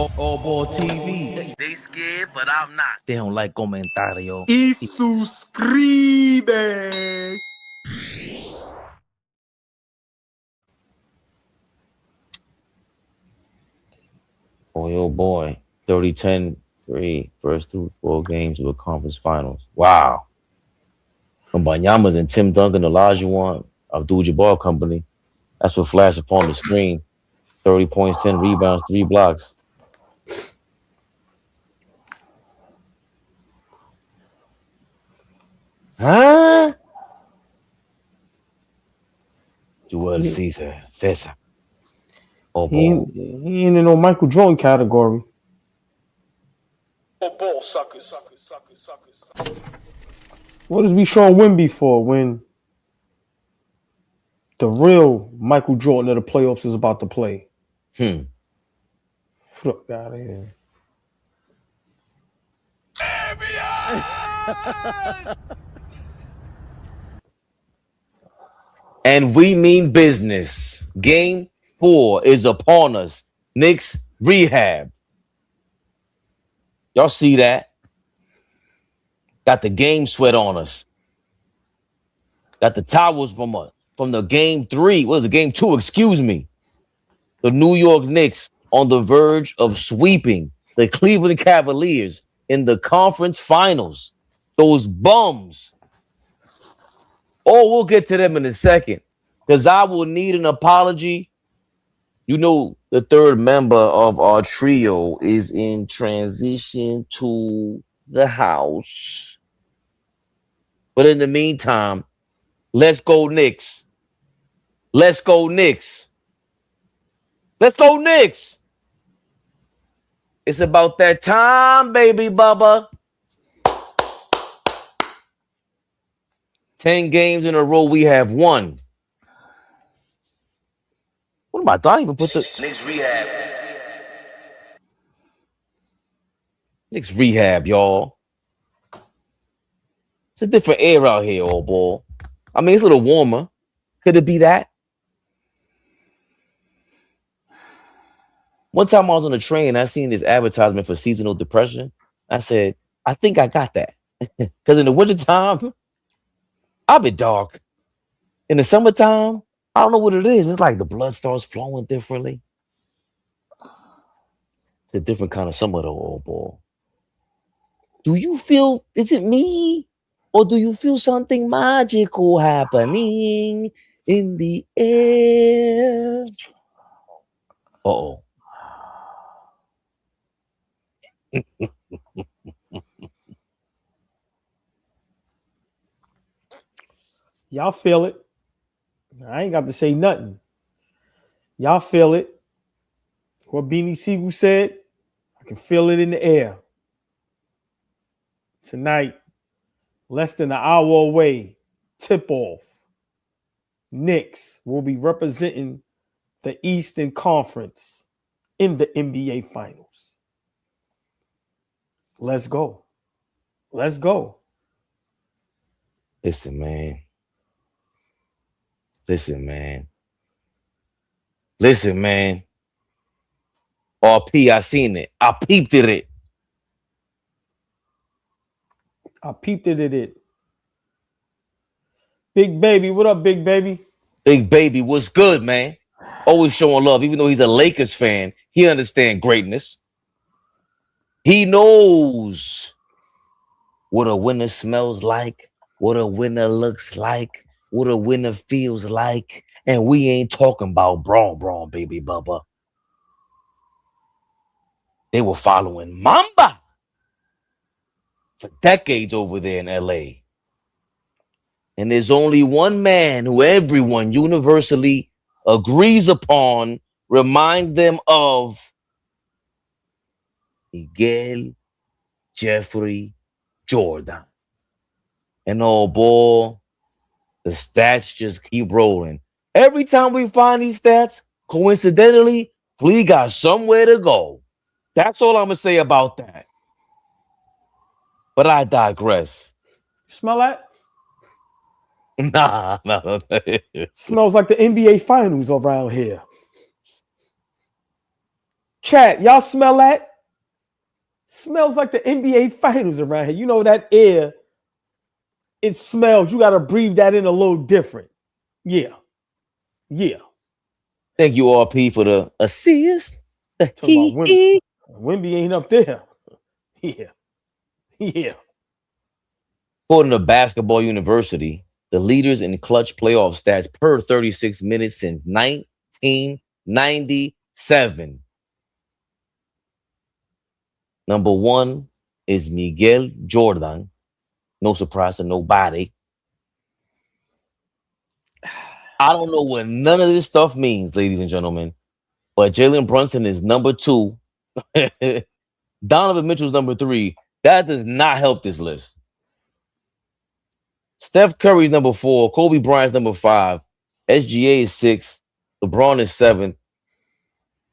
AllBall TV. They scared, but I'm not. They don't like comentario. Y suscribe. Oh boy. 30-10-3. First 4 games of the conference finals. Wow. From Banyamas and Tim Duncan, Olajuwon, Abdul-Jabbar Company. That's what flashed upon the screen. 30 points, 10 rebounds, 3 blocks. Huh? Joel Cesar. Oh, He ain't in no Michael Jordan category. Ball suckers. What is we showing Wimby for when the real Michael Jordan of the playoffs is about to play? Fuck out of here. And we mean business. Game 4 is upon us. Knicks rehab. Y'all see that? Got the game sweat on us. Got the towels from the game 3. What was it? Game 2, excuse me. The New York Knicks on the verge of sweeping the Cleveland Cavaliers in the conference finals. Those bums. Oh, we'll get to them in a second, because I will need an apology. You know, the third member of our trio is in transition to the house. But in the meantime, let's go Knicks. Let's go Knicks. Let's go Knicks. It's about that time, baby Bubba. 10 games in a row we have won. What am I? I don't even put the Knicks rehab. Knicks rehab, y'all. It's a different air out here, old boy. I mean, it's a little warmer. Could it be that? One time I was on a train, I seen this advertisement for seasonal depression. I said, I think I got that. Because in the wintertime, I'll be dark. In the summertime, I don't know what it is. It's like the blood starts flowing differently. It's a different kind of summer, though, old boy. Do you feel, is it me? Or do you feel something magical happening in the air? Uh-oh. Y'all feel it. I ain't got to say nothing. Y'all feel it. What Beanie Siegel said, I can feel it in the air. Tonight, less than an hour away, tip-off. Knicks will be representing the Eastern Conference in the NBA Finals. Let's go. Let's go. Listen, man. Listen, man. Listen, man. RP, I seen it. I peeped at it. I peeped it at it. Big Baby, what up, Big Baby? Big Baby, what's good, man? Always showing love. Even though he's a Lakers fan, he understands greatness. He knows what a winner smells like, what a winner looks like, what a winner feels like. And we ain't talking about Braun, baby Bubba. They were following Mamba for decades over there in LA. And there's only one man who everyone universally agrees upon, reminds them of Miguel Jeffrey Jordan. And oh boy, the stats just keep rolling. Every time we find these stats, coincidentally, we got somewhere to go. That's all I'm going to say about that. But I digress. Smell that? Nah. Smells like the NBA Finals around here. Chat, y'all smell that? Smells like the NBA finals around here. You know that air, it smells. You got to breathe that in a little different. Yeah. Yeah. Thank you, RP, for the assist. The Talking about heat. Wemby ain't up there. Yeah. Yeah. According to Basketball University, the leaders in clutch playoff stats per 36 minutes since 1997. Number one is Miguel Jordan. No surprise to nobody. I don't know what none of this stuff means, ladies and gentlemen, but Jalen Brunson is number 2. Donovan Mitchell's number 3. That does not help this list. Steph Curry's number 4. Kobe Bryant's number 5. SGA is 6. LeBron is 7th.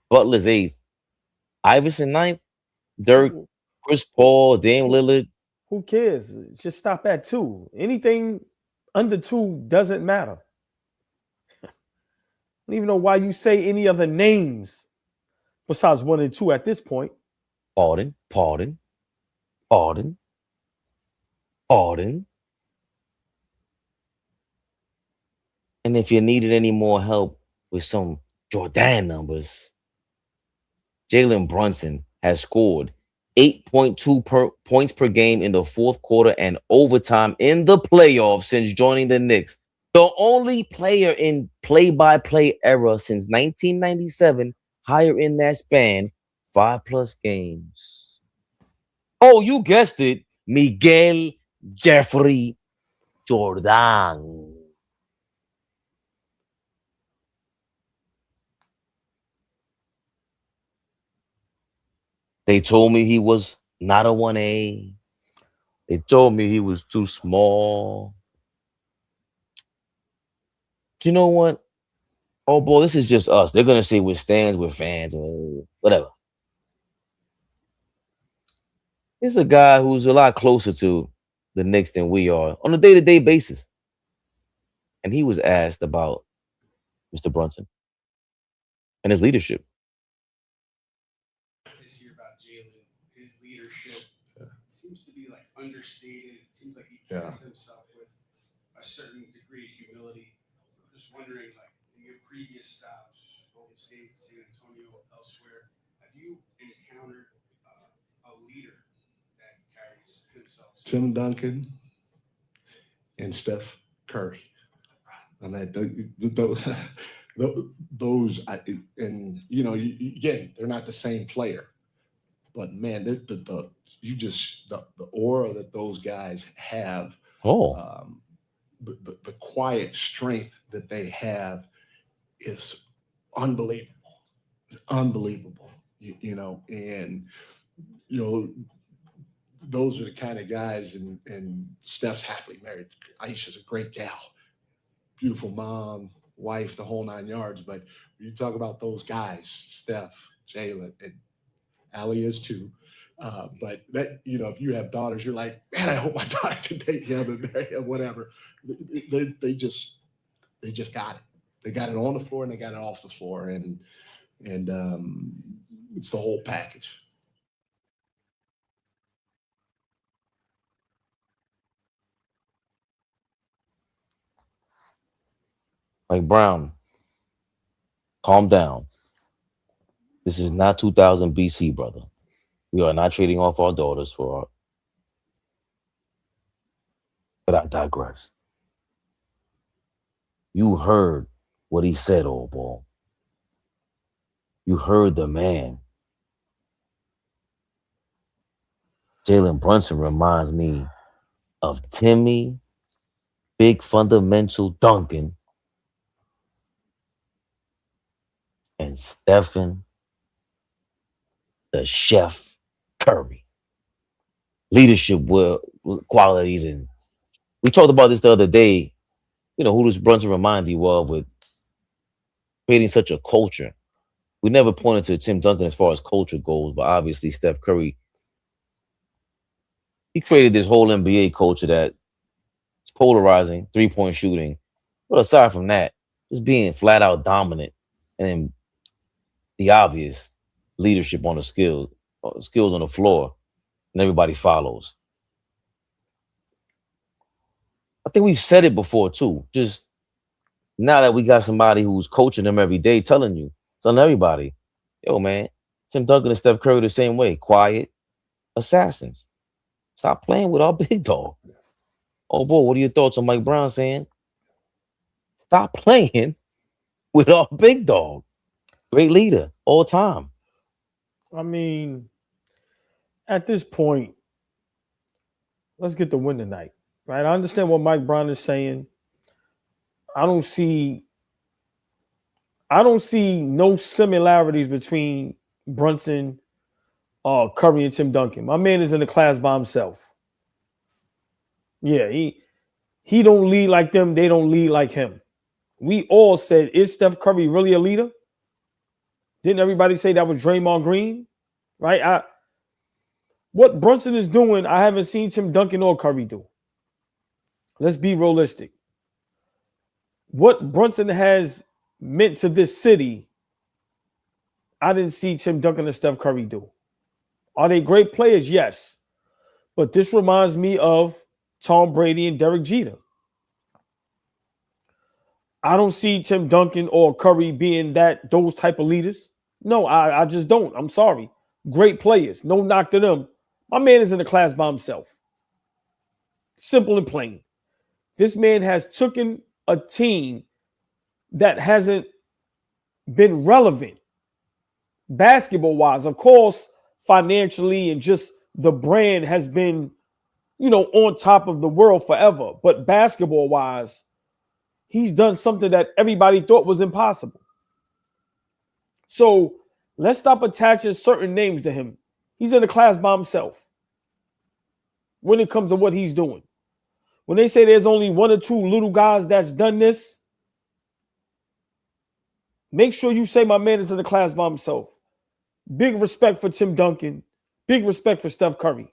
Butler's 8th. Iverson 9th. Dirk, Chris Paul, Dame Lillard. Who cares? Just stop at 2. Anything under 2 doesn't matter. I don't even know why you say any other names besides 1 and 2 at this point. Pardon. And if you needed any more help with some Jordan numbers, Jalen Brunson has scored 8.2 points per game in the fourth quarter and overtime in the playoffs since joining the Knicks. The only player in play-by-play era since 1997 higher in that span, 5+ games. Oh, you guessed it, Miguel Jeffrey Jordan. They told me he was not a 1A. They told me he was too small. Do you know what? Oh, boy, this is just us. They're going to say we're stands, we're fans, or whatever. Here's a guy who's a lot closer to the Knicks than we are on a day-to-day basis. And he was asked about Mr. Brunson and his leadership. This year about Jalen, his leadership seems to be like understated. It seems like he carries himself with a certain degree of humility. I'm just wondering, like in your previous stops, Golden State, San Antonio, elsewhere, have you encountered a leader that carries himself? Tim Duncan and Steph Curry. I mean, those, and you know, again, they're not the same player, but man, they're the aura that those guys have. The quiet strength that they have is unbelievable. It's unbelievable, you know, and you know, those are the kind of guys, and Steph's happily married. Aisha's a great gal, beautiful mom, wife, the whole 9 yards. But when you talk about those guys, Steph, Jalen, and Allie is too. But that, you know, if you have daughters, you're like, man, I hope my daughter can date him and marry him, whatever. They just got it. They got it on the floor and they got it off the floor, and it's the whole package. Like, Brown, calm down. This is not 2000 BC, brother. We are not trading off our daughters for our... But I digress. You heard what he said, AllBall. You heard the man. Jalen Brunson reminds me of Timmy, Big Fundamental Duncan, and Stephen, the Chef Curry. Leadership qualities, and we talked about this the other day. You know, who does Brunson remind you of with creating such a culture? We never pointed to Tim Duncan as far as culture goes, but obviously Steph Curry, he created this whole NBA culture that it's polarizing, 3-point shooting. But aside from that, just being flat out dominant, and then the obvious, leadership on the skills on the floor, and everybody follows. I think we've said it before too. Just now that we got somebody who's coaching them every day, telling everybody, yo, man, Tim Duncan and Steph Curry the same way. Quiet assassins. Stop playing with our big dog. Oh boy, what are your thoughts on Mike Brown saying? Stop playing with our big dog. Great leader all time. I mean, at this point, let's get the win tonight, right? I understand what Mike Brown is saying. I don't see no similarities between Brunson, Curry, and Tim Duncan. My man is in the class by himself. Yeah, he don't lead like them. They don't lead like him. We all said, is Steph Curry really a leader? Didn't everybody say that was Draymond Green? Right? What Brunson is doing, I haven't seen Tim Duncan or Curry do. Let's be realistic. What Brunson has meant to this city, I didn't see Tim Duncan and Steph Curry do. Are they great players? Yes. But this reminds me of Tom Brady and Derek Jeter. I don't see Tim Duncan or Curry being those type of leaders. No, I just don't. I'm sorry. Great players. No knock to them. My man is in the class by himself. Simple and plain. This man has taken a team that hasn't been relevant basketball-wise. Of course, financially and just the brand has been, on top of the world forever. But basketball-wise, he's done something that everybody thought was impossible. So let's stop attaching certain names to him. He's in the class by himself when it comes to what he's doing. When they say there's only one or two little guys that's done this, make sure you say my man is in the class by himself. Big respect for Tim Duncan. Big respect for Steph Curry.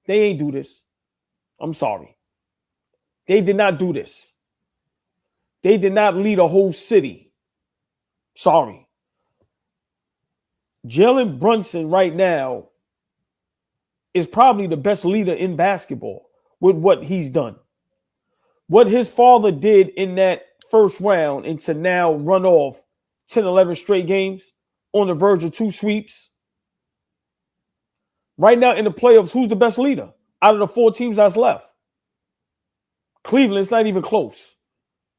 They ain't do this. I'm sorry. They did not do this. They did not lead a whole city. Sorry. Jalen Brunson right now is probably the best leader in basketball with what he's done. What his father did in that first round and to now run off 10, 11 straight games on the verge of 2 sweeps. Right now in the playoffs, who's the best leader out of the 4 teams that's left? Cleveland, it's not even close,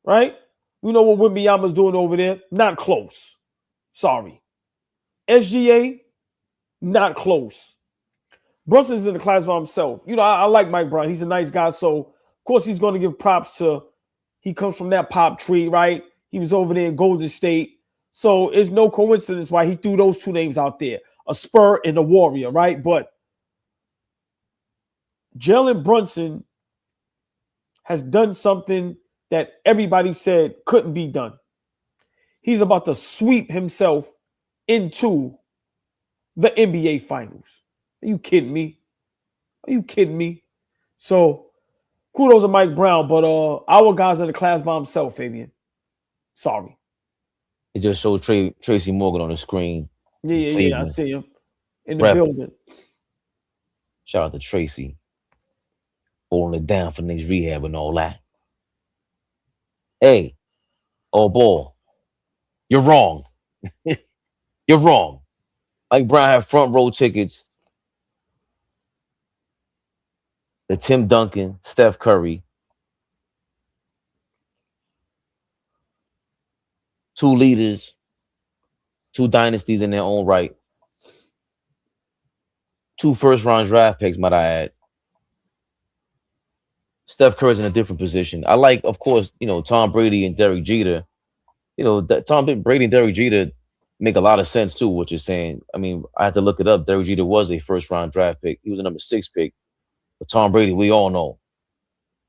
right? We know what Wembanyama's doing over there. Not close. Sorry. SGA, not close. Brunson's in the class by himself. I like Mike Brown. He's a nice guy. So, of course, he's going to give props to, he comes from that pop tree, right? He was over there in Golden State. So, it's no coincidence why he threw those 2 names out there, a Spur and a Warrior, right? But Jalen Brunson has done something that everybody said couldn't be done. He's about to sweep himself into the NBA Finals. Are you kidding me? Are you kidding me? So, kudos to Mike Brown, but our guy's in the class by himself, Fabian. Sorry. It just shows Tracy Morgan on the screen. Yeah, I see him in the building. Shout out to Tracy. Holding it down for next rehab and all that. Hey, AllBall, you're wrong. You're wrong. Mike Brown had front row tickets. The Tim Duncan, Steph Curry. 2 leaders, 2 dynasties in their own right. 2 first-round draft picks, might I add. Steph Curry's in a different position. I like, of course, Tom Brady and Derek Jeter. Tom Brady and Derek Jeter make a lot of sense too, what you're saying. I mean, I had to look it up. Derek Jeter was a first-round draft pick. He was a number 6 pick. But Tom Brady, we all know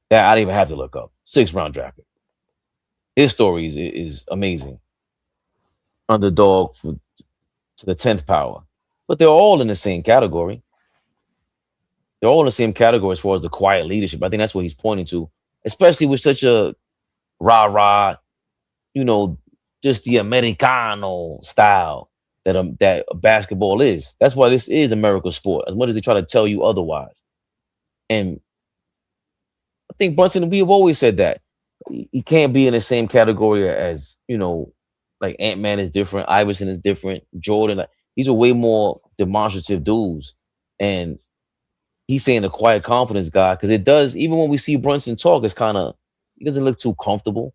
that I didn't even have to look up. 6th-round draft pick. His story is amazing. Underdog to the 10th power. But they're all in the same category. They're all in the same category as far as the quiet leadership. I think that's what he's pointing to, especially with such a rah-rah, just the Americano style. that basketball is. That's why this is America's sport, as much as they try to tell you otherwise. And I think Brunson, we have always said that he can't be in the same category as, like Ant-Man is different, Iverson is different, Jordan. Like, these are way more demonstrative dudes. And he's saying a quiet confidence guy, because it does, even when we see Brunson talk, it's kind of, he doesn't look too comfortable.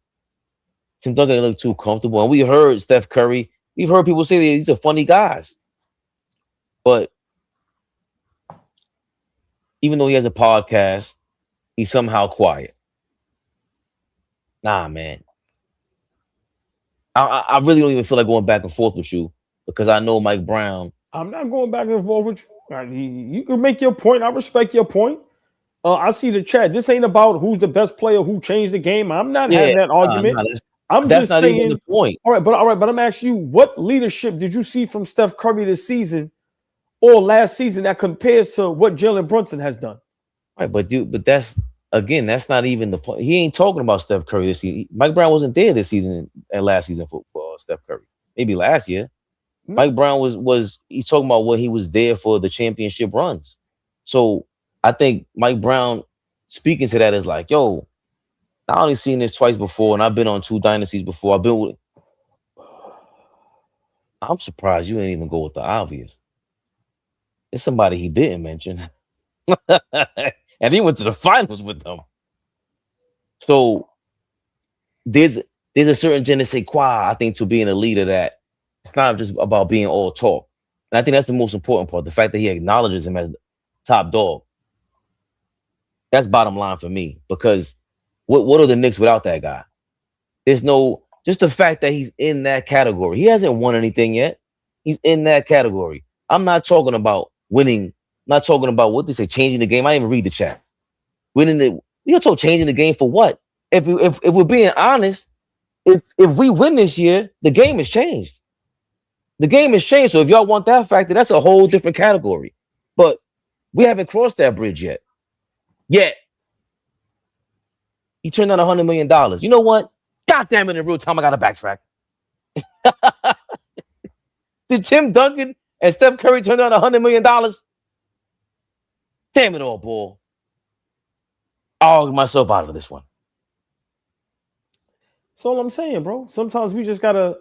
Tim Duncan doesn't look too comfortable. And we heard Steph Curry, we've heard people say that these are funny guys. But even though he has a podcast, he's somehow quiet. Nah, man. I really don't even feel like going back and forth with you, because I know Mike Brown. I'm not going back and forth with you. You can make your point. I respect your point. I see the chat. This ain't about who's the best player, who changed the game. I'm not having that argument. That's not even the point. All right, but I'm asking you, what leadership did you see from Steph Curry this season or last season that compares to what Jalen Brunson has done? Right, but that's not even the point. He ain't talking about Steph Curry this season. Mike Brown wasn't there this season and last season for Steph Curry. Maybe last year. No. Mike Brown he's talking about what he was there for, the championship runs. So I think Mike Brown speaking to that is like, yo, I only seen this twice before, and I've been on 2 dynasties before. I'm surprised you didn't even go with the obvious. It's somebody he didn't mention. And he went to the finals with them. So there's a certain je ne sais quoi, I think, to being a leader, that it's not just about being all talk. And I think that's the most important part, the fact that he acknowledges him as top dog. That's bottom line for me, because what are the Knicks without that guy? There's just the fact that he's in that category. He hasn't won anything yet. He's in that category. I'm not talking about winning. I'm not talking about what they say, changing the game. I didn't even read the chat. You're talking changing the game for what? If we're being honest, if we win this year, the game has changed. The game has changed. So if y'all want that factor, that's a whole different category. But we haven't crossed that bridge yet. He turned down $100 million. You know what? God damn it, in real time, I got to backtrack. Did Tim Duncan and Steph Curry turn down $100 million? Damn it all, boy. I'll get myself out of this one. That's all I'm saying, bro. Sometimes we just got to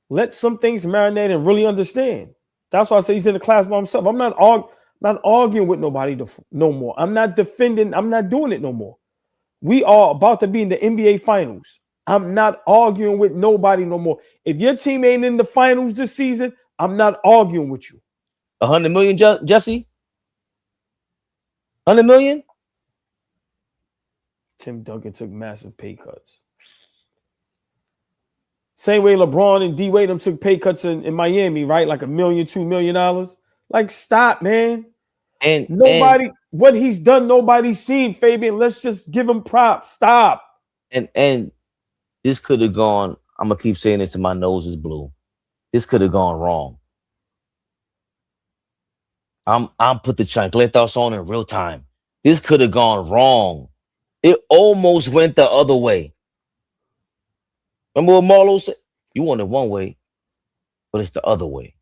let some things marinate and really understand. That's why I say he's in the class by himself. I'm not arguing with nobody no more. I'm not defending. I'm not doing it no more. We are about to be in the NBA Finals. I'm not arguing with nobody no more. If your team ain't in the finals this season, I'm not arguing with you. 100 million, Jesse? 100 million? Tim Duncan took massive pay cuts. Same way LeBron and D Wade took pay cuts in Miami, right? Like $1 million, $2 million. Like, stop, man. And what he's done, nobody's seen, Fabian. Let's just give him props. Stop. And this could have gone, I'm gonna keep saying this till my nose is blue. This could have gone wrong. I'm put the chancletas on in real time. This could have gone wrong. It almost went the other way. Remember what Marlo said? You want it one way, but it's the other way.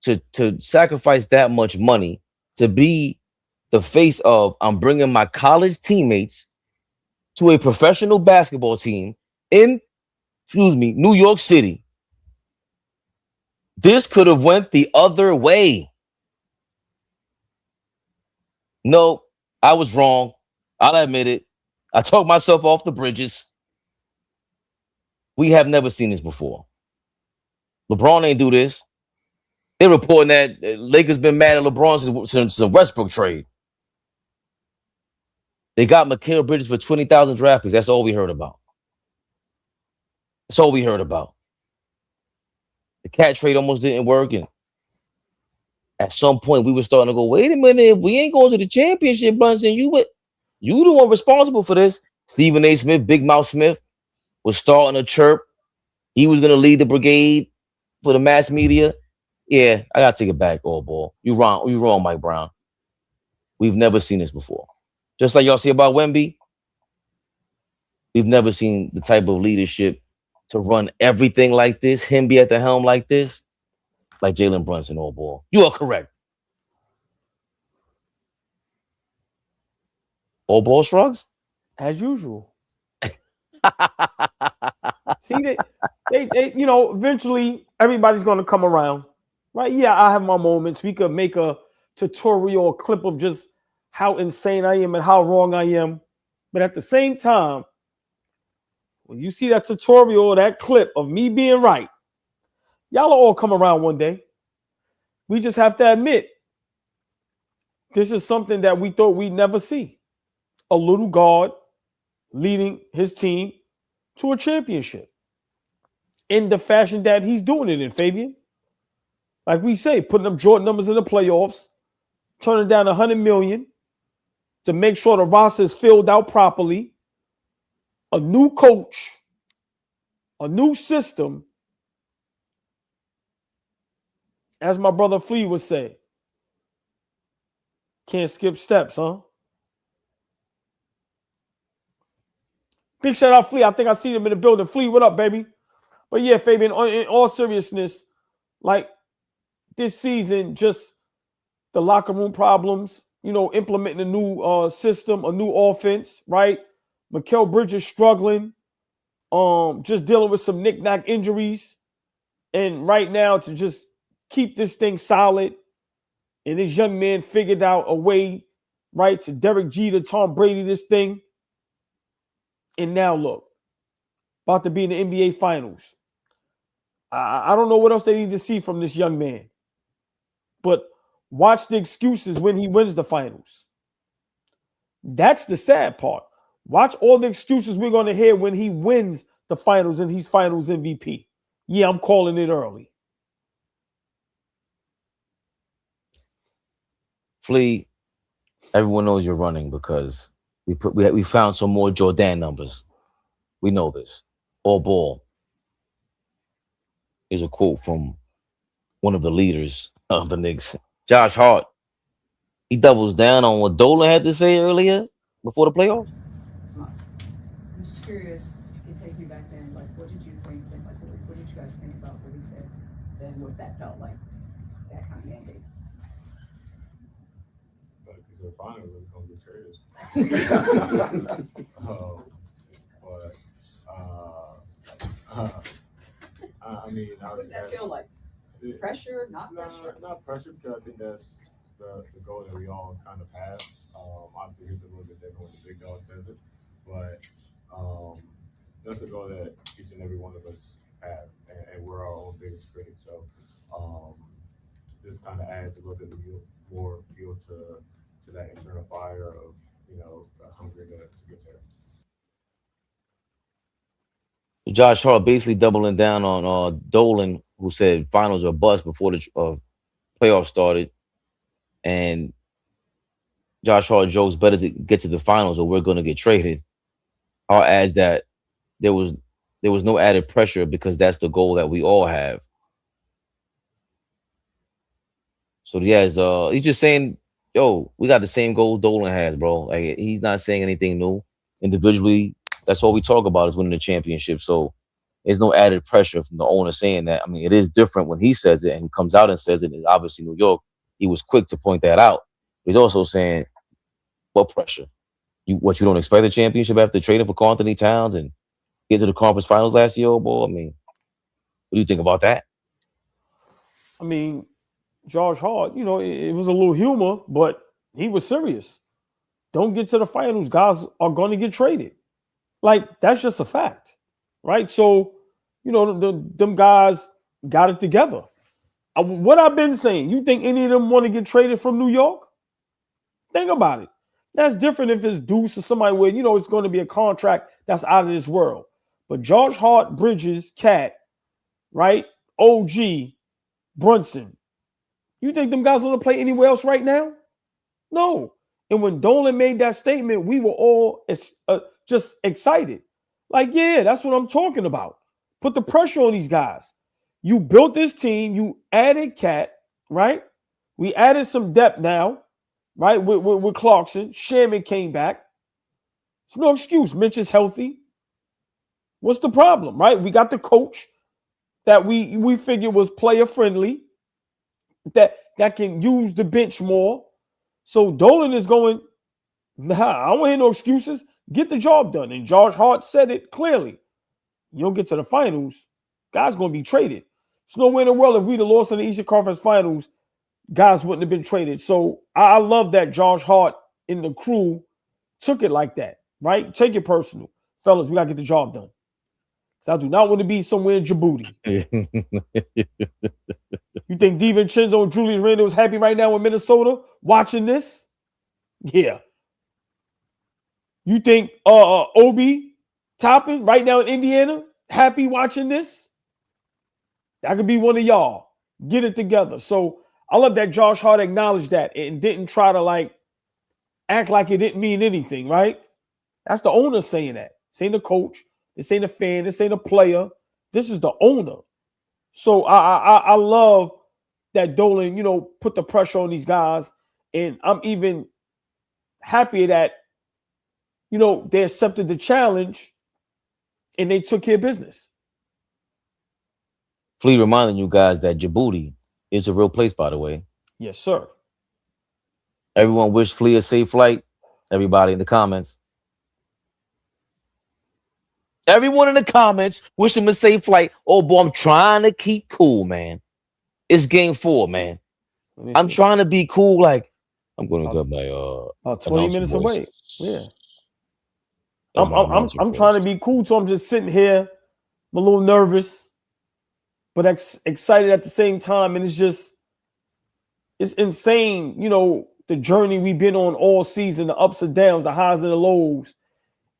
To sacrifice that much money to be the face of, I'm bringing my college teammates to a professional basketball team in, New York City. This could have went the other way. No, I was wrong. I'll admit it. I talked myself off the bridges. We have never seen this before. LeBron ain't do this. They're reporting that Lakers been mad at LeBron since the Westbrook trade. They got Mikal Bridges for 20,000 draft picks. That's all we heard about. That's all we heard about. The cat trade almost didn't work. And at some point, we were starting to go, wait a minute, if we ain't going to the championship, Brunson, you the one responsible for this. Stephen A. Smith, Big Mouth Smith, was starting to chirp. He was going to lead the brigade for the mass media. Yeah, I got to take it back, AllBall. You wrong, Mike Brown. We've never seen this before. Just like y'all see about Wemby, we've never seen the type of leadership to run everything like this, him be at the helm like this. like Jalen Brunson or ball. You are correct. All ball shrugs? As usual. See, they, eventually everybody's going to come around, right? Yeah, I have my moments. We could make a tutorial or clip of just how insane I am and how wrong I am. But at the same time, when you see that tutorial or that clip of me being right, y'all will all come around one day. We just have to admit, this is something that we thought we'd never see. A little guard leading his team to a championship in the fashion that he's doing it in, Fabian. Like we say, putting up Jordan numbers in the playoffs, turning down $100 million to make sure the roster is filled out properly. A new coach, a new system. As my brother Flea would say, can't skip steps, huh? Big shout out Flea. I think I seen him in the building. Flea, what up, baby? But yeah, Fabian, in all seriousness, like this season, just the locker room problems, implementing a new system, a new offense, right? Mikal Bridges struggling, just dealing with some knick-knack injuries. And right now, to just keep this thing solid, and this young man figured out a way, right, to Derek Jeter, Tom Brady this thing. And now look, about to be in the NBA Finals. I don't know what else they need to see from this young man. But watch the excuses when he wins the finals. That's the sad part. Watch all the excuses we're going to hear when he wins the finals and he's finals MVP. Yeah, I'm calling it early. Flea, everyone knows you're running because we found some more Jordan numbers. We know this. All ball is a quote from one of the leaders of the Knicks, Josh Hart. He doubles down on what Dolan had to say earlier before the playoffs. I'm just curious, if you could take me back then, like, what did you think? Like, what did you guys think about what he said then, what that felt like, that kind of mandate? Because the finals are going to get traded. I mean, what did that feel like? Pressure, not pressure? Not pressure, because I think that's the goal that we all kind of have. Obviously, here's a little bit different when the big dog says it, but that's the goal that each and every one of us have, and we're our own biggest critic. So this kind of adds a little bit more fuel to that internal fire of hunger to get there. Josh Hart basically doubling down on Dolan, who said finals are bust before the playoffs started. And Josh Hart jokes, better to get to the finals or we're going to get traded. Hart adds that there was no added pressure because that's the goal that we all have. So yeah, he's just saying, yo, we got the same goals Dolan has, bro. Like, he's not saying anything new. Individually, that's all we talk about is winning the championship. So there's no added pressure from the owner saying that. I mean, it is different when he says it and he comes out and says it. It's obviously New York. He was quick to point that out. He's also saying, what pressure? You don't expect a championship after trading for Karl Anthony Towns and get to the conference finals last year, boy? I mean, what do you think about that? I mean, Josh Hart, it was a little humor, but he was serious. Don't get to the finals, guys are going to get traded. Like, that's just a fact, right? So, them guys got it together. What I've been saying, you think any of them want to get traded from New York? Think about it. That's different if it's Deuce or somebody where, it's going to be a contract that's out of this world. But Josh Hart, Bridges, Cat, right? OG, Brunson. You think them guys want to play anywhere else right now? No. And when Dolan made that statement, we were all just excited. Like, yeah, that's what I'm talking about. Put the pressure on these guys. You built this team. You added Cat, right? We added some depth now, right? With Clarkson. Sherman came back. It's no excuse. Mitch is healthy. What's the problem, right? We got the coach that we figured was player friendly, that can use the bench more. So Dolan is going, nah, I don't want to hear no excuses. Get the job done. And Josh Hart said it clearly. You don't get to the finals, guys going to be traded. It's nowhere in the world if we'd have lost in the Eastern Conference Finals, guys wouldn't have been traded. So I love that Josh Hart and the crew took it like that, right? Take it personal. Fellas, we got to get the job done. I do not want to be somewhere in Djibouti. You think DiVincenzo and Julius Randle is happy right now in Minnesota watching this? Yeah. You think Obi Toppin right now in Indiana happy watching this? That could be one of y'all. Get it together. So I love that Josh Hart acknowledged that and didn't try to like act like it didn't mean anything, right? That's the owner saying that. This ain't the coach. This ain't a fan. This ain't a player. This is the owner. So I love that Dolan, you know, put the pressure on these guys. And I'm even happy that, you know, they accepted the challenge and they took care of business. Flea reminding you guys that Djibouti is a real place, by the way. Yes, sir. Everyone wish Flea a safe flight. Everybody in the comments. Everyone in the comments wish him a safe flight. Oh, boy, I'm trying to keep cool, man. It's game 4, man. I'm trying to be cool. Like, I'm going to get my 20 minutes away. Yeah. I'm trying to be cool, so I'm just sitting here. I'm a little nervous, but excited at the same time. And it's insane, you know, the journey we've been on all season, the ups and downs, the highs and the lows.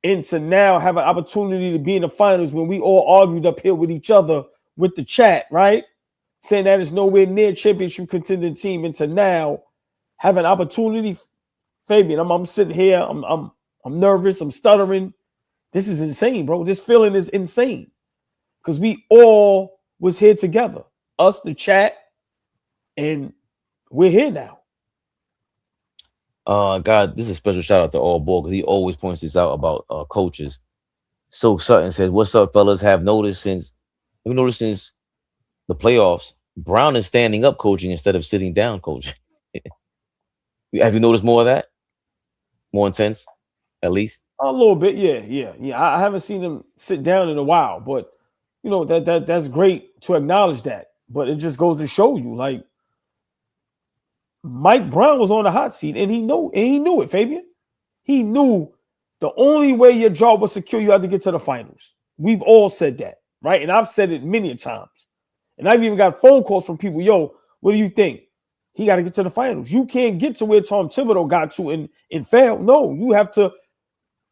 And to now have an opportunity to be in the finals when we all argued up here with each other with the chat, right? Saying that is nowhere near championship contending team. And to now have an opportunity, Fabian, I'm sitting here, I'm nervous, I'm stuttering. This is insane, bro. This feeling is insane. Because we all was here together. Us, the chat, and we're here now. God, this is a special shout out to AllBall because he always points this out about coaches. So Sutton says, "What's up, fellas? Have we noticed since the playoffs, Brown is standing up coaching instead of sitting down coaching. Have you noticed more of that? More intense, at least? A little bit, yeah. I haven't seen him sit down in a while, but you know that's great to acknowledge that. But it just goes to show you, like, Mike Brown was on the hot seat, and he knew it, Fabian. He knew the only way your job was secure, you had to get to the finals. We've all said that, right? And I've said it many times. And I've even got phone calls from people, yo, what do you think? He got to get to the finals. You can't get to where Tom Thibodeau got to and fail. No, you have to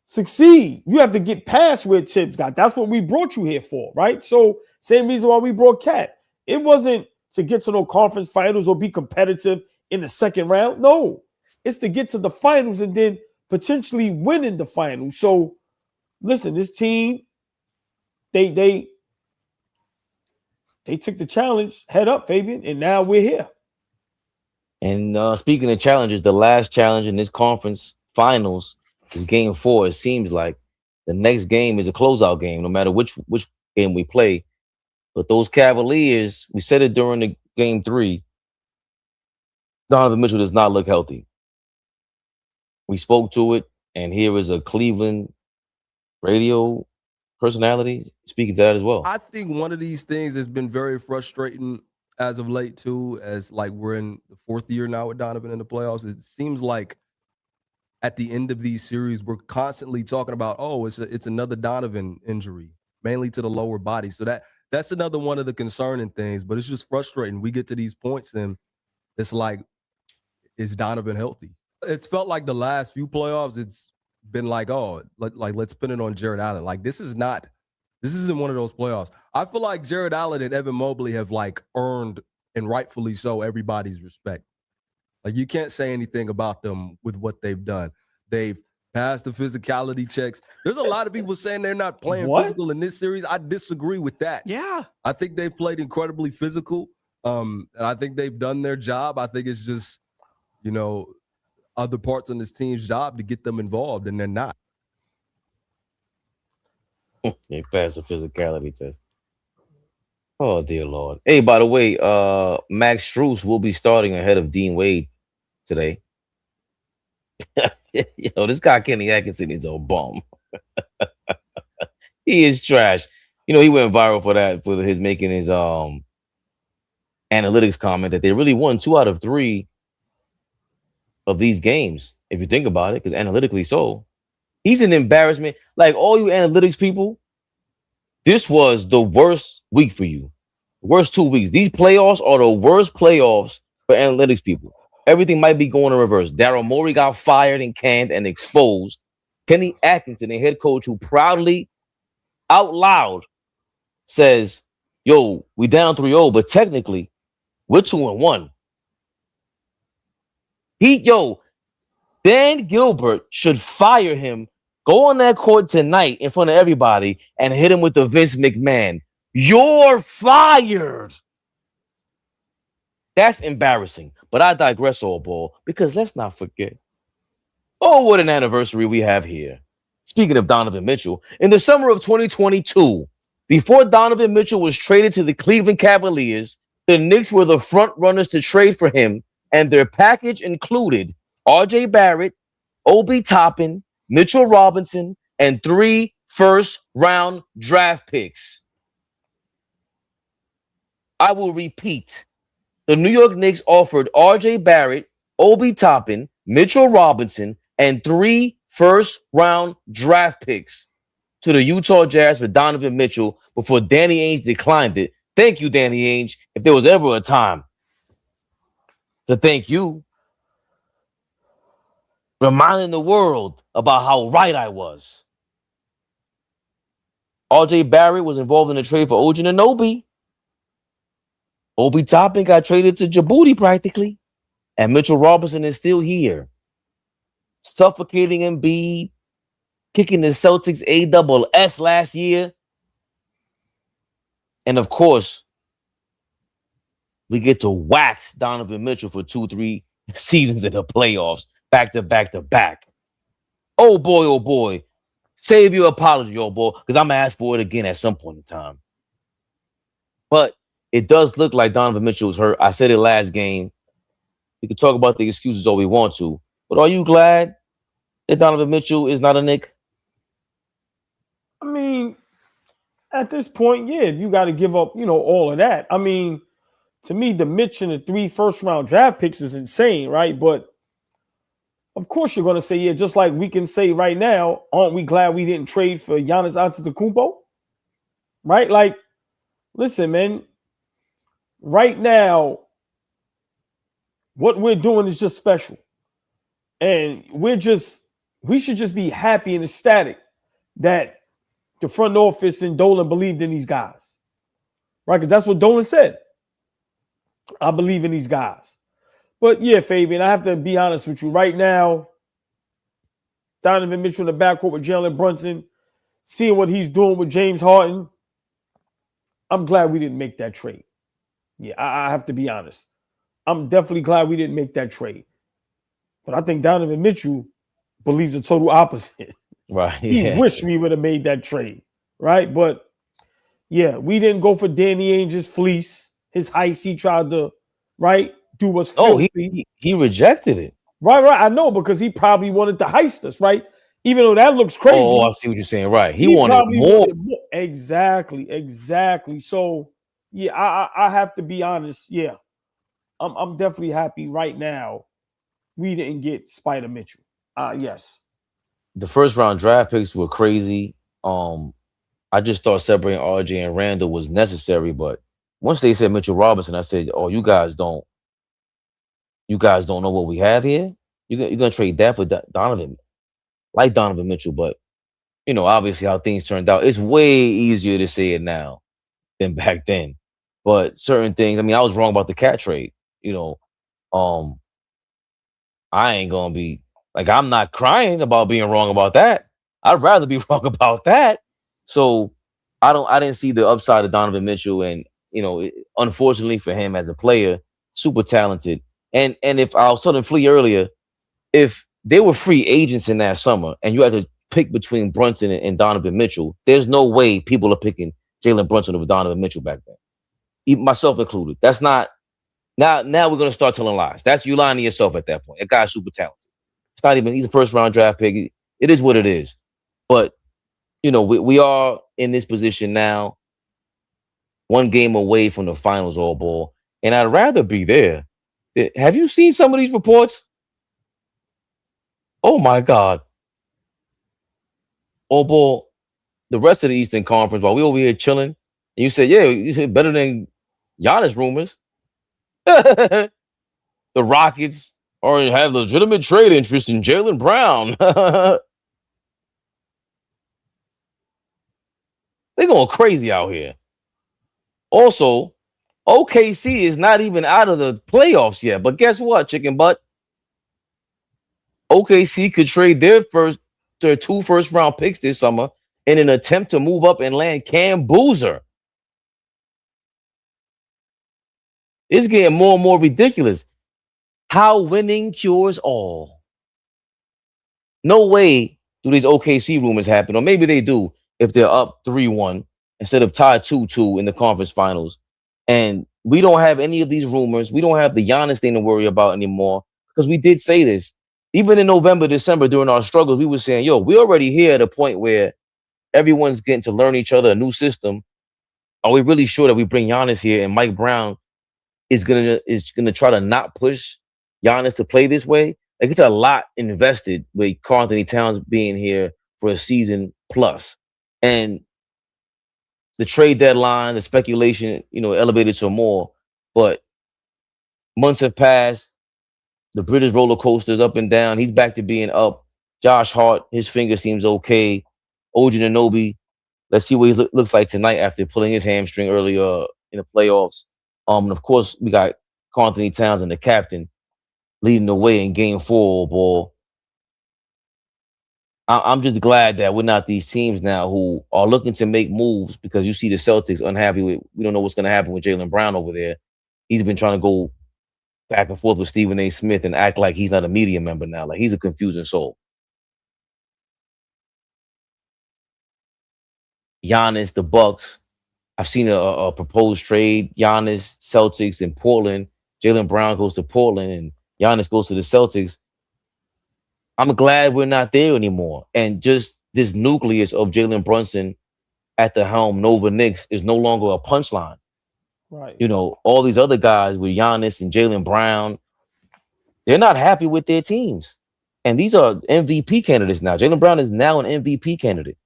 succeed. You have to get past where Tibbs got. That's what we brought you here for, right? So same reason why we brought Cat. It wasn't to get to no conference finals or be competitive in the second round. No, it's to get to the finals and then potentially winning the finals. So listen, this team, they took the challenge head up, Fabian, and now we're here. And speaking of challenges, the last challenge in this conference finals is game 4. It seems like the next game is a closeout game, no matter which game we play. But those Cavaliers, we said it during the game 3, Donovan Mitchell does not look healthy. We spoke to it, and here is a Cleveland radio personality speaking to that as well. I think one of these things has been very frustrating as of late too, as like we're in the 4th year now with Donovan in the playoffs. It seems like at the end of these series, we're constantly talking about, oh, it's another Donovan injury, mainly to the lower body. So that's another one of the concerning things, but it's just frustrating. We get to these points and it's like, is Donovan healthy? It's felt like the last few playoffs, it's been like, oh, let's pin it on Jared Allen. Like, this isn't one of those playoffs. I feel like Jared Allen and Evan Mobley have like earned, and rightfully so, everybody's respect. Like, you can't say anything about them with what they've done. They've passed the physicality checks. There's a lot of people saying they're not playing physical in this series. I disagree with that. Yeah. I think they've played incredibly physical. And I think they've done their job. I think it's just, you know, other parts on this team's job to get them involved, and they're not. They passed the physicality test. Oh dear Lord. Hey, by the way, Max Strus will be starting ahead of Dean Wade today. Yo, this guy Kenny Atkinson is a bum. He is trash. You know, he went viral for that, for his making his analytics comment that they really won 2 out of 3 of these games, if you think about it, because analytically so. He's an embarrassment. Like all you analytics people, this was the worst week for you. Worst 2 weeks. These playoffs are the worst playoffs for analytics people. Everything might be going in reverse. Daryl Morey got fired and canned and exposed. Kenny Atkinson, a head coach who proudly, out loud, says, yo, we down 3-0, but technically, we're 2-1. Dan Gilbert should fire him, go on that court tonight in front of everybody, and hit him with the Vince McMahon. You're fired. That's embarrassing. But I digress, AllBall, because let's not forget. Oh, what an anniversary we have here. Speaking of Donovan Mitchell, in the summer of 2022, before Donovan Mitchell was traded to the Cleveland Cavaliers, the Knicks were the front runners to trade for him, and their package included R.J. Barrett, Obi Toppin, Mitchell Robinson, and 3 first-round draft picks. I will repeat. The New York Knicks offered R.J. Barrett, Obi Toppin, Mitchell Robinson, and 3 first-round draft picks to the Utah Jazz for Donovan Mitchell before Danny Ainge declined it. Thank you, Danny Ainge. If there was ever a time to thank you, reminding the world about how right I was. R.J. Barrett was involved in the trade for OG Anunoby. Obi Toppin got traded to Djibouti practically. And Mitchell Robinson is still here. Suffocating Embiid, kicking the Celtics ASS last year. And of course, we get to wax Donovan Mitchell for 2-3 seasons in the playoffs, back to back to back. Oh boy, save your apology, oh boy, because I'm going to ask for it again at some point in time. But it does look like Donovan Mitchell's hurt. I said it last game. We can talk about the excuses all we want to, but are you glad that Donovan Mitchell is not a Knick? I mean, at this point, yeah, you got to give up, all of that. I mean, to me, the Mitch and the 3 first-round draft picks is insane, right? But of course, you're going to say, yeah, just like we can say right now, aren't we glad we didn't trade for Giannis Antetokounmpo? Right? Like, listen, man, right now, what we're doing is just special. And we should just be happy and ecstatic that the front office and Dolan believed in these guys. Right? Because that's what Dolan said. I believe in these guys. But yeah, Fabian, I have to be honest with you. Right now, Donovan Mitchell in the backcourt with Jalen Brunson, seeing what he's doing with James Harden, I'm glad we didn't make that trade. Yeah, I have to be honest. I'm definitely glad we didn't make that trade. But I think Donovan Mitchell believes the total opposite. Right. He wished we would have made that trade. Right? But yeah, we didn't go for Danny Ainge's fleece, his heist. He tried to, do what's filthy. He rejected it. Right. I know, because he probably wanted to heist us, right? Even though that looks crazy. Oh, I see what you're saying. Right. He wanted more. Exactly. So, yeah, I have to be honest. Yeah, I'm definitely happy right now we didn't get Spider Mitchell. Yes. The first round draft picks were crazy. I just thought separating RJ and Randall was necessary, but once they said Mitchell Robinson, I said, "Oh, you guys don't know what we have here. You're gonna trade that for Donovan, like Donovan Mitchell." But obviously how things turned out, it's way easier to say it now than back then. But certain things, I mean, I was wrong about the cat trade. I ain't gonna be like, I'm not crying about being wrong about that. I'd rather be wrong about that. So I didn't see the upside of Donovan Mitchell, and unfortunately for him as a player, super talented. And if I was telling Flea earlier, if they were free agents in that summer and you had to pick between Brunson and Donovan Mitchell, there's no way people are picking Jalen Brunson over Donovan Mitchell back then. even myself included. That's not now. Now we're gonna start telling lies. That's you lying to yourself at that point. That guy's super talented. It's not even. He's a first round draft pick. It is what it is. But you know, we are in this position now, one game away from the finals all ball, and I'd rather be there. Have you seen some of these reports? Oh my God. All ball, the rest of the Eastern Conference, while we over here chilling, and you said, yeah, you said better than Giannis rumors. The Rockets have legitimate trade interest in Jaylen Brown. They're going crazy out here. Also, OKC is not even out of the playoffs yet. But guess what, chicken butt? OKC could trade their two first round picks this summer in an attempt to move up and land Cam Boozer. It's getting more and more ridiculous. How winning cures all. No way do these OKC rumors happen, or maybe they do if they're up 3-1 instead of tied 2-2 in the conference finals. And we don't have any of these rumors. We don't have the Giannis thing to worry about anymore, because we did say this. Even in November, December, during our struggles, we were saying, yo, we're already here at a point where everyone's getting to learn each other, a new system. Are we really sure that we bring Giannis here and Mike Brown is gonna try to not push Giannis to play this way? Like, it's a lot invested with Karl Anthony Towns being here for a season plus. And the trade deadline, the speculation, elevated some more. But months have passed. The British roller coaster's up and down. He's back to being up. Josh Hart, his finger seems okay. OG Anunoby, let's see what he looks like tonight after pulling his hamstring earlier in the playoffs. And of course, we got Karl Anthony Towns and the captain leading the way in Game 4. Ball. I'm just glad that we're not these teams now who are looking to make moves, because you see the Celtics unhappy with. We don't know what's going to happen with Jaylen Brown over there. He's been trying to go back and forth with Stephen A. Smith and act like he's not a media member now. Like, he's a confusing soul. Giannis, the Bucks. I've seen a proposed trade. Giannis, Celtics, in Portland. Jaylen Brown goes to Portland and Giannis goes to the Celtics. I'm glad we're not there anymore. And just this nucleus of Jalen Brunson at the helm, Nova Knicks, is no longer a punchline. Right. All these other guys with Giannis and Jaylen Brown, they're not happy with their teams. And these are MVP candidates now. Jaylen Brown is now an MVP candidate.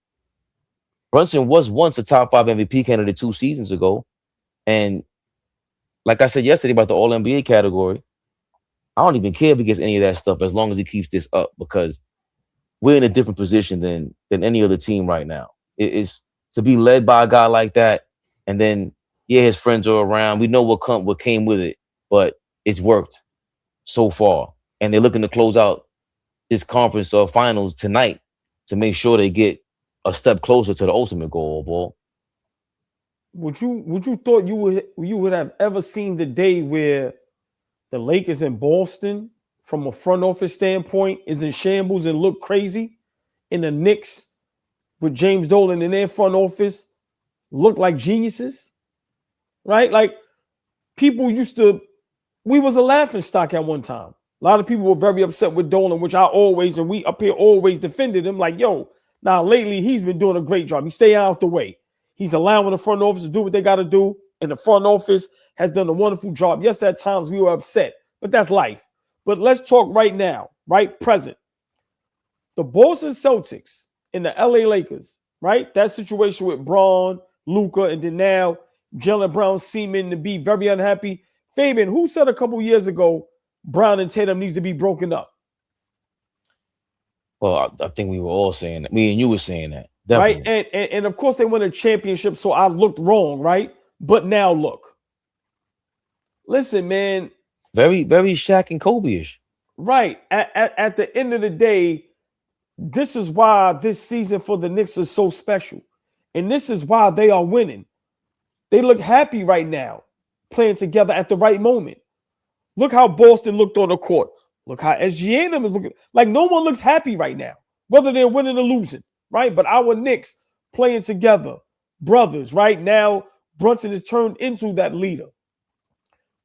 Brunson was once a top 5 MVP candidate 2 seasons ago. And like I said yesterday about the All-NBA category, I don't even care if he gets any of that stuff as long as he keeps this up, because we're in a different position than any other team right now. It's to be led by a guy like that, and then, yeah, his friends are around. We know what came with it, but it's worked so far. And they're looking to close out this conference finals tonight to make sure they get a step closer to the ultimate goal, ball. Would you thought you would have ever seen the day where the Lakers in Boston, from a front office standpoint, is in shambles and look crazy, and the Knicks with James Dolan in their front office look like geniuses? Right? Like, people we was a laughing stock at one time. A lot of people were very upset with Dolan, which we up here always defended him. Like, yo, now lately he's been doing a great job. He's staying out the way. He's allowing the front office to do what they got to do. And the front office has done a wonderful job. Yes, at times we were upset, but that's life. But let's talk right now, right present. The Boston Celtics and the LA Lakers, right? That situation with Braun, Luka, and then now Jaylen Brown seeming to be very unhappy. Fabian, who said a couple years ago Brown and Tatum needs to be broken up? Well, I think we were all saying that. Me and you were saying that. Definitely. Right? And of course they won a championship, so I looked wrong, right? But now look. Listen, man. Very, very Shaq and Kobe-ish. Right. At the end of the day, this is why this season for the Knicks is so special. And this is why they are winning. They look happy right now, playing together at the right moment. Look how Boston looked on the court. Look how SGA and them is looking. Like, no one looks happy right now, whether they're winning or losing, right? But our Knicks playing together, brothers, right? Now Brunson has turned into that leader.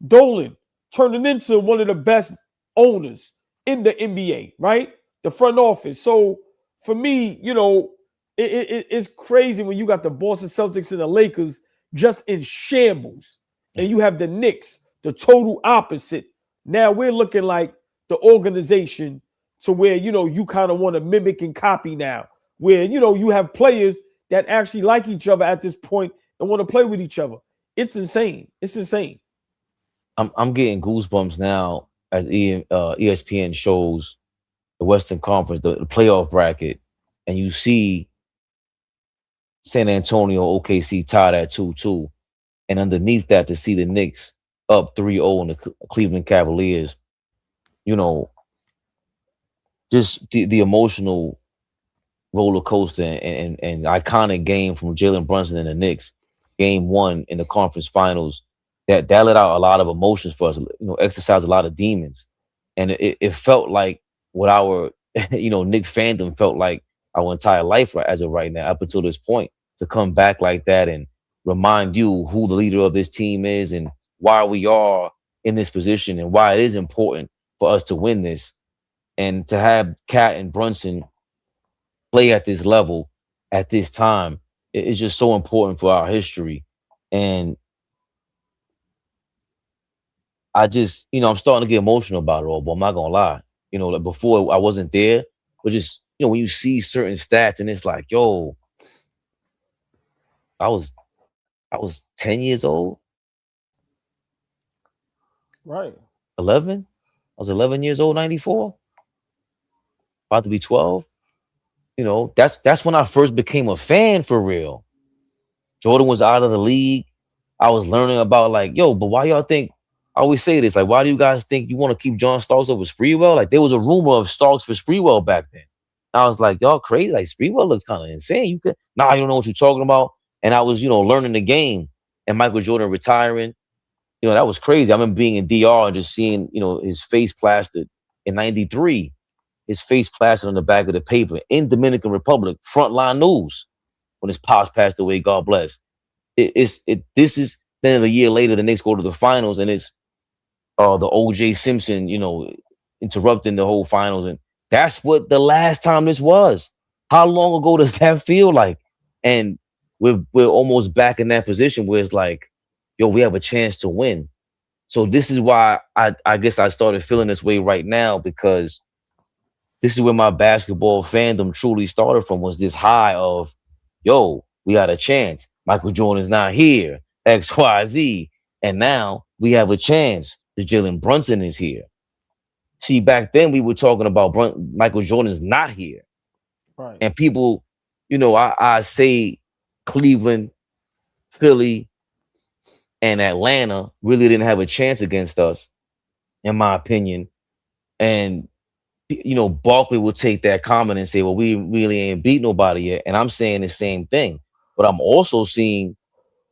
Dolan turning into one of the best owners in the NBA, right? The front office. So for me, it's crazy when you got the Boston Celtics and the Lakers just in shambles, and you have the Knicks, the total opposite. Now we're looking like the organization to where, you kind of want to mimic and copy now, where, you have players that actually like each other at this point and want to play with each other. It's insane. It's insane. I'm getting goosebumps now as ESPN shows the Western Conference, the playoff bracket, and you see San Antonio, OKC tied at 2-2, and underneath that to see the Knicks up 3-0 on the Cleveland Cavaliers. Just the emotional roller coaster and iconic game from Jalen Brunson and the Knicks, game 1 in the conference finals. That let out a lot of emotions for us, exercised a lot of demons. And it felt like what our, Knick fandom felt like our entire life as of right now, up until this point, to come back like that and remind you who the leader of this team is and why we are in this position and why it is important for us to win this. And to have Cat and Brunson play at this level at this time is just so important for our history. And I just, I'm starting to get emotional about it all, but I'm not gonna lie. Like before I wasn't there, but just, when you see certain stats and it's like, yo, I was 10 years old. Right. 11. I was 11 years old, 94. About to be 12. That's when I first became a fan for real. Jordan was out of the league. I was learning about like, yo, but why y'all think, I always say this, like, why do you guys think you want to keep John Starks over Sprewell? Like, there was a rumor of Starks for Sprewell back then. I was like, y'all crazy. Like, Sprewell looks kind of insane. You don't know what you're talking about. And I was, learning the game. And Michael Jordan retiring, that was crazy. I remember being in DR and just seeing, his face plastered in 93. His face plastered on the back of the paper in Dominican Republic, Frontline News, when his pops passed away, God bless. This is then a year later, the Knicks go to the finals, and it's the O.J. Simpson, interrupting the whole finals. And that's what the last time this was. How long ago does that feel like? And we're almost back in that position where it's like, yo, we have a chance to win. So this is why I guess I started feeling this way right now, because this is where my basketball fandom truly started from, was this high of, yo, we got a chance. Michael Jordan's not here, X, Y, Z. And now we have a chance. The Jalen Brunson is here. See, back then we were talking about Michael Jordan's not here. Right. And people, I say Cleveland, Philly, and Atlanta really didn't have a chance against us, in my opinion. And, Barkley will take that comment and say, well, we really ain't beat nobody yet. And I'm saying the same thing. But I'm also seeing,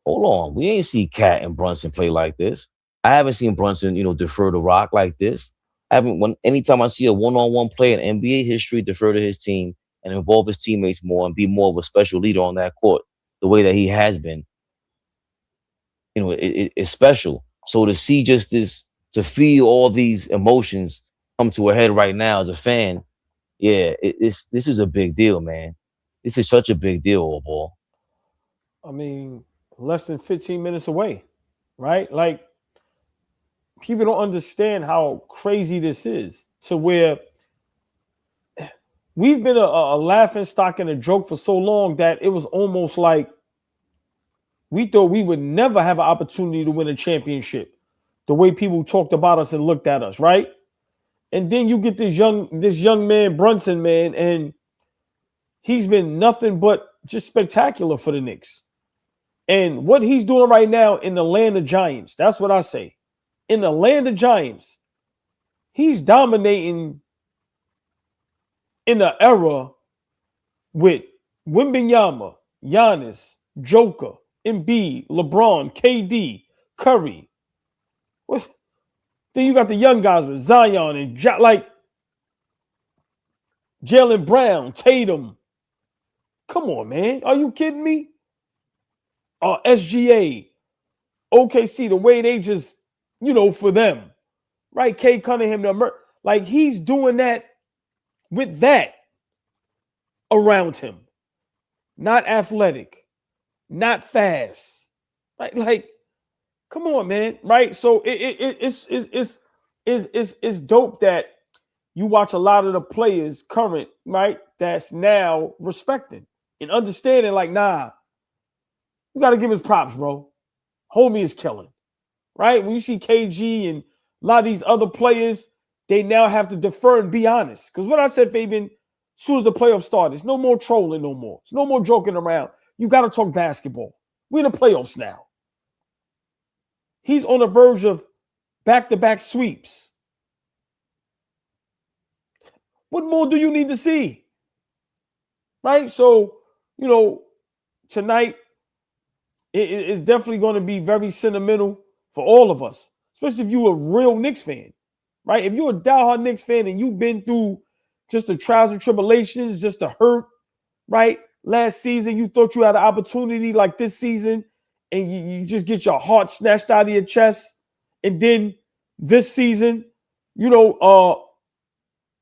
hold on, we ain't see Cat and Brunson play like this. I haven't seen Brunson, defer to Rock like this. Anytime I see a one-on-one player in NBA history defer to his team and involve his teammates more and be more of a special leader on that court, the way that he has been, it's special. So to see just this, to feel all these emotions come to a head right now as a fan, yeah, this is a big deal, man. This is such a big deal, AllBall. I mean, less than 15 minutes away, right? Like, people don't understand how crazy this is, to where we've been a laughing stock and a joke for so long that it was almost like we thought we would never have an opportunity to win a championship, the way people talked about us and looked at us, right? And then you get this young man, Brunson, man, and he's been nothing but just spectacular for the Knicks. And what he's doing right now in the land of giants, that's what I say. In the land of giants, he's dominating in the era with Wembanyama, Giannis, Joker, Embiid, LeBron, KD, Curry. Then you got the young guys with Zion and like Jaylen Brown, Tatum. Come on, man. Are you kidding me? SGA, OKC, the way they just, for them, right? Kay Cunningham, like he's doing that with that around him. Not athletic, not fast. Right? Like, come on, man. Right? So it's dope that you watch a lot of the players current, right? That's now respecting and understanding, like, nah, you got to give his props, bro. Homie is killing, right? When you see KG and a lot of these other players, they now have to defer and be honest. Because what I said, Fabian, as soon as the playoffs start, there's no more trolling no more. There's no more joking around. You got to talk basketball. We're in the playoffs now. He's on the verge of back-to-back sweeps. What more do you need to see? Right? So, tonight it's definitely going to be very sentimental for all of us, especially if you're a real Knicks fan, right? If you're a diehard Knicks fan and you've been through just the trials and tribulations, just the hurt, right? Last season, you thought you had an opportunity like this season, and you just get your heart snatched out of your chest. And then this season,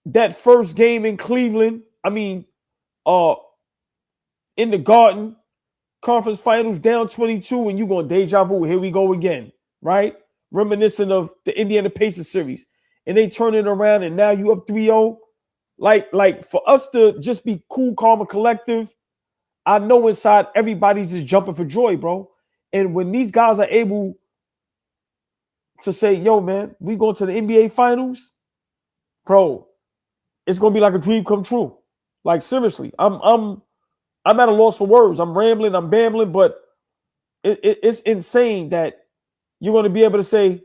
that first game in Cleveland, in the Garden, conference finals down 22, and you're going deja vu. Here we go again, right? Reminiscent of the Indiana Pacers series. And they turn it around, and now you up 3-0. Like for us to just be cool, calm, and collective, I know inside everybody's just jumping for joy, bro. And when these guys are able to say, yo, man, we going to the NBA finals, bro, it's going to be like a dream come true. Like, seriously, I'm at a loss for words. I'm rambling, I'm bambling, but it's insane that you're going to be able to say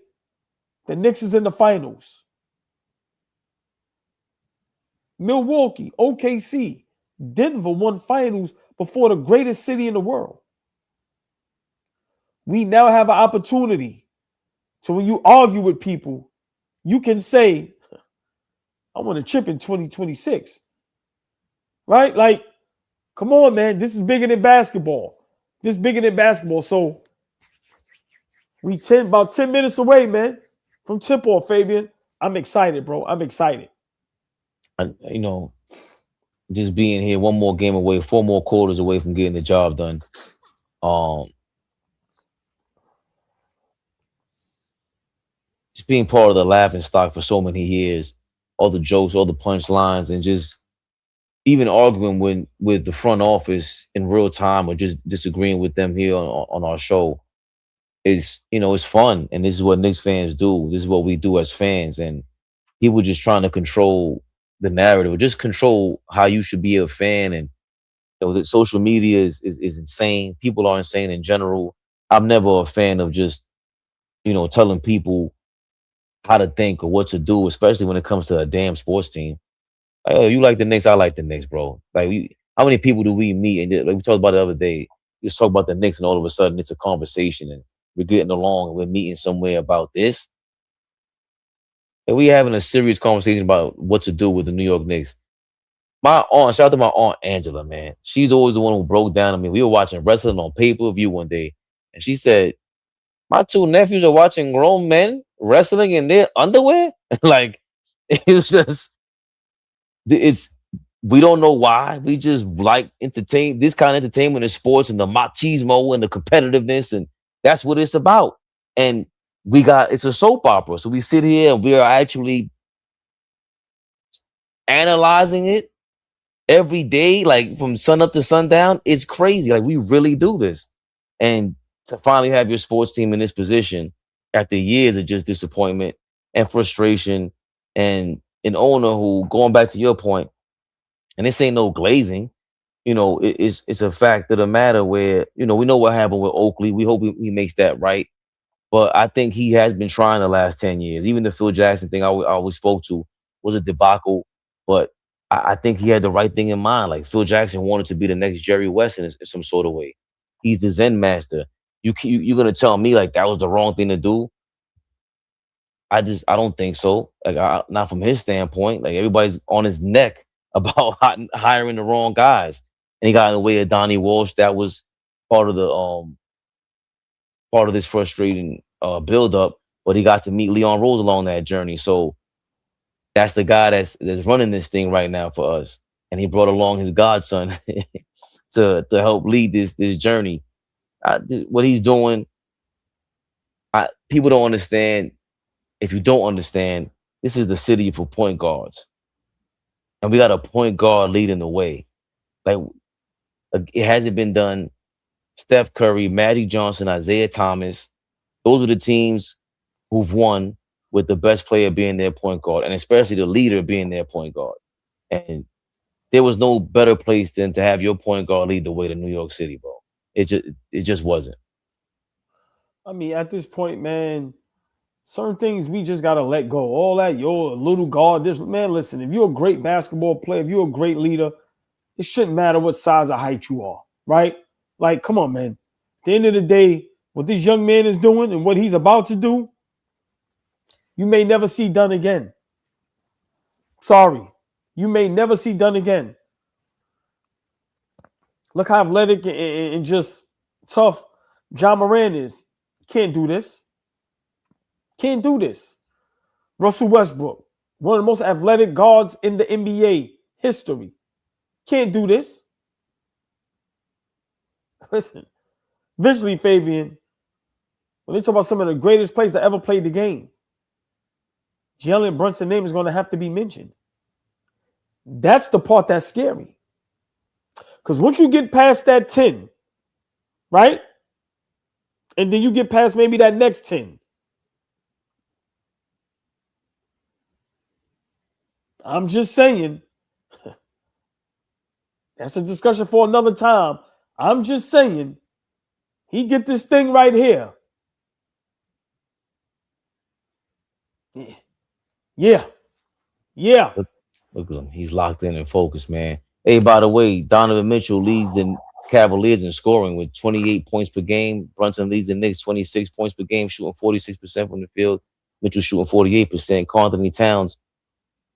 the Knicks is in the finals. Milwaukee, OKC, Denver won finals before the greatest city in the world. We now have an opportunity. So when you argue with people, you can say, I want a chip in 2026. Right? Like, come on, man. This is bigger than basketball. This is bigger than basketball. So we about 10 minutes away, man, from tip-off, Fabian. I'm excited, bro. I'm excited. Just being here, one more game away, 4 more quarters away from getting the job done. Just being part of the laughing stock for so many years, all the jokes, all the punchlines, and just even arguing with the front office in real time or just disagreeing with them here on our show is, it's fun. And this is what Knicks fans do. This is what we do as fans. And people just trying to control the narrative or just control how you should be a fan. And that social media is insane. People are insane in general. I'm never a fan of just, telling people how to think or what to do, especially when it comes to a damn sports team. Like, oh, you like the Knicks? I like the Knicks, bro. Like, how many people do we meet? And like we talked about the other day, you just talk about the Knicks, and all of a sudden it's a conversation, and we're getting along, and we're meeting somewhere about this. And we having a serious conversation about what to do with the New York Knicks. My aunt, shout out to my aunt Angela, man. She's always the one who broke down on me. We were watching wrestling on pay-per-view one day, and she said, my 2 nephews are watching grown men wrestling in their underwear. Like, it's just, we don't know why. We just like this kind of entertainment in sports and the machismo and the competitiveness, and that's what it's about. And it's a soap opera. So we sit here and we are actually analyzing it every day, like from sun up to sundown. It's crazy. Like, we really do this. And to finally have your sports team in this position after years of just disappointment and frustration, and an owner who, going back to your point, and this ain't no glazing, it's a fact of the matter where, we know what happened with Oakley. We hope he makes that right. But I think he has been trying the last 10 years. Even the Phil Jackson thing I always spoke to was a debacle. But I think he had the right thing in mind. Like, Phil Jackson wanted to be the next Jerry West in some sort of way. He's the Zen master. You're going to tell me, like, that was the wrong thing to do? I don't think so. Like, not from his standpoint. Like, everybody's on his neck about hiring the wrong guys. And he got in the way of Donnie Walsh. That was part of the part of this frustrating buildup, but he got to meet Leon Rose along that journey. So that's the guy that's running this thing right now for us. And he brought along his godson to help lead this journey. What he's doing, people don't understand. If you don't understand, this is the city for point guards. And we got a point guard leading the way. Like, it hasn't been done. Steph Curry, Magic Johnson, Isaiah Thomas, those are the teams who've won with the best player being their point guard, and especially the leader being their point guard. And there was no better place than to have your point guard lead the way to New York City, bro. It just wasn't. I mean, at this point, man, certain things we just gotta let go. All that, you're a little guard. This man, listen, if you're a great basketball player, if you're a great leader, it shouldn't matter what size or height you are, right? Like, come on, man. At the end of the day, what this young man is doing and what he's about to do, you may never see done again. Sorry. You may never see done again. Look how athletic and just tough John Moran is. Can't do this. Can't do this. Russell Westbrook, one of the most athletic guards in the NBA history. Can't do this. Listen, visually, Fabian, when they talk about some of the greatest players that ever played the game, Jalen Brunson's name is going to have to be mentioned. That's the part that's scary. Because once you get past that 10, right? And then you get past maybe that next 10. I'm just saying, that's a discussion for another time. I'm just saying, he get this thing right here. Yeah. Look at him. He's locked in and focused, man. Hey, by the way, Donovan Mitchell leads the Cavaliers in scoring with 28 points per game. Brunson leads the Knicks 26 points per game, shooting 46% from the field. Mitchell shooting 48%. Karl Anthony Towns,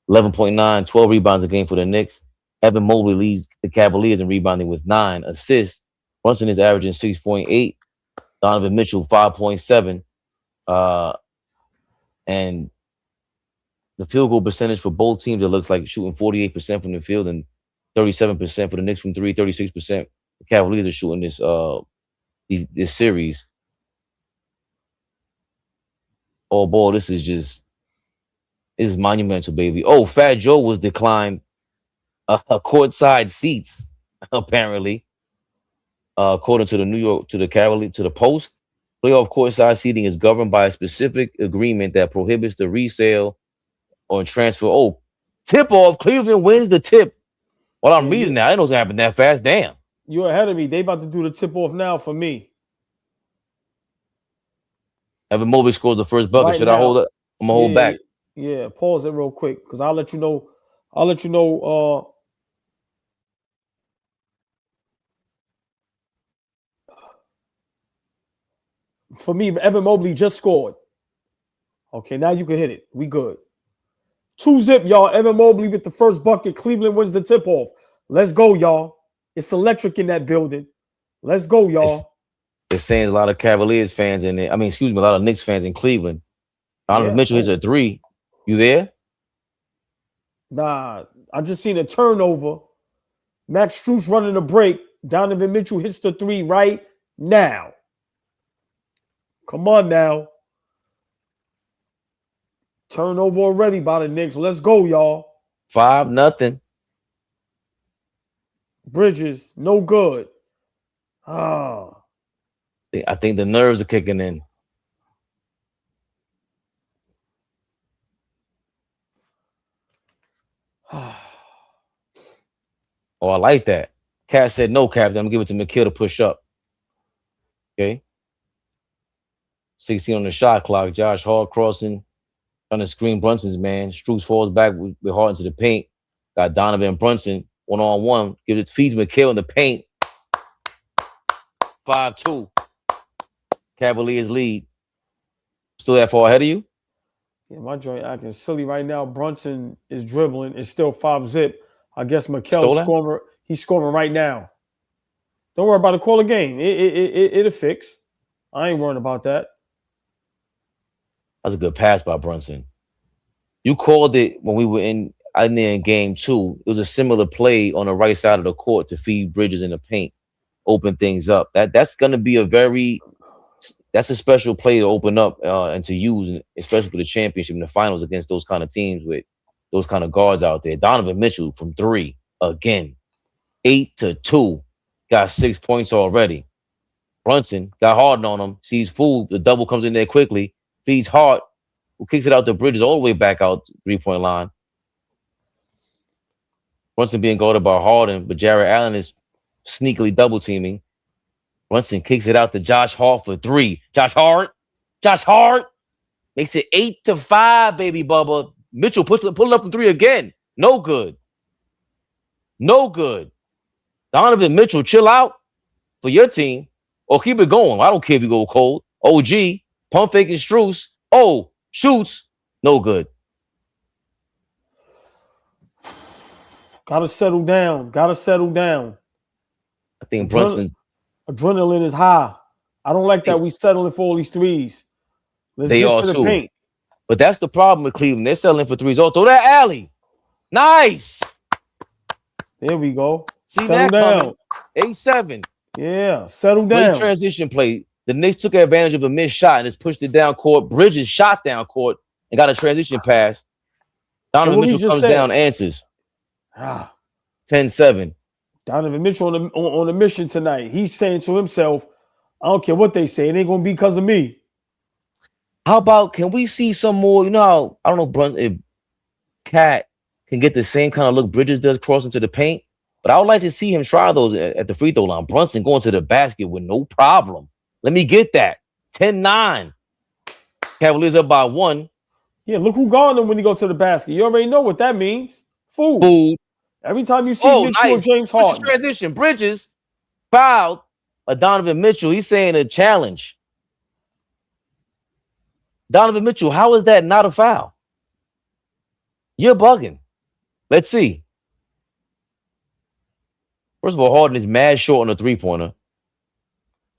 11.9, 12 rebounds a game for the Knicks. Evan Mobley leads the Cavaliers in rebounding with 9 assists. Brunson is averaging 6.8. Donovan Mitchell, 5.7. And the field goal percentage for both teams, it looks like shooting 48% from the field and 37% for the Knicks from 3, 36%. The Cavaliers are shooting this series. Oh, boy, this is monumental, baby. Oh, Fat Joe was declined courtside seats, apparently, according to the Post. Playoff courtside seating is governed by a specific agreement that prohibits the resale or transfer. Oh, tip off. Cleveland wins the tip. Well, I'm reading now. I didn't know it happened that fast. Damn. You're ahead of me. They about to do the tip off now for me. Evan Mobley scores the first bucket. Right Should now. I hold it? I'm gonna hold back. Yeah, pause it real quick because I'll let you know. For me, Evan Mobley just scored. Okay, now you can hit it. We good. 2-zip, y'all. Evan Mobley with the first bucket. Cleveland wins the tip-off. Let's go, y'all. It's electric in that building. Let's go, y'all. It's saying a lot of Cavaliers fans in there. I mean, a lot of Knicks fans in Cleveland. Donovan Mitchell hits a 3. You there? Nah, I just seen a turnover. Max Strus running a break. Donovan Mitchell hits the 3 right now. Come on now. Turnover already by the Knicks. Let's go, y'all. 5-0. Bridges, no good. I think the nerves are kicking in. Oh, I like that. Cat said no, Captain. I'm going to give it to McKill to push up. Okay. 16 on the shot clock. Josh Hart crossing, trying to screen Brunson's man. Strus falls back with Hart into the paint. Got Donovan and Brunson one-on-one. Feeds McKill in the paint. 5-2. Cavaliers lead. Still that far ahead of you? Yeah, my joint acting silly right now. Brunson is dribbling. It's still 5-zip. I guess McKell's scoring. He's scoring right now. Don't worry about the call of game. It'll fix. I ain't worried about that. That's a good pass by Brunson. You called it when we were in there in game 2. It was a similar play on the right side of the court to feed Bridges in the paint, open things up. That's going to be that's a special play to open up and to use, especially for the championship in the finals against those kind of teams with those kind of guards out there. Donovan Mitchell from 3 again, 8-2, got 6 points already. Brunson got Harden on him, sees food. The double comes in there quickly, feeds Hart, who kicks it out to Bridges all the way back out 3-point line. Brunson being guarded by Harden, but Jarrett Allen is sneakily double teaming. Brunson kicks it out to Josh Hart for 3. Josh Hart makes it 8-5, baby Bubba. Mitchell pull it up from 3 again. No good. Donovan Mitchell, chill out for your team or keep it going. I don't care if you go cold. OG, pump fake and Strus. Oh, shoots. No good. Gotta settle down. I think Brunson. Adrenaline is high. I don't like that we settling for all these threes. Let's They get are to the too. paint. But that's the problem with Cleveland. They're settling for threes. Oh, throw that alley. Nice. There we go. See Settle that down. coming. 8-7. Yeah, settle Great down. transition play. The Knicks took advantage of a missed shot and just pushed it down court. Bridges shot down court and got a transition pass. Donovan what he Mitchell just comes said. down, answers. Ah, 10-7. Donovan Mitchell on a mission tonight. He's saying to himself, I don't care what they say. It ain't going to be because of me. How about, can we see some more? You know how, I don't know if Cat can get the same kind of look Bridges does crossing to the paint, but I would like to see him try those at the free throw line. Brunson going to the basket with no problem. Let me get that. 10-9. Cavaliers up by 1. Yeah, look who guarding him when he go to the basket. You already know what that means. Food. Food. Every time you see Nick or James What's Harden. the transition? Bridges fouled Donovan Mitchell. He's saying a challenge. Donovan Mitchell, how is that not a foul? You're bugging. Let's see. First of all, Harden is mad short on the three-pointer.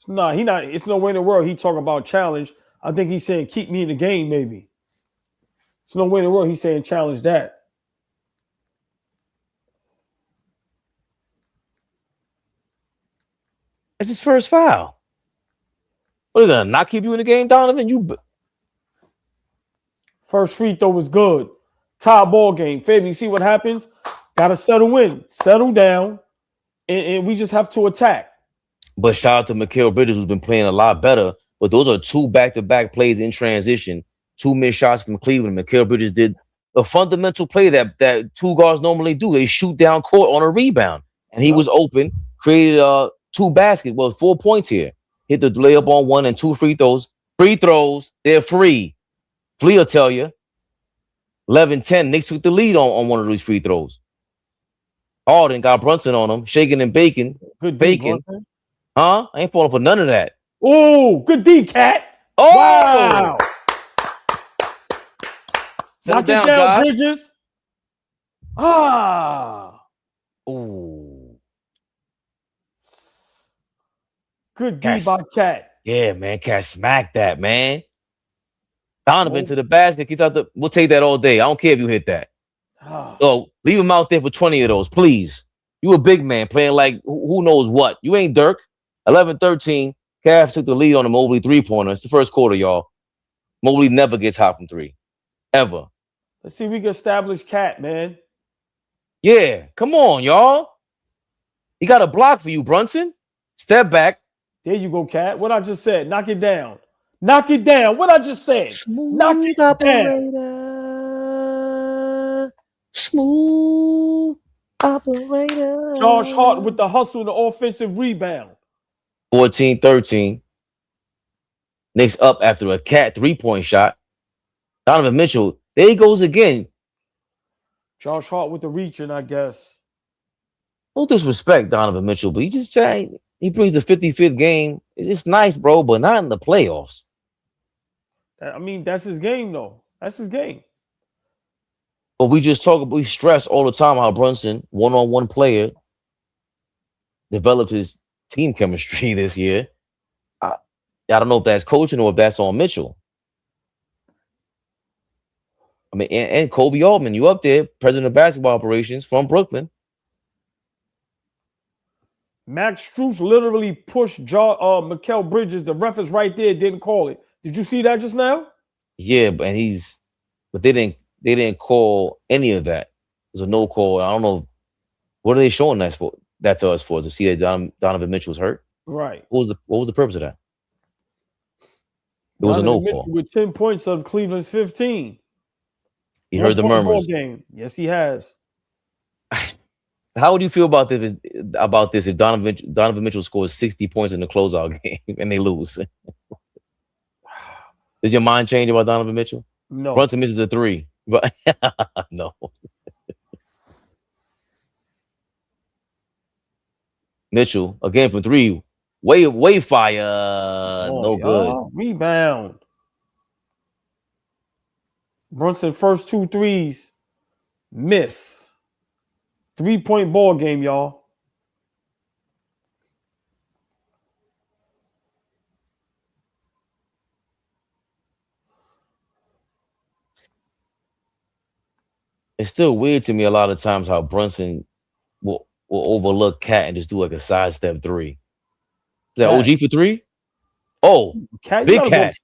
No, he not. It's no way in the world he talking about challenge. I think he's saying keep me in the game, maybe. It's no way in the world he's saying challenge that. It's his first foul. What, are you gonna not keep you in the game, Donovan? First free throw was good. Tie ball game. Fabi, you see what happens? Gotta settle in, settle down, and we just have to attack. But shout out to Mikal Bridges, who's been playing a lot better. But those are 2 back-to-back plays in transition. 2 missed shots from Cleveland. Mikal Bridges did a fundamental play that 2 guards normally do. They shoot down court on a rebound. And he was open, created 2 baskets. Well, 4 points here. Hit the layup on 1 and 2 free throws. Free throws, they're free. Flea will tell you. 11-10. Knicks took the lead on one of these free throws. Harden got Brunson on him, shaking and baking. Good bacon. Huh? I ain't falling for none of that. Oh, good D, Cat. Oh! Wow. Settle Knock down, it down, Josh. Bridges. Ah. Ooh. Good D Yes. by Cat. Yeah, man. Cat smack that, man. Donovan to the basket. We'll take that all day. I don't care if you hit that. Ah. So leave him out there for 20 of those, please. You a big man playing like who knows what. You ain't Dirk. 11-13. Cavs took the lead on the Mobley three-pointer. It's the first quarter, y'all. Mobley never gets hot from 3. Ever. Let's see if we can establish Cat, man. Yeah. Come on, y'all. He got a block for you, Brunson. Step back. There you go, Cat. What I just said. Knock it down. Knock it down. What I just said. Knock it down. Smooth operator. Josh Hart with the hustle and the offensive rebound. 14-13. Knicks up after a Cat 3-point shot. Donovan Mitchell, there he goes again. Josh Hart with the reaching, I guess. No disrespect, Donovan Mitchell, but he brings the 55th game. It's nice, bro, but not in the playoffs. I mean, that's his game, though. That's his game. But we stress all the time how Brunson, one-on-one player, developed his team chemistry this year. I don't know if that's coaching or if that's on Mitchell. I mean, and Kobe Altman, you up there, president of basketball operations from Brooklyn. Max Strus literally pushed Mikal Bridges. The ref is right there, didn't call it. Did you see that just now? Yeah, but they didn't call any of that. There's a no call. I don't know what are they showing that to us for, to see that Donovan Mitchell's hurt. Right. What was the purpose of that? It was a no call. With 10 points of Cleveland's 15. He heard the murmurs. Game. Yes, he has. How would you feel about this? If Donovan Mitchell scores 60 points in the closeout game and they lose? Does your mind change about Donovan Mitchell? No. Brunson misses a 3, but no. Mitchell again from 3, way fire, no good. Rebound. Brunson first 2 threes, miss. 3-point ball game, y'all. It's still weird to me a lot of times how Brunson will overlook Cat and just do like a sidestep 3. Is that Cat. OG for 3? Oh, Cat, big Cat.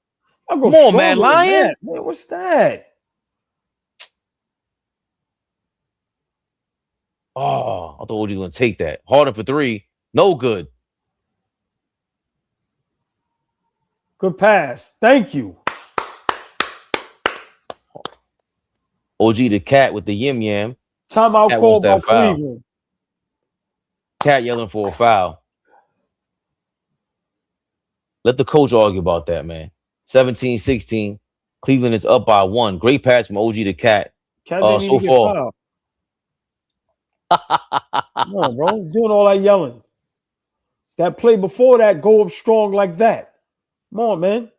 Come on, man, Lion. Man, what's that? Oh, I thought OG was going to take that. Harden for 3. No good. Good pass. Thank you. OG the Cat with the yim yam. Timeout called by Cleveland. Cat yelling for a foul. Let the coach argue about that, man. 17-16. Cleveland is up by 1. Great pass from OG to Cat. So far. Come on, bro. Doing all that yelling. That play before that, go up strong like that. Come on, man.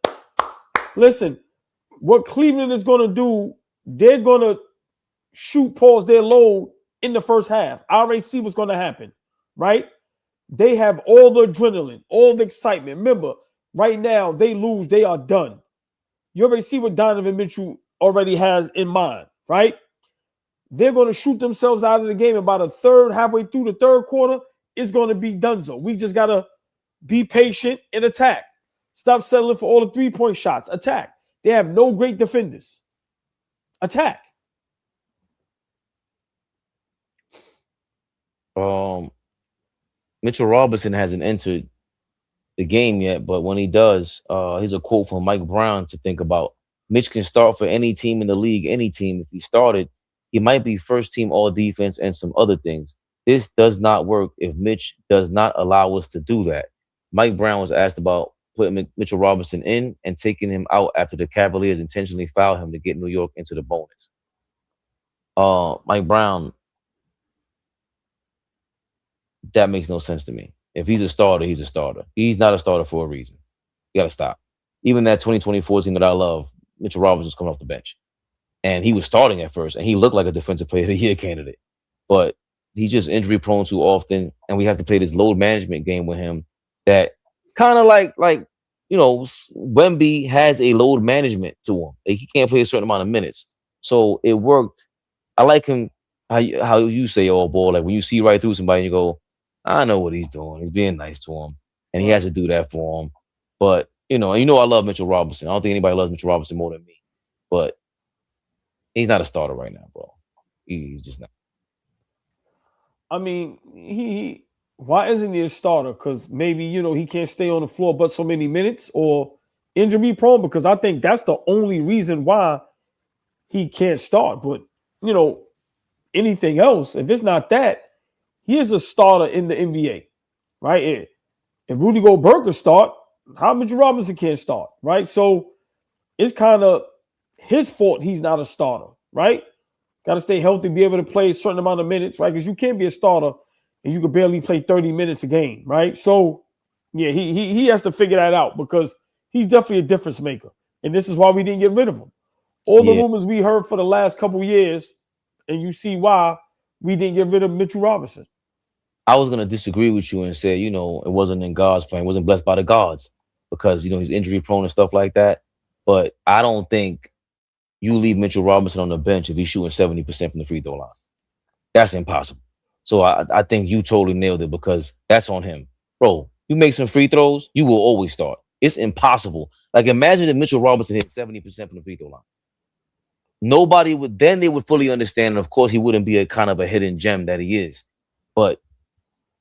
Listen, what Cleveland is going to do, they're going to pause their load in the first half. I already see what's going to happen, right? They have all the adrenaline, all the excitement. Remember, right now, they lose, they are done. You already see what Donovan Mitchell already has in mind, right? They're going to shoot themselves out of the game about halfway through the third quarter. It's going to be donezo. We just got to be patient and attack. Stop settling for all the 3-point shots. Attack. They have no great defenders. Attack. Mitchell Robinson hasn't entered the game yet, but when he does, here's a quote from Mike Brown to think about. Mitch can start for any team in the league, any team. If he started, he might be first team all defense and some other things. This does not work if Mitch does not allow us to do that. Mike Brown was asked about putting Mitchell Robinson in and taking him out after the Cavaliers intentionally fouled him to get New York into the bonus. Mike Brown, that makes no sense to me. If he's a starter, he's a starter. He's not a starter for a reason. You got to stop. Even that 2024 team that I love, Mitchell Robinson's coming off the bench. And he was starting at first, and he looked like a defensive player of the year candidate. But he's just injury prone too often, and we have to play this load management game with him that kind of like Wemby has a load management to him. Like, he can't play a certain amount of minutes. So it worked. I like him, how you say, AllBall, like when you see right through somebody and you go, I know what he's doing. He's being nice to him, and he has to do that for him. But, I love Mitchell Robinson. I don't think anybody loves Mitchell Robinson more than me. But he's not a starter right now, bro. He's just not. I mean, why isn't he a starter? Because maybe, he can't stay on the floor but so many minutes, or injury prone, because I think that's the only reason why he can't start. But, anything else, if it's not that, he is a starter in the NBA, right? If Rudy Gobert could start, how Mitchell Robinson can't start, right? So it's kind of his fault he's not a starter, right? Got to stay healthy, be able to play a certain amount of minutes, right? Because you can't be a starter and you can barely play 30 minutes a game, right? So, yeah, he has to figure that out, because he's definitely a difference maker. And this is why we didn't get rid of him. All the rumors we heard for the last couple of years, and you see why we didn't get rid of Mitchell Robinson. I was going to disagree with you and say, it wasn't in God's plan. It wasn't blessed by the gods. because he's injury prone and stuff like that. But I don't think you leave Mitchell Robinson on the bench if he's shooting 70% from the free throw line. That's impossible. So I think you totally nailed it because that's on him. Bro, you make some free throws, you will always start. It's impossible. Like, imagine if Mitchell Robinson hit 70% from the free throw line. Nobody would, then they would fully understand. And of course, he wouldn't be a kind of a hidden gem that he is. But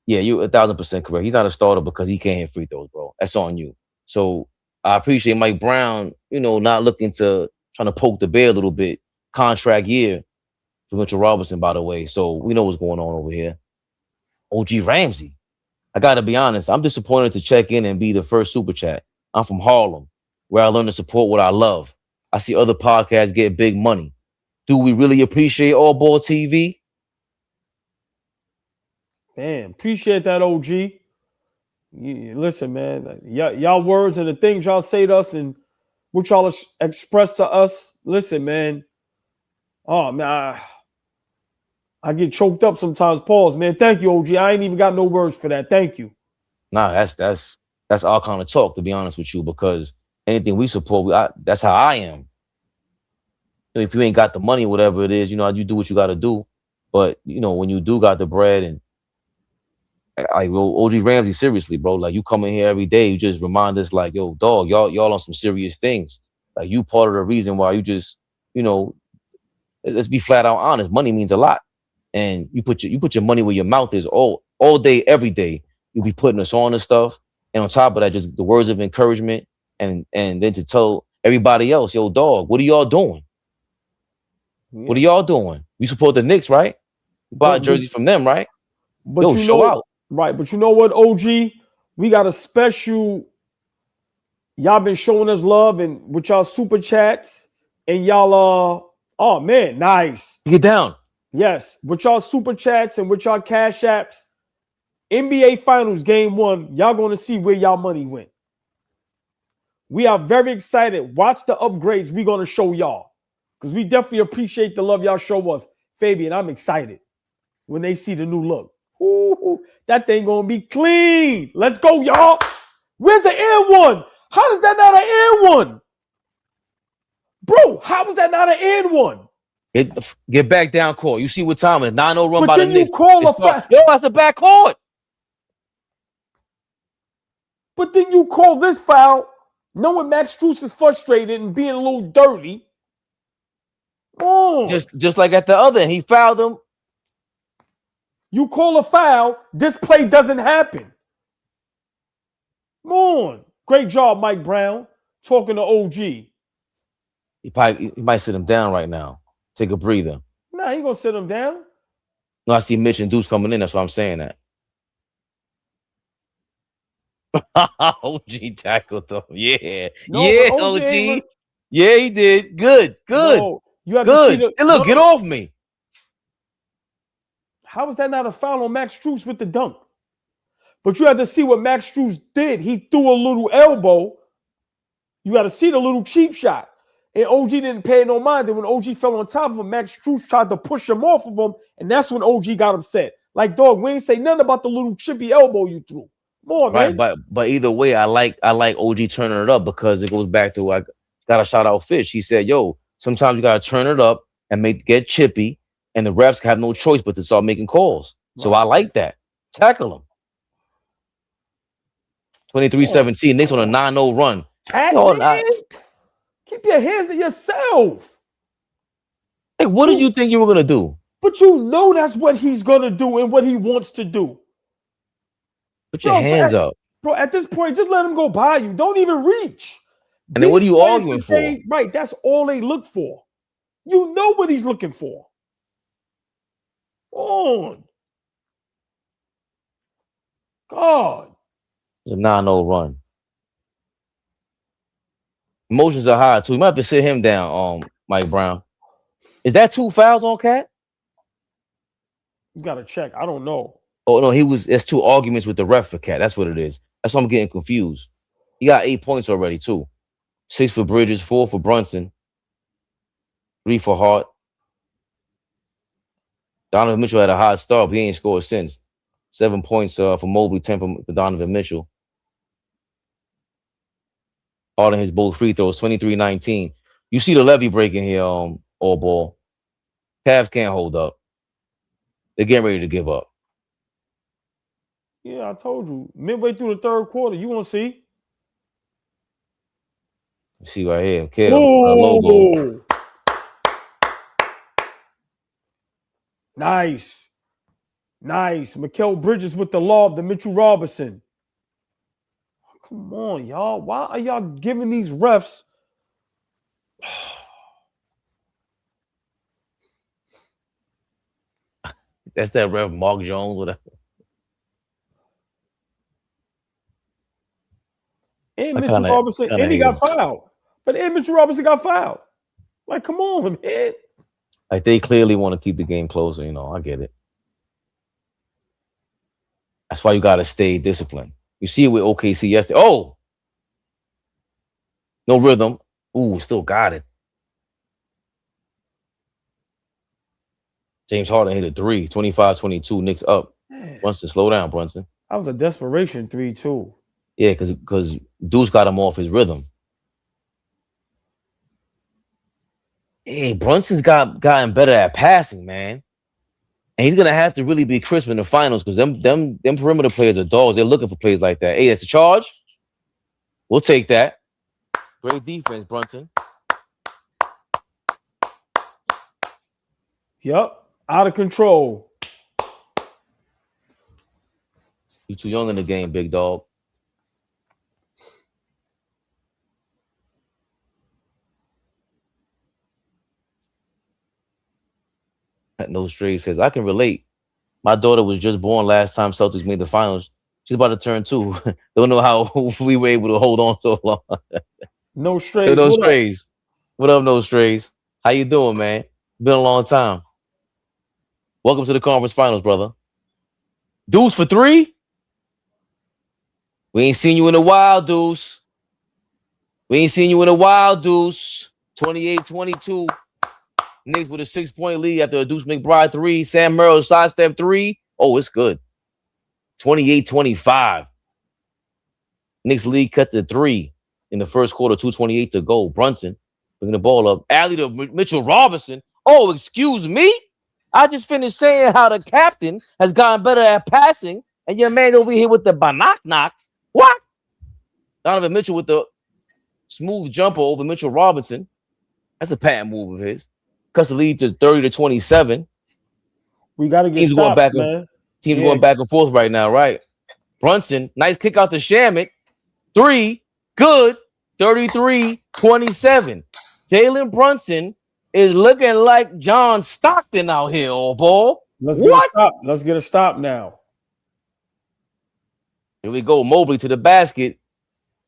yeah, you're 1,000% correct. He's not a starter because he can't hit free throws, bro. That's on you. So I appreciate Mike Brown, not looking to trying to poke the bear a little bit. Contract year for Mitchell Robinson, by the way. So we know what's going on over here. OG Ramsey. I got to be honest. I'm disappointed to check in and be the first super chat. I'm from Harlem, where I learn to support what I love. I see other podcasts get big money. Do we really appreciate AllBall TV? Man, appreciate that, OG. Listen, man, y'all words and the things y'all say to us and what y'all express to us. Listen, man. Oh, man, I get choked up sometimes. Pause, man. Thank you, OG. I ain't even got no words for that. Thank you. Nah, that's our kind of talk, to be honest with you, because anything we support, that's how I am. If you ain't got the money, whatever it is, you do what you got to do. But, when you do got the bread, and OG Ramsey, seriously, bro, like, you come in here every day, you just remind us, like, yo, dog, y'all on some serious things. Like, you part of the reason why you just, let's be flat out honest. Money means a lot. And you put your money where your mouth is all day, every day. You be putting us on and stuff. And on top of that, just the words of encouragement and then to tell everybody else, yo, dog, what are y'all doing? Yeah. What are y'all doing? We support the Knicks, right? You buy jerseys from them, right? But yo, show out. Right. But you know what, OG? We got a special. Y'all been showing us love and with y'all super chats and y'all oh man, nice. Get down. Yes, with y'all super chats and with y'all cash apps. NBA Finals Game 1, y'all going to see where y'all money went. We are very excited. Watch the upgrades we're going to show y'all because we definitely appreciate the love y'all show us. Fabian, I'm excited when they see the new look. Ooh, that thing going to be clean. Let's go, y'all. Where's the air one? How is that not an air one? Bro, how is that not an air one? Get back down court. You see what time it is. 9-0 run by the Knicks. Yo, that's a back court. But then you call this foul, knowing Max Strus is frustrated and being a little dirty. Oh. Just like at the other end, he fouled him. You call a foul, this play doesn't happen. Come on. Great job, Mike Brown, talking to OG. He might sit him down right now. Take a breather. Nah, he gonna sit him down. No, I see Mitch and Deuce coming in. That's why I'm saying that. OG tackled them. Yeah. No, yeah, OG. Yeah, he did. Good. No, you have good. To see hey, look, get off me. How is that not a foul on Max Strus with the dunk? But you had to see what Max Strus did. He threw a little elbow. You got to see the little cheap shot. And OG didn't pay no mind. And when OG fell on top of him, Max Strus tried to push him off of him. And that's when OG got upset. Like, dog, we ain't say nothing about the little chippy elbow you threw. Come on, right, man. But either way, I like OG turning it up because it goes back to I got to shout out Fish. He said, yo, sometimes you got to turn it up and get chippy. And the refs have no choice but to start making calls. Right. So I like that. Tackle him. 23-17. Knicks on a 9-0 run. Keep your hands to yourself. Hey, what did you think you were going to do? But you know that's what he's going to do and what he wants to do. Put your hands up. Bro, at this point, just let him go by you. Don't even reach. And then what are you arguing for? Right, that's all they look for. You know what he's looking for. On. God. It's a 9-0 run. Emotions are high, too. You might have to sit him down, Mike Brown. Is that 2 fouls on Cat? You got to check. I don't know. Oh, no, it's 2 arguments with the ref for Cat. That's what it is. That's why I'm getting confused. He got 8 points already, too. 6 for Bridges, 4 for Brunson, 3 for Hart. Donovan Mitchell had a hot start, but he ain't scored since. 7 points for Mobley, 10 for Donovan Mitchell. Harden his both free throws, 23-19. You see the levy breaking here, all ball. Cavs can't hold up. They're getting ready to give up. Yeah, I told you. Midway through the third quarter, you want to see. You see right here, Kev, logo. Nice. Mikal Bridges with the lob to Mitchell Robinson. Come on, y'all. Why are y'all giving these refs? That's that ref, Mark Jones, whatever. And Mitchell Robinson, and he got fouled. But Mitchell Robinson got fouled. Like, come on, man. Like, they clearly want to keep the game closer. You know, I get it. That's why you got to stay disciplined. You see it with OKC yesterday. Oh! No rhythm. Ooh, still got it. James Harden hit a 3, 25-22. Knicks up. Brunson, slow down, Brunson. That was a desperation 3, too. Yeah, because Deuce got him off his rhythm. Hey, Brunson's gotten better at passing, man. And he's gonna have to really be crisp in the finals because them perimeter players are dogs. They're looking for plays like that. Hey, that's a charge. We'll take that. Great defense, Brunson. Yep, out of control. You too young in the game, big dog. No Strays says, I can relate. My daughter was just born last time Celtics made the finals. She's about to turn 2. Don't know how we were able to hold on so long. No Strays. Hey, No Strays. What up, No Strays? How you doing, man? Been a long time. Welcome to the conference finals, brother. Deuce for 3? We ain't seen you in a while, Deuce. We ain't seen you in a while, Deuce. 28-22. Knicks with a 6-point lead after a Deuce McBride 3. Sam Merrill sidestep 3. Oh, it's good. 28-25. Knicks lead cut to 3 in the first quarter, 2:28 to go. Brunson bringing the ball up. Alley to Mitchell Robinson. Oh, excuse me? I just finished saying how the captain has gotten better at passing, and your man over here with the knocks. What? Donovan Mitchell with the smooth jumper over Mitchell Robinson. That's a patent move of his. Cuts the lead to 30-27. We got to get teams stopped, going back man. Teams going back and forth right now, right? Brunson, nice kick out to Shamet. 3, good. 33-27. Jalen Brunson is looking like John Stockton out here, all ball. Let's get a stop. Let's get a stop now. Here we go. Mobley to the basket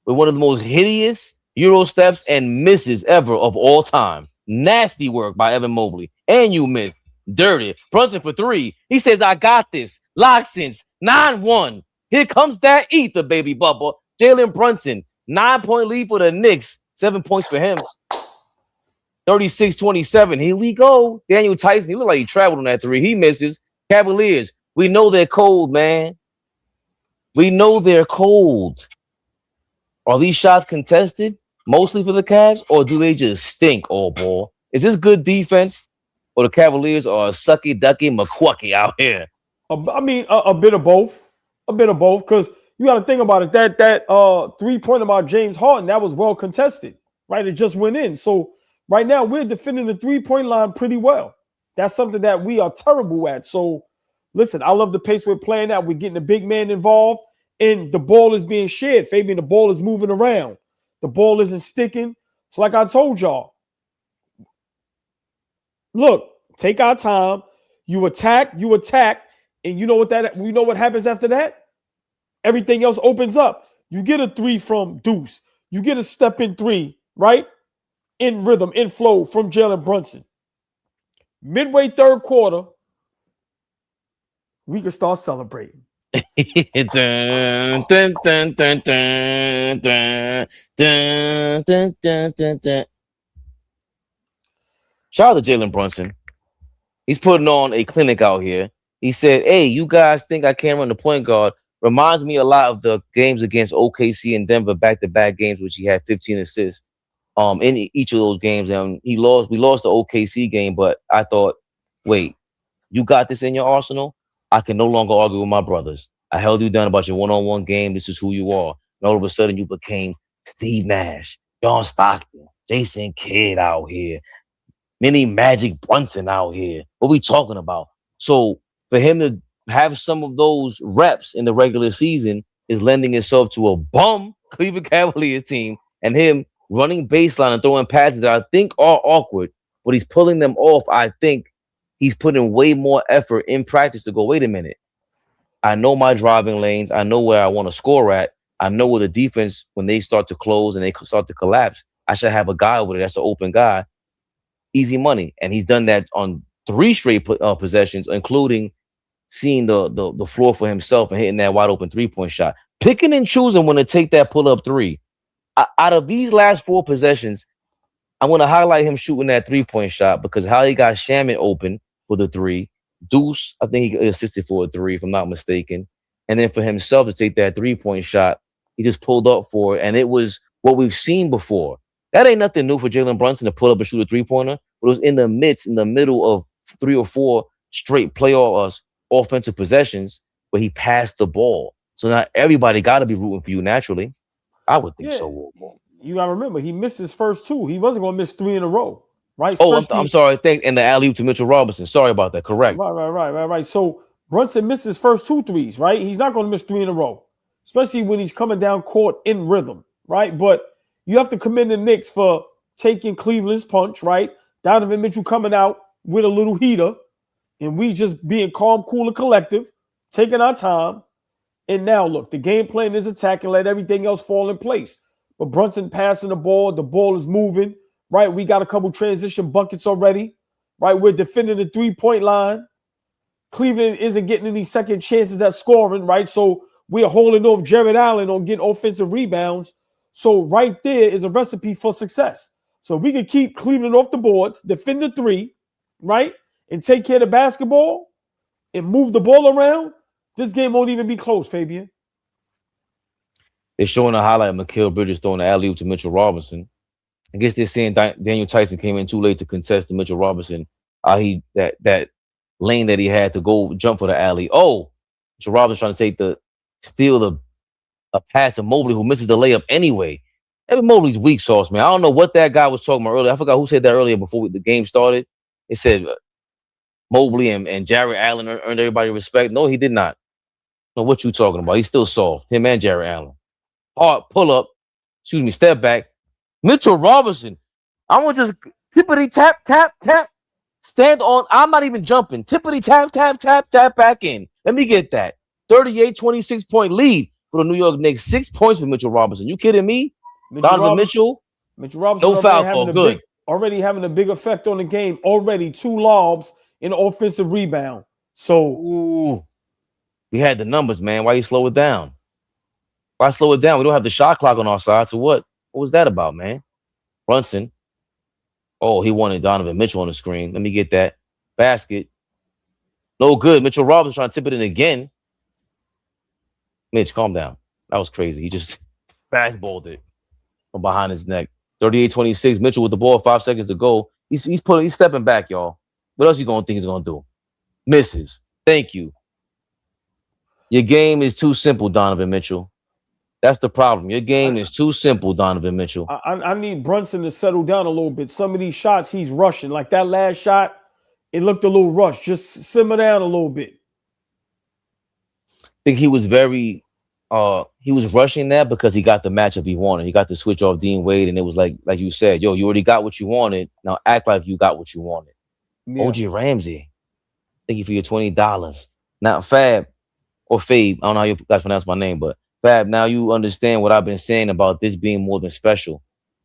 with one of the most hideous Euro steps and misses ever of all time. Nasty work by Evan Mobley. And you missed. Dirty. Brunson for 3. He says, I got this. Lock since 9-1. Here comes that ether, baby bubba. Jalen Brunson, 9-point lead for the Knicks. 7 points for him. 36-27. Here we go. Daniel Tyson, he looked like he traveled on that 3. He misses. Cavaliers, we know they're cold, man. We know they're cold. Are these shots contested mostly for the Cavs, or do they just stink, all ball? Is this good defense, or the Cavaliers are sucky ducky McQuacky out here? I mean, a bit of both. A bit of both, because you got to think about it. That 3-point about James Harden, that was well contested, right? It just went in. So right now we're defending the 3-point line pretty well. That's something that we are terrible at. So listen, I love the pace we're playing at. We're getting the big man involved, and the ball is being shared. Fabian, the ball is moving around. The ball isn't sticking. So like I told y'all, look, take our time. You attack, and you know what happens after that? Everything else opens up. You get a 3 from Deuce. You get a step in 3, right? In rhythm, in flow from Jalen Brunson. Midway third quarter, we can start celebrating. dun, dun, dun, dun, dun, dun, dun, dun, dun, dun, dun. Shout out to Jalen Brunson. He's putting on a clinic out here. He said, hey, you guys think I can't run the point guard? Reminds me a lot of the games against OKC and Denver, back-to-back games, which he had 15 assists in each of those games. And we lost the OKC game, but I thought, wait, you got this in your arsenal? I can no longer argue with my brothers. I held you down about your one-on-one game. This is who you are. And all of a sudden, you became Steve Nash, John Stockton, Jason Kidd out here, mini Magic Brunson out here. What we talking about? So for him to have some of those reps in the regular season is lending itself to a bum Cleveland Cavaliers team and him running baseline and throwing passes that I think are awkward, but he's pulling them off. I think he's putting way more effort in practice to go, wait a minute. I know my driving lanes. I know where I want to score at. I know where the defense, when they start to close and they start to collapse, I should have a guy over there that's an open guy. Easy money. And he's done that on 3 straight possessions, including seeing the floor for himself and hitting that wide open 3-point shot. Picking and choosing when to take that pull-up 3. Out of these last 4 possessions, I want to highlight him shooting that 3-point shot because how he got Shaman open for the 3. Deuce, I think he assisted for a 3, if I'm not mistaken. And then for himself to take that 3-point shot, he just pulled up for it. And it was what we've seen before. That ain't nothing new for Jalen Brunson to pull up and shoot a 3-pointer. But it was in the middle of 3 or 4 straight playoff offensive possessions where he passed the ball. So not everybody got to be rooting for you naturally. I would think so. You got to remember, he missed his first 2. He wasn't going to miss 3 in a row, right? Oh, I'm sorry. And the alley-oop to Mitchell Robinson. Sorry about that. Correct. Right. So Brunson missed his first 2 threes, right? He's not going to miss 3 in a row, especially when he's coming down court in rhythm, right? But you have to commend the Knicks for taking Cleveland's punch, right? Donovan Mitchell coming out with a little heater, and we just being calm, cool, and collective, taking our time. And now, look, the game plan is attack and let everything else fall in place. But Brunson passing the ball is moving, right? We got a couple transition buckets already, right? We're defending the 3-point line. Cleveland isn't getting any second chances at scoring, right? So we're holding off Jared Allen on getting offensive rebounds. So right there is a recipe for success. So we can keep Cleveland off the boards, defend the 3, right? And take care of the basketball and move the ball around. This game won't even be close, Fabian. They're showing a highlight of Mikal Bridges throwing the alley-oop to Mitchell Robinson. I guess they're saying Daniel Tyson came in too late to contest to Mitchell Robinson. That lane that he had to go jump for the alley. Oh, Mitchell Robinson trying to steal a pass to Mobley, who misses the layup anyway. Evan Mobley's weak sauce, man. I don't know what that guy was talking about earlier. I forgot who said that earlier before the game started. It said Mobley and Jared Allen earned everybody respect. No, he did not. No, what you talking about? He's still soft. Him and Jared Allen. Hard pull up. Step back. Mitchell Robinson. I'm going to just tippity tap, tap, tap. Stand on. I'm not even jumping. Tippity tap, tap, tap, tap back in. Let me get that. 26-point lead for the New York Knicks. 6 points for Mitchell Robinson. You kidding me? Donovan Mitchell. Mitchell Robinson. No foul call. Good. Already having a big effect on the game. Already 2 lobs in offensive rebound. So we had the numbers, man. Why you slow it down? Why slow it down? We don't have the shot clock on our side. So what was that about, man? Brunson. Oh, he wanted Donovan Mitchell on the screen. Let me get that. Basket. No good. Mitchell Robinson trying to tip it in again. Mitch, calm down. That was crazy. He just fastballed it from behind his neck. 38-26. Mitchell with the ball, 5 seconds to go. He's stepping back, y'all. What else you gonna think he's gonna do? Misses. Thank you. Your game is too simple, Donovan Mitchell. That's the problem. Your game is too simple, Donovan Mitchell. I need Brunson to settle down a little bit. Some of these shots he's rushing. Like that last shot, it looked a little rushed. Just simmer down a little bit. I think he was he was rushing that because he got the matchup he wanted. He got to switch off Dean Wade, and it was like you said, yo, you already got what you wanted. Now act like you got what you wanted. Yeah. OG Ramsey, thank you for your $20. Now Fab or Fabe, I don't know how you guys pronounce my name, but Fab, now you understand what I've been saying about this being more than special.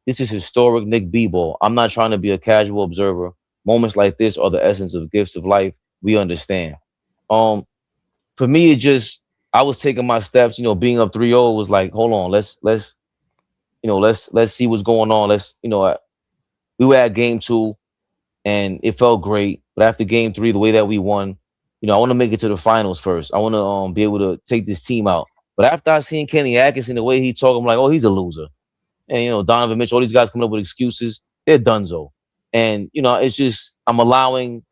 This is historic Nick B-ball. I'm not trying to be a casual observer. Moments like this are the essence of gifts of life. We understand. For me, I was taking my steps, being up 3-0 was like, hold on, let's see what's going on. We were at game 2 and it felt great. But after game 3, the way that we won, You know, I want to make it to the finals first. I want to be able to take this team out. But after I seen Kenny Atkinson, the way he talk, I'm like, oh, he's a loser. And you know, Donovan Mitchell, all these guys coming up with excuses, they're donezo. And you know, it's just I'm allowing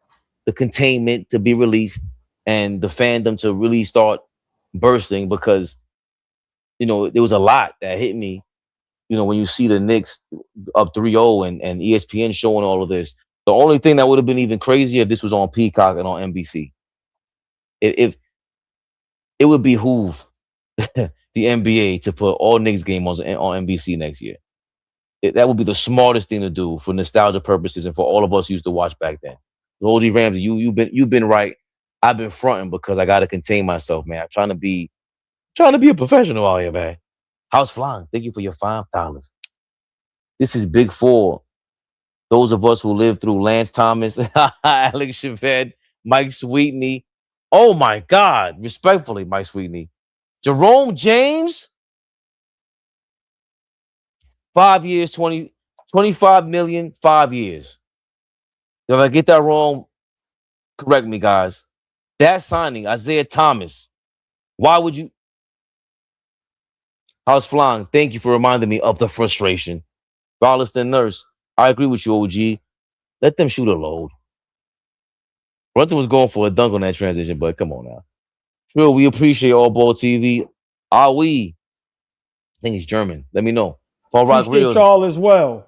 the containment to be released and the fandom to really start bursting because you know there was a lot that hit me. You know, when you see the Knicks up 3-0 and ESPN showing all of this, the only thing that would have been even crazier if this was on Peacock and on NBC. If it would behoove the NBA to put all Knicks games on NBC next year. That would be the smartest thing to do for nostalgia purposes and for all of us who used to watch back then. OG Ramsey, you've been right. I've been fronting because I gotta contain myself, man. I'm trying to be a professional out here, man. House Flying, thank you for your $5. This is Big Four. Those of us who lived through Lance Thomas, Alex Shaved, Mike Sweetney. Oh my God, respectfully, Mike Sweetney. Jerome James, 5 years, 25 million, 5 years. If I get that wrong, correct me, guys. That signing, Isaiah Thomas. Why would you? House Flying, thank you for reminding me of the frustration. Charleston Nurse, I agree with you, OG. Let them shoot a load. Brunson was going for a dunk on that transition, but come on now. Trill, we appreciate AllBall TV. Are we? I think he's German. Let me know. Paul Rock Appreciate Reels. y'all as well.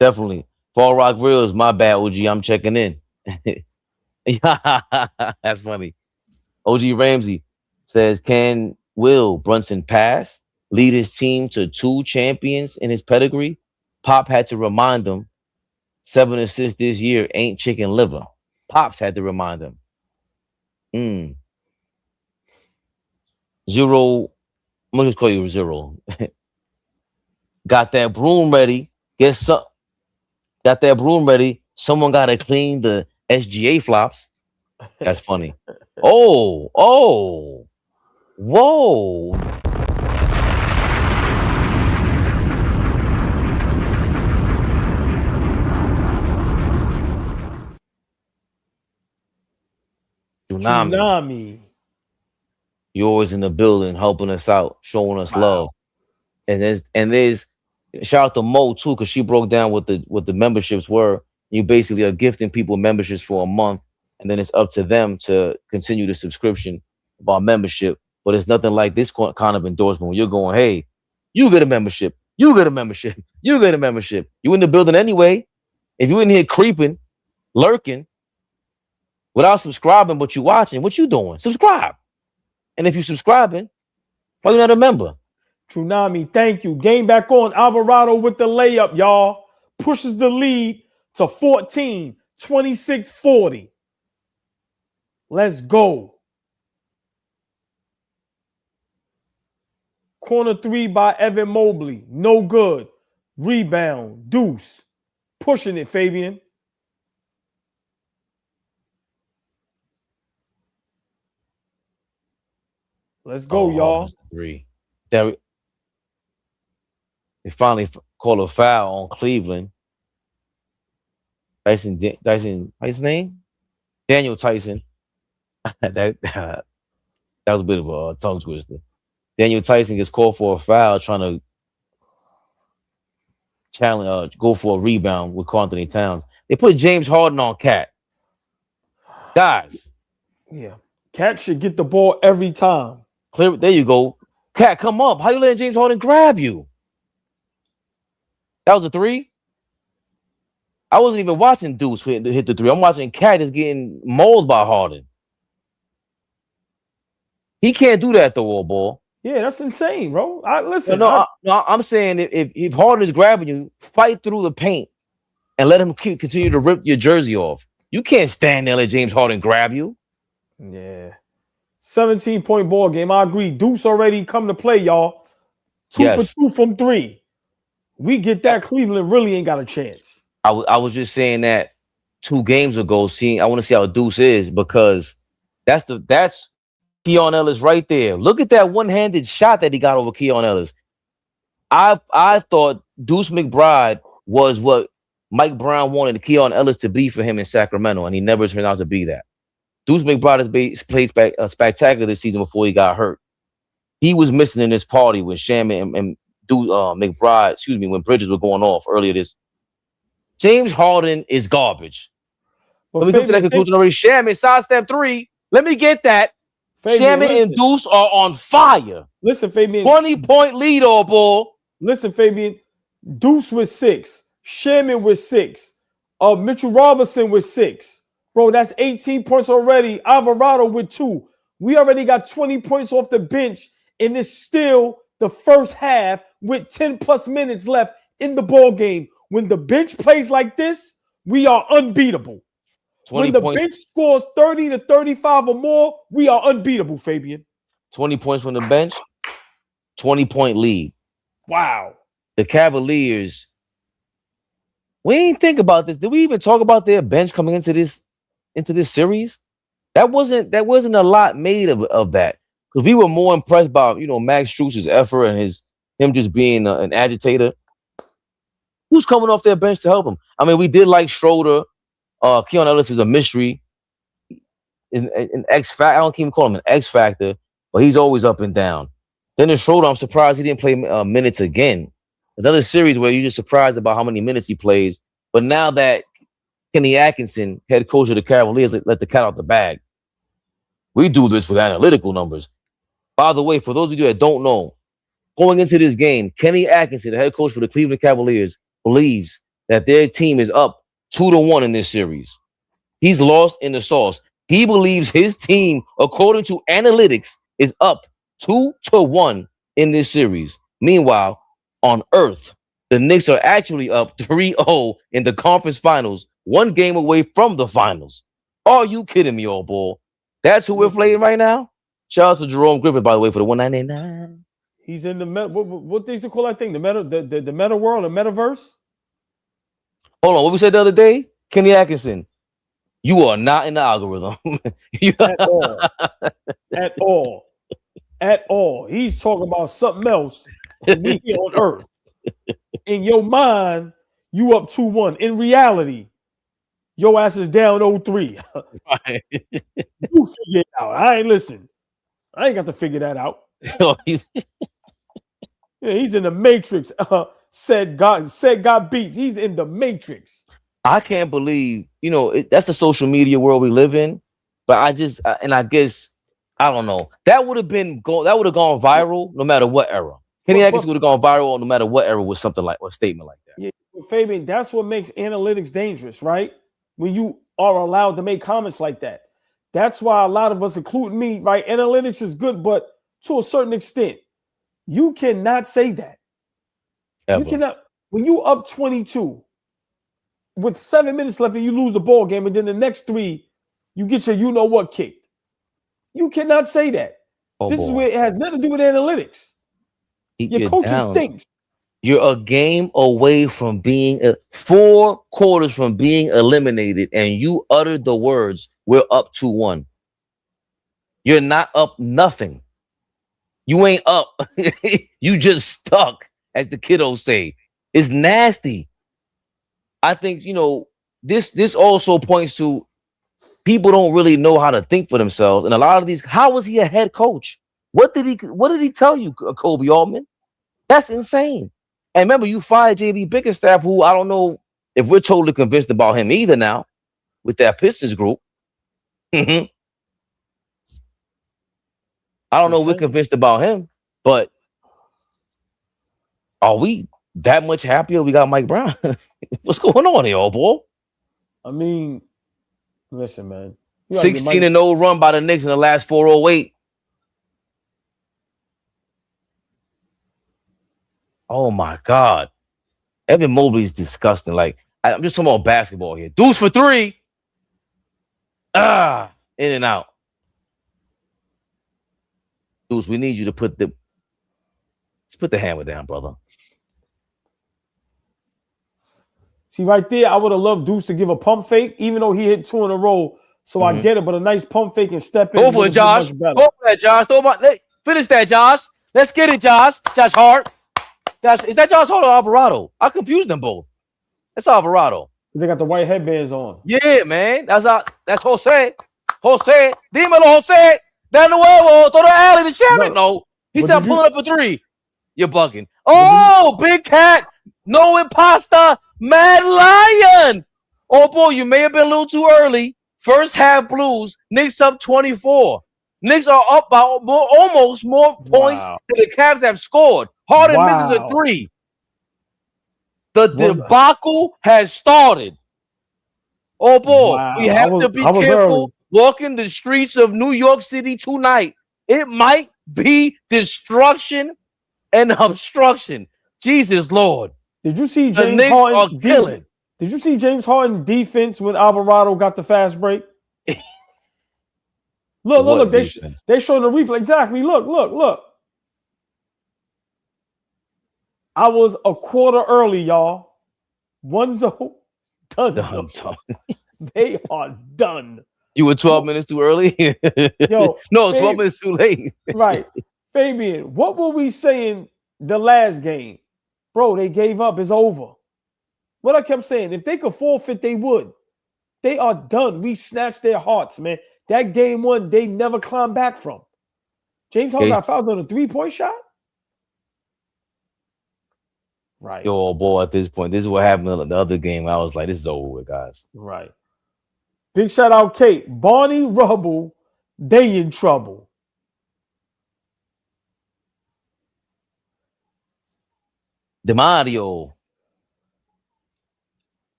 Definitely. Paul Rock Reels, my bad, OG. I'm checking in. That's funny. OG Ramsey says, will Brunson pass? Lead his team to 2 champions in his pedigree? Pop had to remind him 7 assists this year ain't chicken liver. Pops had to remind him. Zero. I'm gonna just call you Zero. Got that broom ready. Got that broom ready. Someone gotta clean the SGA flops. That's funny. Whoa. Tsunami. You're always in the building, helping us out, showing us love. And there's shout out to Mo too, because she broke down what the memberships were. You basically are gifting people memberships for a month, and then it's up to them to continue the subscription of our membership. But it's nothing like this kind of endorsement when you're going, hey, you get a membership, you get a membership, you get a membership. You in the building anyway. If you in here creeping, lurking, without subscribing, but you watching, what you doing? Subscribe. And if you subscribing, why you not a member? Tsunami, thank you. Game back on. Alvarado with the layup, y'all. Pushes the lead to 14, 26-40. Let's go. Corner 3 by Evan Mobley. No good. Rebound. Deuce. Pushing it, Fabian. Let's go, y'all. 3. They finally call a foul on Cleveland. Tyson, what's his name? Daniel Tyson. that was a bit of a tongue twister. Daniel Tyson gets called for a foul trying to challenge, go for a rebound with Anthony Towns. They put James Harden on Cat. Guys. Yeah. Cat should get the ball every time. Clear. There you go. Cat, come up. How you letting James Harden grab you? That was a 3? I wasn't even watching Deuce hit the 3. I'm watching Cat is getting mauled by Harden. He can't do that though, ball. Yeah, that's insane, bro. I'm saying if Harden is grabbing you, fight through the paint and let him continue to rip your jersey off. You can't stand there and let James Harden grab you. Yeah. 17-point ball game. I agree. Deuce already come to play, y'all. 2 for 2 from 3. We get that. Cleveland really ain't got a chance. I was just saying that 2 games ago. I want to see how Deuce is because that's Keon Ellis right there. Look at that one-handed shot that he got over Keon Ellis. I thought Deuce McBride was what Mike Brown wanted Keon Ellis to be for him in Sacramento, and he never turned out to be that. Deuce McBride has played spectacular this season before he got hurt. He was missing in this party when Sham and McBride, when Bridges were going off earlier this. James Harden is garbage. But Let me come to that conclusion already. Sham and sidestep 3. Let me get that. Sham and Deuce are on fire. Listen, Fabian. 20-point lead, ball. Listen, Fabian. Deuce with 6. Shaman with 6. Mitchell Robinson with 6. Bro, that's 18 points already. Alvarado with 2. We already got 20 points off the bench, and it's still the first half with 10 plus minutes left in the ball game. When the bench plays like this, we are unbeatable. When the bench scores 30 to 35 or more, we are unbeatable, Fabian. 20 points from the bench, 20-point lead. Wow. The Cavaliers, we ain't think about this. Did we even talk about their bench coming into this series? That wasn't a lot made of that. Because we were more impressed by, Max Strus's effort and him just being an agitator. Who's coming off their bench to help him? I mean, we did like Schroeder. Keon Ellis is a mystery. An X factor. I don't even call him an X factor, but he's always up and down. Then in Schroeder, I'm surprised he didn't play minutes again. Another series where you're just surprised about how many minutes he plays. But now that Kenny Atkinson, head coach of the Cavaliers, let the cat out the bag. We do this with analytical numbers. By the way, for those of you that don't know, going into this game, Kenny Atkinson, the head coach for the Cleveland Cavaliers, believes that their team is up 2-1 in this series. He's lost in the sauce. He believes his team, according to analytics, is up 2-1 in this series. Meanwhile, on Earth, the Knicks are actually up 3-0 in the conference finals, 1 game away from the finals. Are you kidding me, old ball? That's who we're playing right now? Shout out to Jerome Griffin, by the way, for the 199. He's in the what things to call that thing? The meta world, the metaverse? Hold on, what we said the other day? Kenny Atkinson, you are not in the algorithm. At all. He's talking about something else. We here on Earth. In your mind, you up 2-1. In reality, your ass is down 0-3. Right. You figure it out. I ain't got to figure that out. He's in the Matrix. Said God beats. He's in the Matrix. I can't believe, that's the social media world we live in. But I guess, I don't know. That would have gone viral no matter what era. Kenny Atkinson would have gone viral no matter what era with something like a statement like that. Yeah, Fabian, that's what makes analytics dangerous, right? When you are allowed to make comments like that. That's why a lot of us, including me, right? Analytics is good, but to a certain extent, you cannot say that. Ever. You cannot. When you up 22 with 7 minutes left and you lose the ball game, and then the next 3, you get your you-know-what kicked. You cannot say that. This is where it has nothing to do with analytics. Your coaching stinks. You're a game away from being 4 quarters from being eliminated, and you uttered the words, "We're up 2-1." You're not up nothing. You ain't up. You just stuck, as the kiddos say. It's nasty. I think, this also points to people don't really know how to think for themselves. And a lot of these, how was he a head coach? What did he tell you, Kobe Altman? That's insane. And remember, you fired JB Bickerstaff, who I don't know if we're totally convinced about him either now with that Pistons group. I don't know if we're convinced about him, but are we that much happier we got Mike Brown? What's going on here, old boy? I mean, listen, man. 16-0 run by the Knicks in the last 408. Oh my God. Evan Mobley's disgusting. Like, I'm just talking about basketball here. Deuce for 3. In and out. Deuce, we need you to put the hammer down, brother. See, right there, I would have loved Deuce to give a pump fake, even though he hit 2 in a row. So I get it, but a nice pump fake and step in. Go for it, Josh. Go for that, Josh. Finish that, Josh. Let's get it, Josh. Josh Hart. Josh, is that Josh Hart or Alvarado? I confused them both. That's Alvarado. They got the white headbands on. Yeah, man. That's Jose. Jose, dímelo, Jose. De nuevo, todo alley to Shannon. No, he said I'm pulling up a 3. You're bugging. Oh, Big Cat, no imposter, Mad Lion. Oh boy, you may have been a little too early. First half Blues, Knicks up 24. Knicks are up by almost more points than the Cavs have scored. Harden misses a 3. The debacle has started. Oh boy, we have to be careful walking the streets of New York City tonight. It might be destruction and obstruction. Jesus Lord. Did you see James Harden killing? Did you see James Harden defense when Alvarado got the fast break? Look. They showed the replay. Exactly. Look. I was a quarter early, y'all. 1-0. Done. They are done. You were 12 minutes too early? Yo, no, 12 minutes too late. Right. Fabian, what were we saying the last game? Bro, they gave up. It's over. What I kept saying, if they could forfeit, they would. They are done. We snatched their hearts, man. That game 1, they never climbed back from. James Harden got fouled on a 3-point shot? Right. Yo, boy, at this point, this is what happened in the other game. I was like, this is over with, guys. Right. Big shout out, Kate. Barney Rubble, they in trouble. DeMario.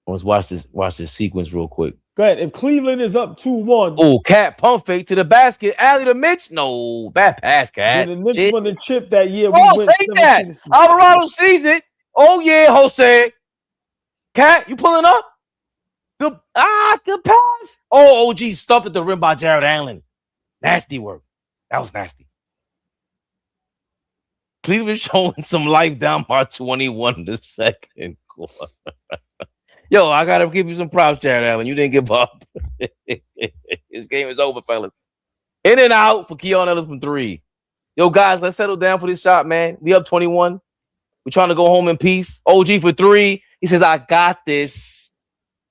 Let's watch this sequence real quick. Go ahead. If Cleveland is up 2-1. Oh, Cat pump fake to the basket. Alley to Mitch. No, bad pass, Cat. The Knicks won the chip that year. Take that. Alvarado sees it. Oh, yeah, Jose. Cat, you pulling up? Good pass. Oh, OG stuffed at the rim by Jared Allen. Nasty work. That was nasty. Cleveland showing some life down by 21 in the second quarter. Yo, I got to give you some props, Jared Allen. You didn't give up. This game is over, fellas. In and out for Keon Ellis from 3. Yo, guys, let's settle down for this shot, man. We up 21. We're trying to go home in peace. OG for 3. He says, I got this.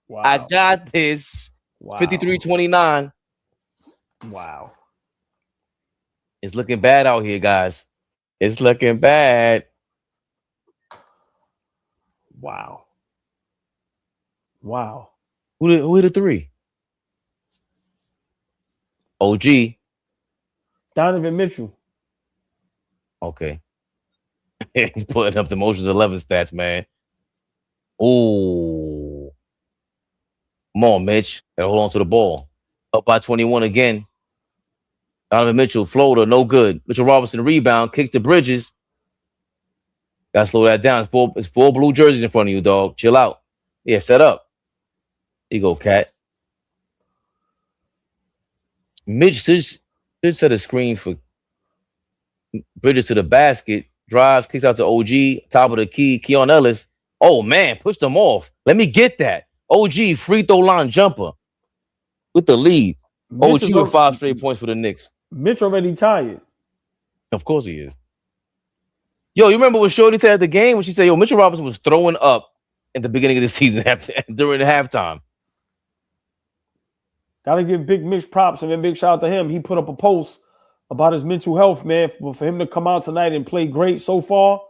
Wow. I got this. Wow. 53-29. Wow. It's looking bad out here, guys. It's looking bad. Wow. Who hit the 3? OG. Donovan Mitchell. Okay. He's putting up the Motions 11 stats, man. Oh. Come on, Mitch. Gotta hold on to the ball. Up by 21 again. Donovan Mitchell, floater, no good. Mitchell Robinson rebound, kicks to Bridges. Gotta slow that down. It's four blue jerseys in front of you, dog. Chill out. Yeah, set up. There you go, Cat. Mitch should set a screen for Bridges to the basket. Drives, kicks out to OG. Top of the key. Keon Ellis. Oh, man, pushed them off. Let me get that. OG, free throw line jumper with the lead. OG with 5 straight points for the Knicks. Mitch already tired. Of course he is. Yo, you remember what Shorty said at the game when she said, yo, Mitchell Robinson was throwing up at the beginning of the season during the halftime. Gotta give Big Mitch props and a big shout out to him. He put up a post about his mental health, man. For him to come out tonight and play great so far,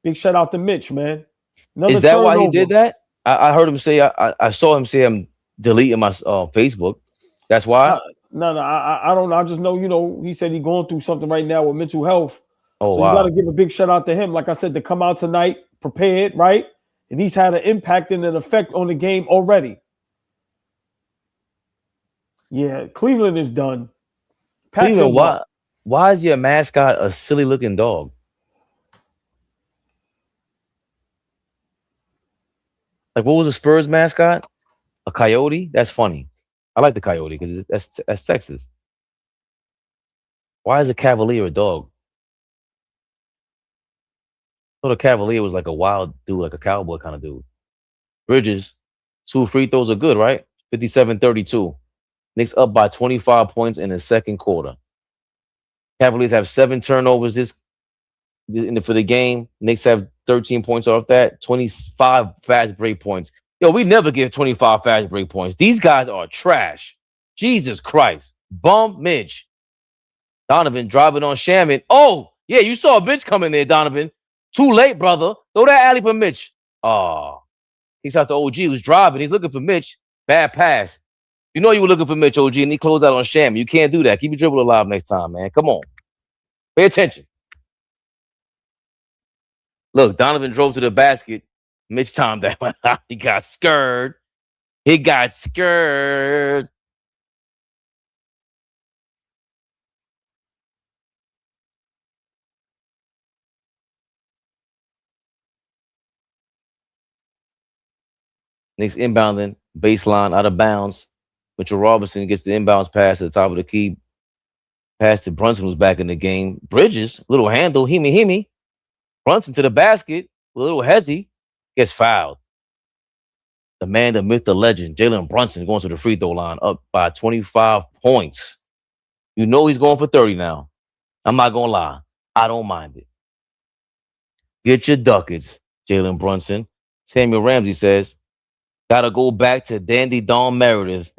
big shout out to Mitch, man. Is that why he did that? I heard him say, I saw him say I'm deleting my Facebook. That's why? No, I don't know. I just know, he said he's going through something right now with mental health. Oh, so wow. You got to give a big shout out to him. Like I said, to come out tonight prepared, right? And he's had an impact and an effect on the game already. Yeah, Cleveland is done. Cleveland, why is your mascot a silly looking dog? Like, what was the Spurs mascot? A coyote? That's funny. I like the coyote because that's Texas. Why is a Cavalier a dog? I thought a Cavalier was like a wild dude, like a cowboy kind of dude. Bridges, 2 free throws are good, right? 57-32. Knicks up by 25 points in the second quarter. Cavaliers have 7 turnovers for the game. Knicks have 13 points off that. 25 fast break points. Yo, we never give 25 fast break points. These guys are trash. Jesus Christ. Bum Mitch. Donovan driving on Shaman. Oh, yeah, you saw Mitch coming there, Donovan. Too late, brother. Throw that alley for Mitch. Oh, he's out the OG who's driving. He's looking for Mitch. Bad pass. You know you were looking for Mitch, OG, and he closed out on Shaman. You can't do that. Keep your dribble alive next time, man. Come on. Pay attention. Look, Donovan drove to the basket. Mitch timed that. He got scared. He got scared. Knicks inbounding, baseline out of bounds. Mitchell Robinson gets the inbounds pass at the top of the key. Pass to Brunson, who's back in the game. Bridges, little handle, himmy. Brunson to the basket, a little hezzy, gets fouled. The man, the myth, the legend, Jalen Brunson going to the free throw line, up by 25 points. You know he's going for 30 now. I'm not going to lie. I don't mind it. Get your ducats, Jalen Brunson. Samuel Ramsey says, gotta go back to Dandy Dawn Meredith.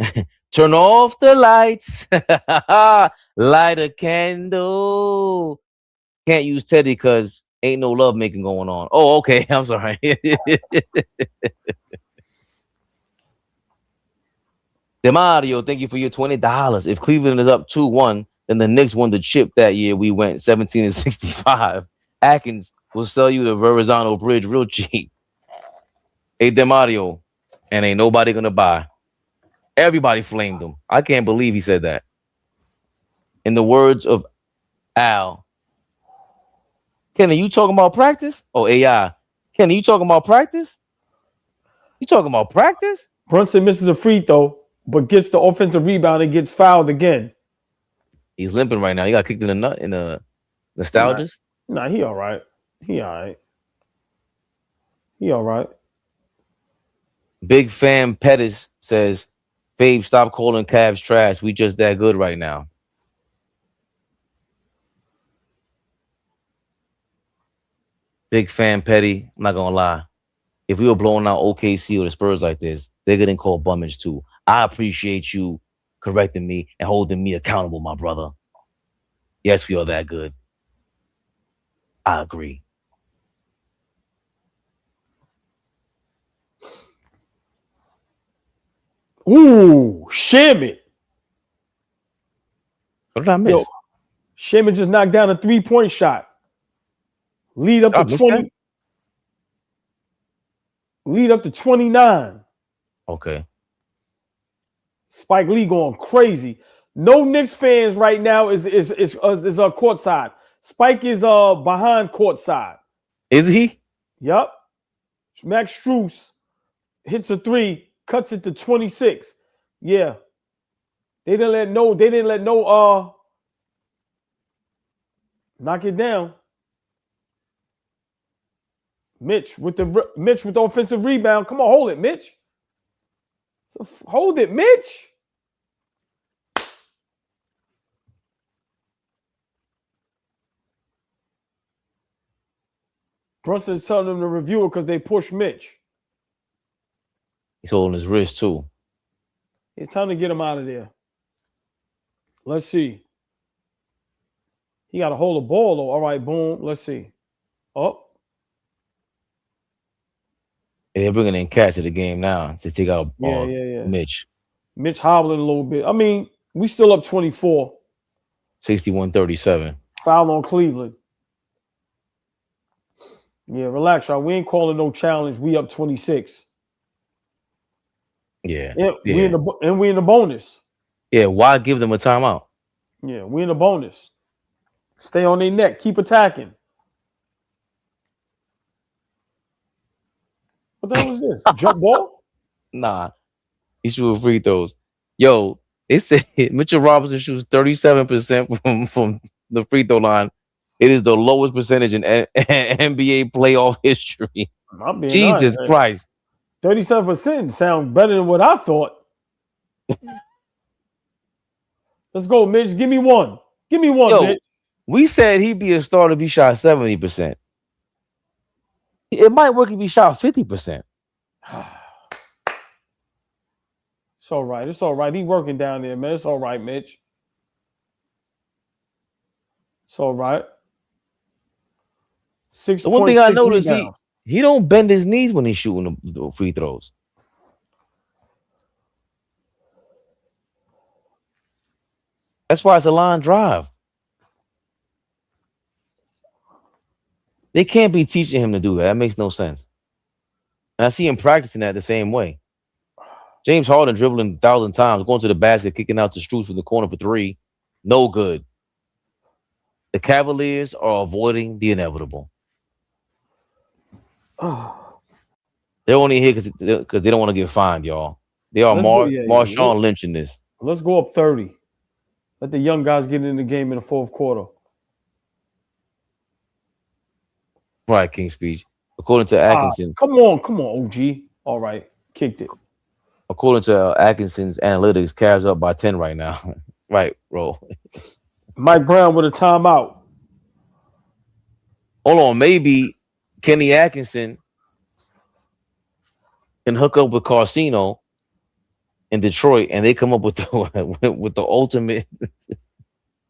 Turn off the lights. Light a candle. Can't use Teddy because ain't no love making going on. Oh, okay. I'm sorry. DeMario, thank you for your $20. If Cleveland is up 2-1, then the Knicks won the chip that year. We went 17-65. Atkins will sell you the Verrazano Bridge real cheap. Hey, DeMario, and ain't nobody gonna buy. Everybody flamed him. I can't believe he said that. In the words of Al, Kenny, you talking about practice? Oh, AI. Kenny, you talking about practice? You talking about practice? Brunson misses a free throw, but gets the offensive rebound and gets fouled again. He's limping right now. He got kicked in the nut in the nostalgias. Nah, he all right. He all right. Big fan Pettis says, Fabe, stop calling Cavs trash. We just that good right now. Big fan Petty, I'm not gonna lie. If we were blowing out OKC or the Spurs like this, they're getting called bummage too. I appreciate you correcting me and holding me accountable, my brother. Yes, we are that good. I agree. Ooh, Shaman. What did I miss? Shaman just knocked down a 3-point shot. Lead up to 20. Lead up to 29. Okay. Spike Lee going crazy. No Knicks fans right now is courtside. Spike is behind courtside. Is he? Yep. Max Strus hits a 3, cuts it to 26. Yeah. They didn't let no knock it down. Mitch with the offensive rebound. Come on, hold it, Mitch. Hold it, Mitch. Brunson's telling them to review it because they pushed Mitch. He's holding his wrist too. It's time to get him out of there. Let's see. He got to hold the ball though. All right, boom. Let's see. Oh. And they're bringing in Cash to the game now to take out Mitch. Mitch hobbling a little bit. I mean, we still up 24. 61-37. Foul on Cleveland. Yeah, relax, y'all. We ain't calling no challenge. We up 26. Yeah. We in the bonus. Yeah, why give them a timeout? Yeah, we in the bonus. Stay on their neck. Keep attacking. What the hell was this? Jump ball? Nah. He shooting free throws. Yo, they said Mitchell Robinson shoots 37% from the free throw line. It is the lowest percentage in NBA playoff history. Jesus Christ. 37% sound better than what I thought. Let's go, Mitch. Give me one. Give me one, Mitch. We said he'd be a starter if he shot 70%. It might work if he shot 50%. It's all right. It's all right. He working down there, man. It's all right, Mitch. It's all right. 6 The one points, thing I 6 noticed, rebounds. he don't bend his knees when he's shooting the free throws. That's why it's a line drive. They can't be teaching him to do that. That makes no sense. And I see him practicing that the same way. James Harden dribbling 1,000 times, going to the basket, kicking out to Strus from the corner for 3. No good. The Cavaliers are avoiding the inevitable. They're only here because they don't want to get fined, y'all. They are Marshawn Lynch in this. Let's go up 30. Let the young guys get in the game in the fourth quarter. Right, King Speech. According to Atkinson. Come on, OG. All right. Kicked it. According to Atkinson's analytics, Cavs up by 10 right now. Right, bro. Mike Brown with a timeout. Hold on, maybe Kenny Atkinson can hook up with Carsino in Detroit, and they come up with the ultimate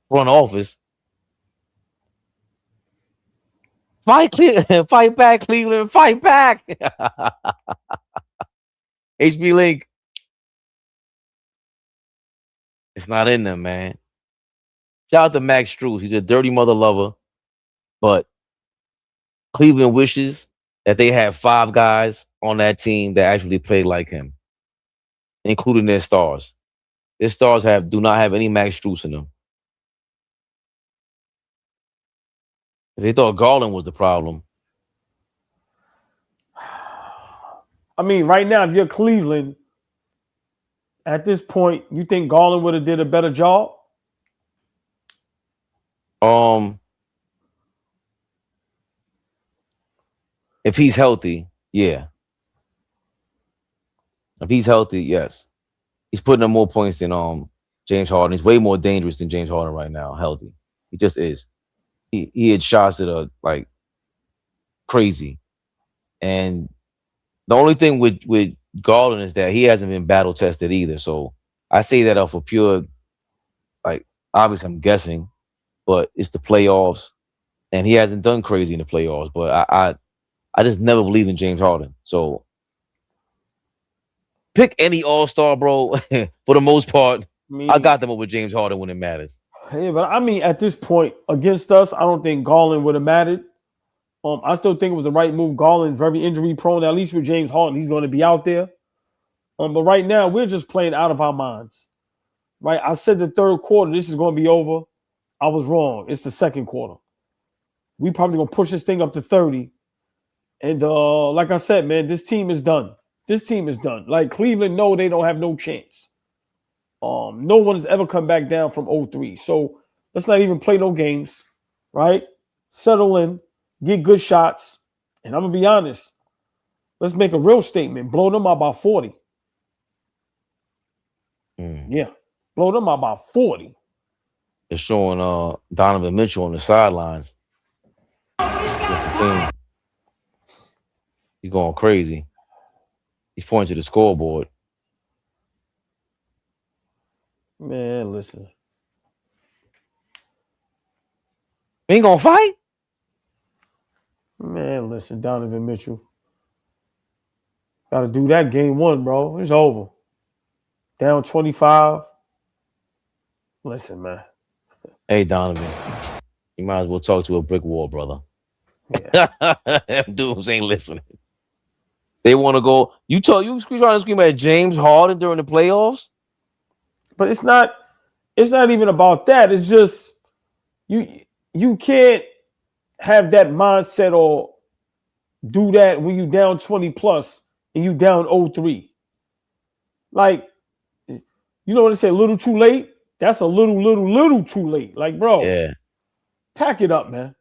front office. Fight back, Cleveland. Fight back. HB Link. It's not in them, man. Shout out to Max Strus. He's a dirty mother lover, but Cleveland wishes that they had 5 guys on that team that actually played like him, including their stars. Their stars do not have any Max Strus in them. They thought Garland was the problem. I mean, right now, if you're Cleveland, at this point, you think Garland would have did a better job? If he's healthy, yeah. If he's healthy, yes. He's putting up more points than James Harden. He's way more dangerous than James Harden right now, healthy. He just is. He had shots that are like crazy. And the only thing with Garland is that he hasn't been battle tested either. So I say that off of pure, like, obviously I'm guessing, but it's the playoffs, and he hasn't done crazy in the playoffs. But I just never believed in James Harden. So pick any all-star, bro. For the most part, I got them over James Harden when it matters. Yeah, but I mean, at this point, against us, I don't think Garland would have mattered. I still think it was the right move. Garland's very injury prone. At least with James Harden, he's going to be out there. But right now, we're just playing out of our minds. Right? I said the third quarter, this is going to be over. I was wrong. It's the second quarter. We probably going to push this thing up to 30. And like I said, man, this team is done. This team is done. Like, Cleveland, no, they don't have no chance. No one has ever come back down from 0-3. So let's not even play no games, right? Settle in, get good shots. And I'm going to be honest. Let's make a real statement. Blow them out by 40. Yeah. Blow them out by 40. They're showing Donovan Mitchell on the sidelines. He's going crazy. He's pointing to the scoreboard. Man, listen. We ain't gonna fight? Man, listen, Donovan Mitchell. Got to do that game 1, bro. It's over. Down 25. Listen, man. Hey, Donovan. You might as well talk to a brick wall, brother. Yeah. Them dudes ain't listening. They want to go. You trying to scream at James Harden during the playoffs? But it's not even about that. It's just you can't have that mindset or do that when you down 20 plus and you down 0-3. Like, you know what they say, a little too late? That's a little too late. Like, bro, yeah. Pack it up, man.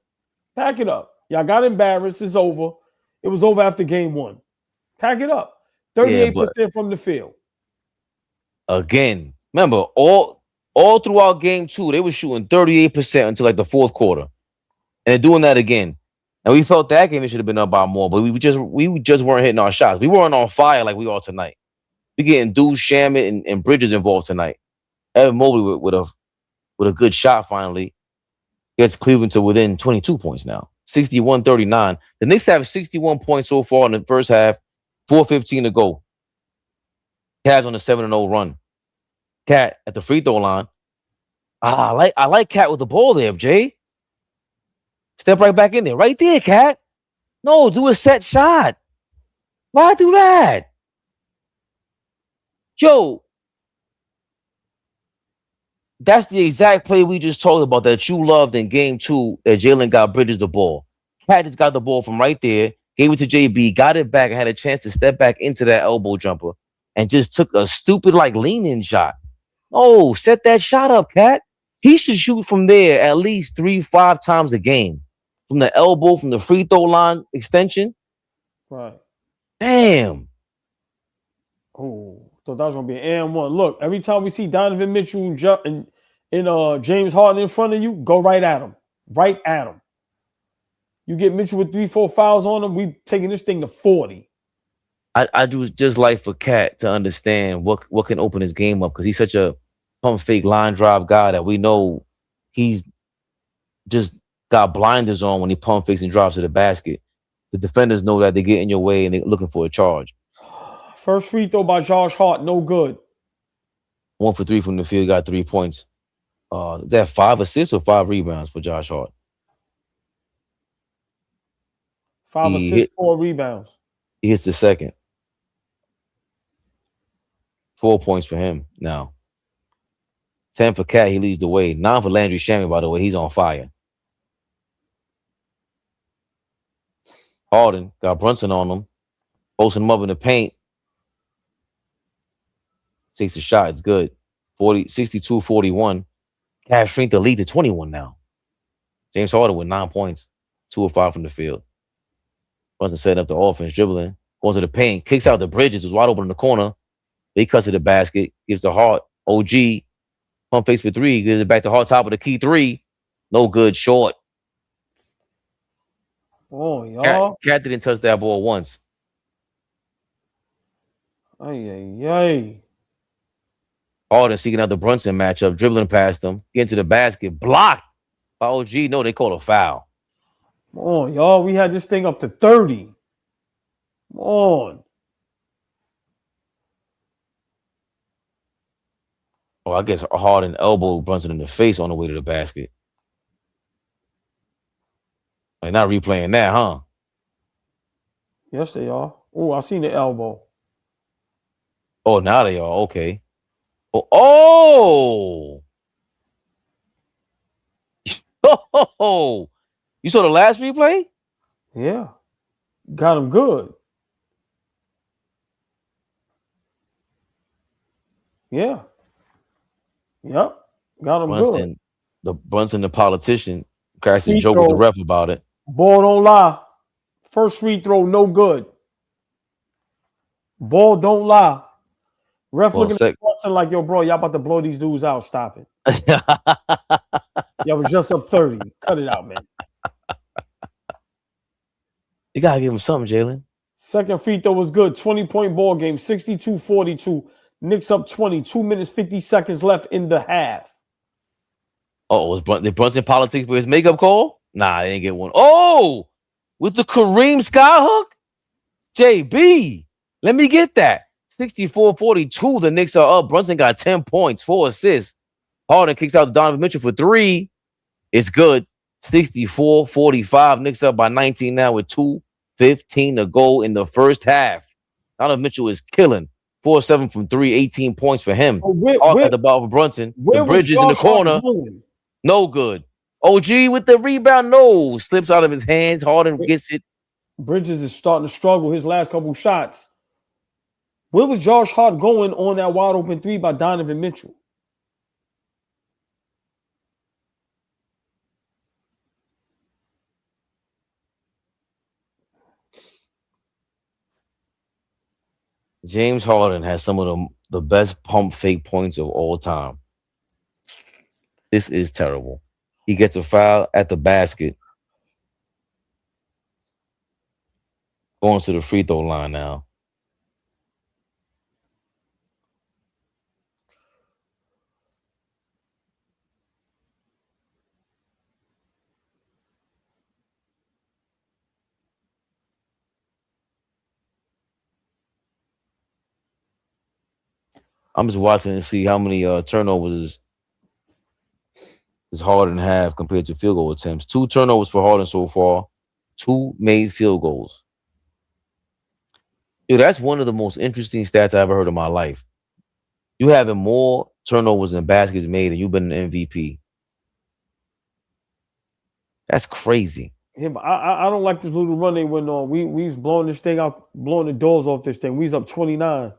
Pack it up. Y'all got embarrassed. It's over. It was over after game 1. Pack it up. 38% from the field. Again, remember, all throughout game 2, they were shooting 38% until like the fourth quarter. And they're doing that again. And we felt that game it should have been up by more, but we just weren't hitting our shots. We weren't on fire like we are tonight. We getting Deuce, Shamit, and Bridges involved tonight. Evan Mobley with a good shot finally gets Cleveland to within 22 points now. 61-39. The Knicks have 61 points so far in the first half. 4:15 to go. Cavs on a 7-0 run. Cat at the free throw line. I like Cat with the ball there, Jay. Step right back in there. Right there, Cat. No, do a set shot. Why do that? Yo, that's the exact play we just talked about that you loved in game 2 that Jalen got Bridges the ball. Cat just got the ball from right there, gave it to JB, got it back, and had a chance to step back into that elbow jumper and just took a stupid like lean-in shot. Oh, set that shot up, Cat. He should shoot from there at least 3-5 times a game. From the elbow, from the free throw line extension. Right. Damn. Oh, thought that was gonna be an and one. Look, every time we see Donovan Mitchell and James Harden in front of you, go right at him. Right at him. You get Mitchell with 3-4 fouls on him, we taking this thing to 40. I do just like for Cat to understand what can open his game up because he's such a pump fake line drive guy that we know he's just got blinders on when he pump fakes and drops to the basket. The defenders know that they get in your way and they're looking for a charge. First free throw by Josh Hart, no good. 1 for 3 from the field, got 3 points. Is that 5 assists or 5 rebounds for Josh Hart? 5 assists, 4 rebounds. He hits the second. 4 points for him now. 10 for Cat, he leads the way. 9 for Landry Shamet, by the way. He's on fire. Harden got Brunson on him. Posting him up in the paint. Takes a shot. It's good. 62-41. Cavs shrink the lead to 21 now. James Harden with 9 points. 2 of 5 from the field. Brunson setting up the offense, dribbling. Goes to the paint. Kicks out the Bridges. Is wide open in the corner. He cuts to the basket. Gives the Hart. OG. Pump fakes for 3. Gives it back to Hart. Top of the key 3. No good. Short. Oh, y'all. Cat didn't touch that ball once. Ay. Harden seeking out the Brunson matchup, dribbling past him, getting to the basket, blocked by OG. No, they call a foul. Come on, y'all. We had this thing up to 30. Come on. Oh, I guess Harden elbowed Brunson in the face on the way to the basket. Like not replaying that, huh? Yes, they are. Oh, I seen the elbow. Oh, now they are. Okay. Oh! Oh! You saw the last replay? Yeah. Got him good. Yeah. Yep. Got him good. Brunson, the politician, cracks a joke with the ref about it. Ball don't lie. First free throw, no good. Ball don't lie. Ref looking at Brunson like, yo, bro, y'all about to blow these dudes out. Stop it. Y'all was just up 30. Cut it out, man. You got to give him something, Jalen. Second free throw was good. 20-point ball game. 62-42. Knicks up 20. 2 minutes, 50 seconds left in the half. Oh, did Brunson politics for his makeup call? Nah, they didn't get one. Oh, with the Kareem skyhook? JB, let me get that. 64-42, the Knicks are up. Brunson got 10 points, 4 assists. Harden kicks out Donovan Mitchell for 3. It's good. 64-45. Knicks up by 19 now with 2:15 to go in the first half. Donovan Mitchell is killing. 4-7 from 3, 18 points for him. At the bottom of Brunson. The Bridges in the corner. No good. OG with the rebound. No. Slips out of his hands. Harden gets it. Bridges is starting to struggle his last couple shots. Where was Josh Hart going on that wide open 3 by Donovan Mitchell? James Harden has some of the best pump fake points of all time. This is terrible. He gets a foul at the basket. Going to the free throw line now. I'm just watching to see how many turnovers is Harden have compared to field goal attempts. 2 turnovers for Harden so far, 2 made field goals. Dude, that's one of the most interesting stats I ever heard in my life. You having more turnovers than baskets made, and you've been an MVP. That's crazy. Yeah, but I don't like this little run they went on. We was blowing this thing out, blowing the doors off this thing. We was up 29.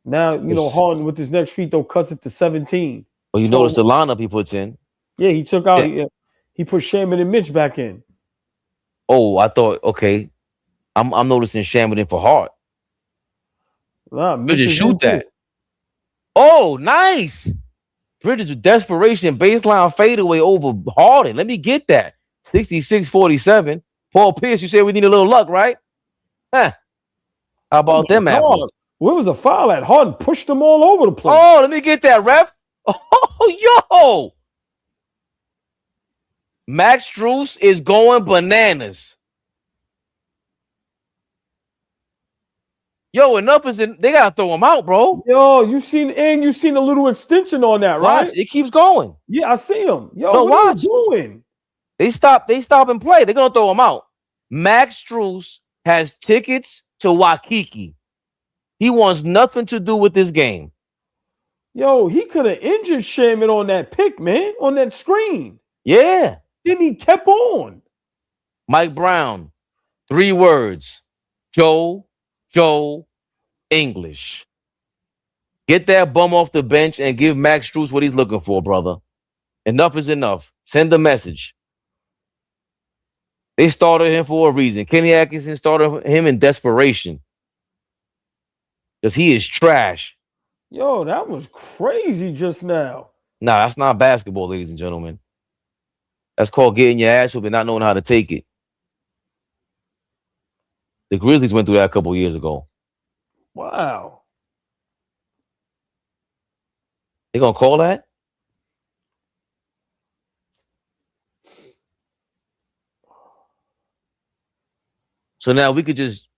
Now, you know, Harden with his next free throw cuts it to 17. Well, you notice the lineup he puts in. Yeah, he took out, he put Shaman and Mitch back in. Oh, I thought, okay. I'm noticing Shaman in for Hart. Nah, Mitch Bridges, shoot that. too. Oh, nice. Bridges with desperation, baseline fadeaway over Harden. Let me get that. 66-47. Paul Pierce, you said we need a little luck, right? Huh. How about them apples? Where was the foul at? Harden pushed them all over the place. Oh, let me get that, ref. Oh, yo. Max Strus is going bananas. Yo, enough is in. They gotta throw him out, bro. Yo, you seen a little extension on that, right? Watch, it keeps going. Yeah, I see him. Yo, No, what are you doing? They stop and play. They're gonna throw him out. Max Strus has tickets to Waikiki. He wants nothing to do with this game. Yo, he could have injured Shaman on that pick, man, on that screen. Yeah. Then he kept on. Mike Brown, 3 words. Joe English. Get that bum off the bench and give Max Strus what he's looking for, brother. Enough is enough. Send a message. They started him for a reason. Kenny Atkinson started him in desperation. Because he is trash. Yo, that was crazy just now. Nah, that's not basketball, ladies and gentlemen. That's called getting your ass whooped and not knowing how to take it. The Grizzlies went through that a couple years ago. Wow. They gonna call that? So now we could just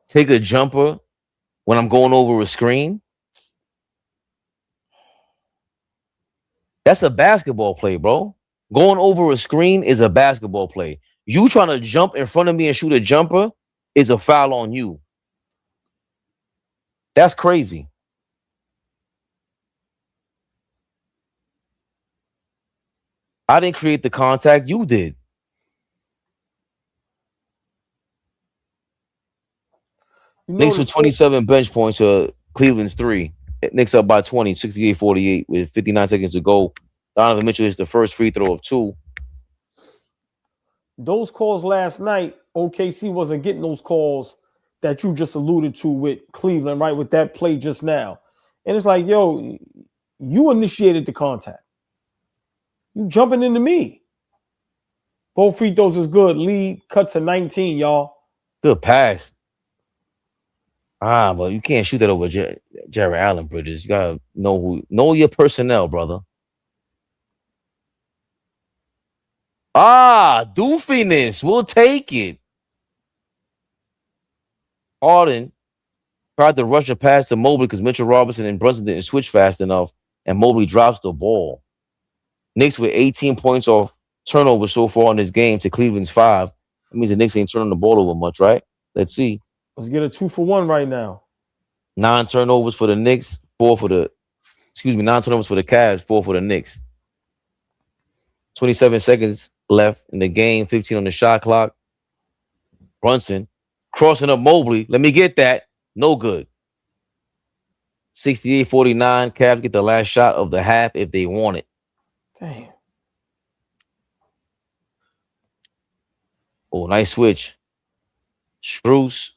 take a jumper when I'm going over a screen. That's a basketball play, bro. Going over a screen is a basketball play. You trying to jump in front of me and shoot a jumper is a foul on you. That's crazy. I didn't create the contact. You did. Knicks with 27 bench points to Cleveland's 3. Knicks up by 20, 68-48 with 59 seconds to go. Donovan Mitchell is the first free throw of 2. Those calls last night, OKC wasn't getting those calls that you just alluded to with Cleveland, right? With that play just now. And it's like, yo, you initiated the contact. You jumping into me. Both free throws is good. Lead cut to 19, y'all. Good pass. But you can't shoot that over Jared Allen, Bridges. You gotta know your personnel, brother. Doofiness. We'll take it. Harden tried to rush a pass to Mobley because Mitchell Robinson and Brunson didn't switch fast enough, and Mobley drops the ball. Knicks with 18 points off turnover so far in this game to Cleveland's 5. That means the Knicks ain't turning the ball over much, right? Let's see. Let's get a 2-for-1 right now. 9 turnovers for the Knicks, 9 turnovers for the Cavs, 4 for the Knicks. 27 seconds left in the game, 15 on the shot clock. Brunson crossing up Mobley. Let me get that. No good. 68-49. Cavs get the last shot of the half if they want it. Damn. Oh, nice switch. Strus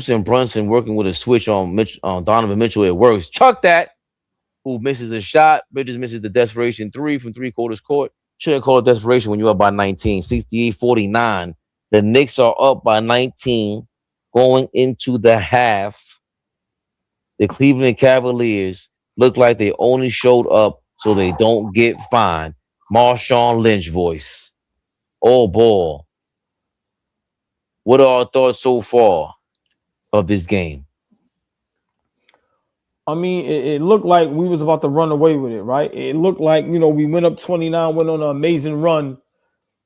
and Brunson working with a switch on Donovan Mitchell. It works. Chuck that. Who misses the shot. Bridges misses the desperation 3 from 3/4 court. Shouldn't call it desperation when you're up by 19. 68-49. The Knicks are up by 19 going into the half. The Cleveland Cavaliers look like they only showed up so they don't get fined. Marshawn Lynch voice. Oh, ball. What are our thoughts so far of this game? I mean, it looked like we was about to run away with it, right? It looked like, we went up 29, went on an amazing run,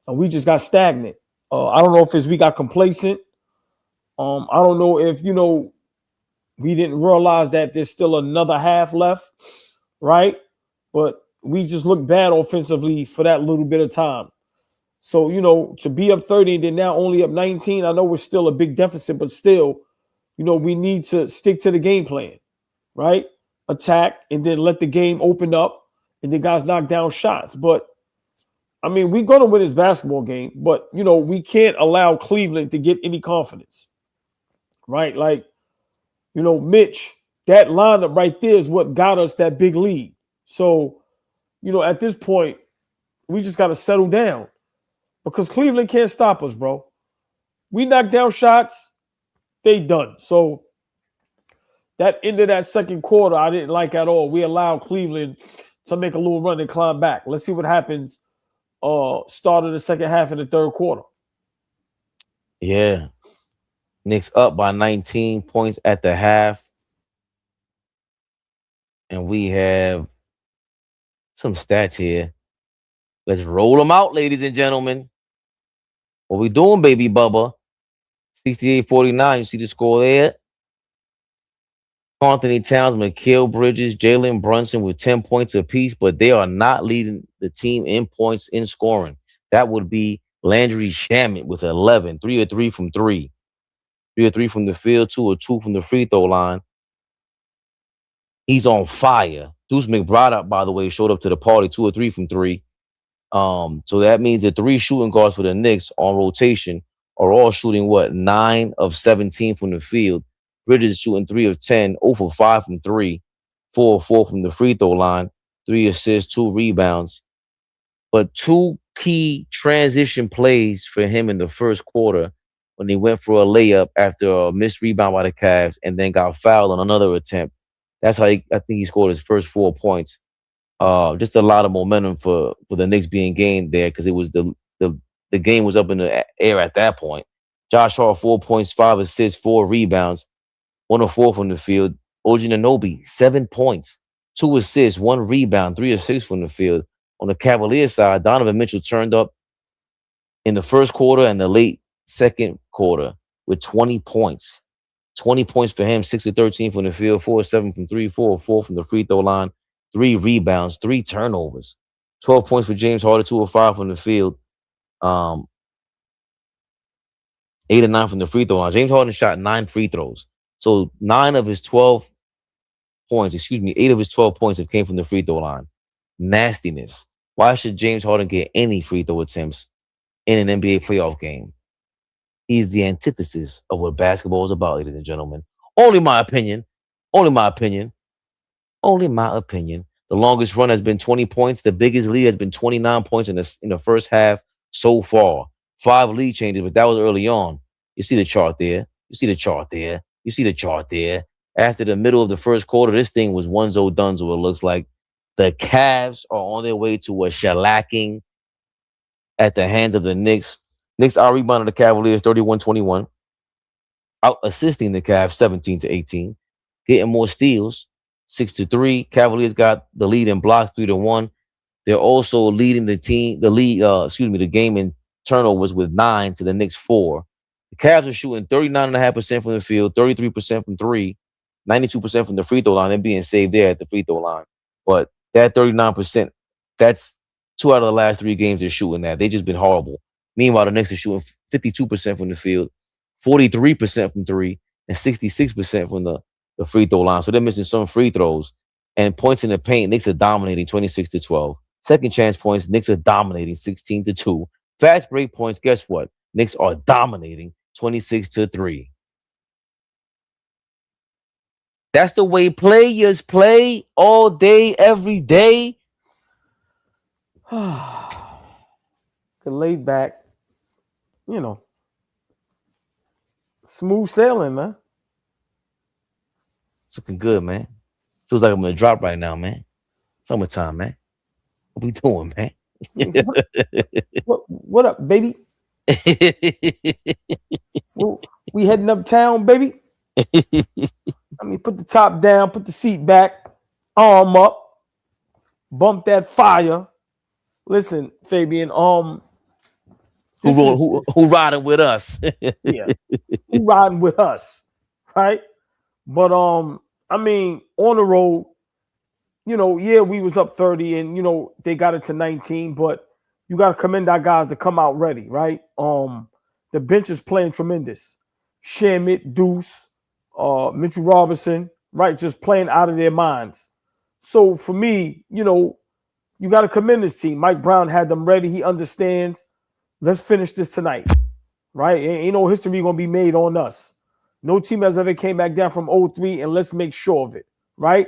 and we just got stagnant. I don't know if it's we got complacent. I don't know if, we didn't realize that there's still another half left, right? But we just looked bad offensively for that little bit of time. So, to be up 30 and then now only up 19, I know we're still a big deficit, but still, we need to stick to the game plan, right? Attack and then let the game open up and the guys knock down shots. But, I mean, we're going to win this basketball game, but, we can't allow Cleveland to get any confidence, right? Like, Mitch, that lineup right there is what got us that big lead. So, at this point, we just got to settle down because Cleveland can't stop us, bro. We knock down shots, they done. So that end of that second quarter, I didn't like at all. We allowed Cleveland to make a little run and climb back. Let's see what happens start of the second half of the third quarter. Yeah. Knicks up by 19 points at the half. And we have some stats here. Let's roll them out, ladies and gentlemen. What we doing, baby Bubba? 68-49. You see the score there? Anthony Towns, Mikal Bridges, Jalen Brunson with 10 points apiece, but they are not leading the team in points in scoring. That would be Landry Shamet with 11, 3 of 3 from 3. 3 of 3 from the field, 2 of 2 from the free throw line. He's on fire. Deuce McBride, by the way, showed up to the party, 2 of 3 from 3. So that means the 3 shooting guards for the Knicks on rotation are all shooting 9 of 17 from the field. Bridges shooting 3 of 10, 0 for 5 from 3, 4 of 4 from the free throw line, 3 assists, 2 rebounds. But 2 key transition plays for him in the first quarter when he went for a layup after a missed rebound by the Cavs and then got fouled on another attempt. That's how I think he scored his first 4 points. Just a lot of momentum for the Knicks being gained there because it was the game was up in the air at that point. Josh Hart, 4 points, 5 assists, 4 rebounds, 1 of 4 from the field. OG Anunoby, 7 points, 2 assists, 1 rebound, 3 of 6 from the field. On the Cavaliers side, Donovan Mitchell turned up in the first quarter and the late second quarter with 20 points. 20 points for him, 6 of 13 from the field, 4 of 7 from 3, 4 of 4 from the free throw line, 3 rebounds, 3 turnovers. 12 points for James Harden, 2 of 5 from the field, 8 of 9 from the free throw line. James Harden shot 9 free throws. So 8 of his 12 points have came from the free throw line. Nastiness. Why should James Harden get any free throw attempts in an NBA playoff game? He's the antithesis of what basketball is about, ladies and gentlemen. Only my opinion. Only my opinion. Only my opinion. The longest run has been 20 points. The biggest lead has been 29 points in the first half so far. 5 lead changes, but that was early on. You see the chart there. You see the chart there. You see the chart there. After the middle of the first quarter, this thing was one-zo dunzo, it looks like. The Cavs are on their way to a shellacking at the hands of the Knicks. Knicks out-rebounded the Cavaliers 31-21. Out-assisting the Cavs 17-18. Getting more steals, 6-3. Cavaliers got the lead in blocks 3-1. They're also leading the game in turnovers with 9 to the Knicks 4. The Cavs are shooting 39.5% from the field, 33% from 3, 92% from the free throw line. They're being saved there at the free throw line. But that 39%, that's 2 out of the last 3 games they're shooting that. They've just been horrible. Meanwhile, the Knicks are shooting 52% from the field, 43% from 3, and 66% from the free throw line. So they're missing some free throws. And points in the paint, Knicks are dominating 26-12. Second chance points, Knicks are dominating 16-2. Fast break points, guess what? Knicks are dominating 26-3. That's the way players play all day, every day. The laid back, smooth sailing, man. It's looking good, man. Feels like I'm gonna drop right now, man. Summertime, man. What we doing, man? What up, baby? We heading uptown, baby. I mean, put the top down, put the seat back, arm up, bump that fire. Listen, Fabian, this is Who riding with us? yeah, who riding with us, right? But I mean, on the road, yeah, we was up 30 and they got it to 19, but you got to commend our guys to come out ready, right? The bench is playing tremendous. Shamit, Deuce, Mitchell Robinson, right, just playing out of their minds. So for me, you got to commend this team. Mike Brown had them ready. He understands. Let's finish this tonight, right? Ain't no history gonna be made on us. No team has ever came back down from 0-3, and let's make sure of it, right?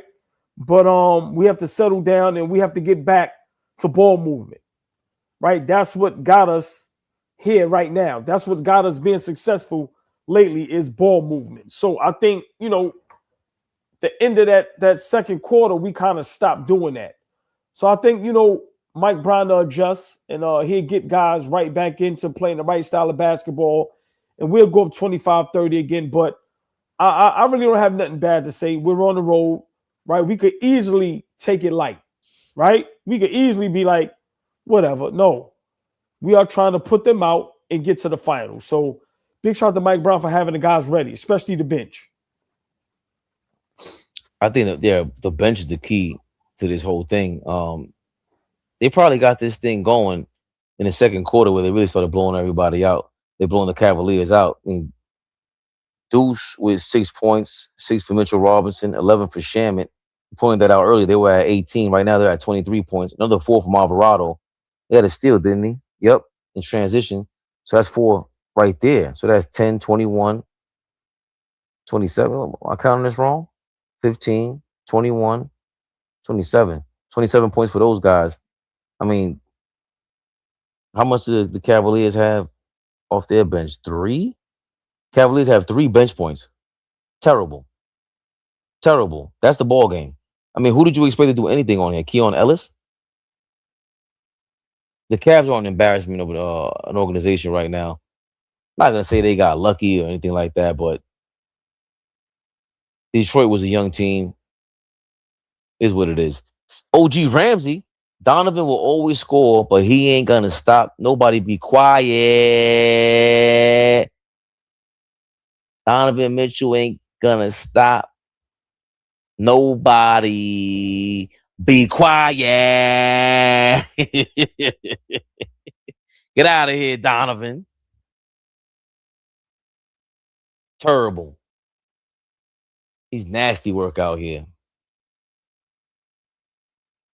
But we have to settle down and we have to get back to ball movement, right? That's what got us here right now. That's what got us being successful lately is ball movement. So I think, the end of that second quarter, we kind of stopped doing that. So I think, Mike Brown to adjust and he'll get guys right back into playing the right style of basketball and we'll go up 25-30 again. But I really don't have nothing bad to say. We're on the road, right? We could easily take it light, right? We could easily be like, whatever. No, we are trying to put them out and get to the finals. So big shout out to Mike Brown for having the guys ready, especially the bench. I think that the bench is the key to this whole thing. They probably got this thing going in the second quarter where they really started blowing everybody out. They're blowing the Cavaliers out. I mean, Deuce with 6 points, 6 for Mitchell Robinson, 11 for Shamit. Pointed that out earlier. They were at 18. Right now they're at 23 points. Another 4 from Alvarado. They had a steal, didn't he? Yep, in transition. So that's 4 right there. So that's 10, 21, 27. Am I counting this wrong? 15, 21, 27. 27 points for those guys. I mean, how much do the Cavaliers have off their bench? 3? Cavaliers have 3 bench points. Terrible. Terrible. That's the ball game. I mean, who did you expect to do anything on here? Keon Ellis? The Cavs are an embarrassment of an organization right now. Not going to say they got lucky or anything like that, but Detroit was a young team. Is what it is. OG Ramsey, Donovan will always score, but he ain't going to stop. Nobody be quiet. Donovan Mitchell ain't going to stop. Nobody be quiet. Get out of here, Donovan. Terrible. He's nasty work out here.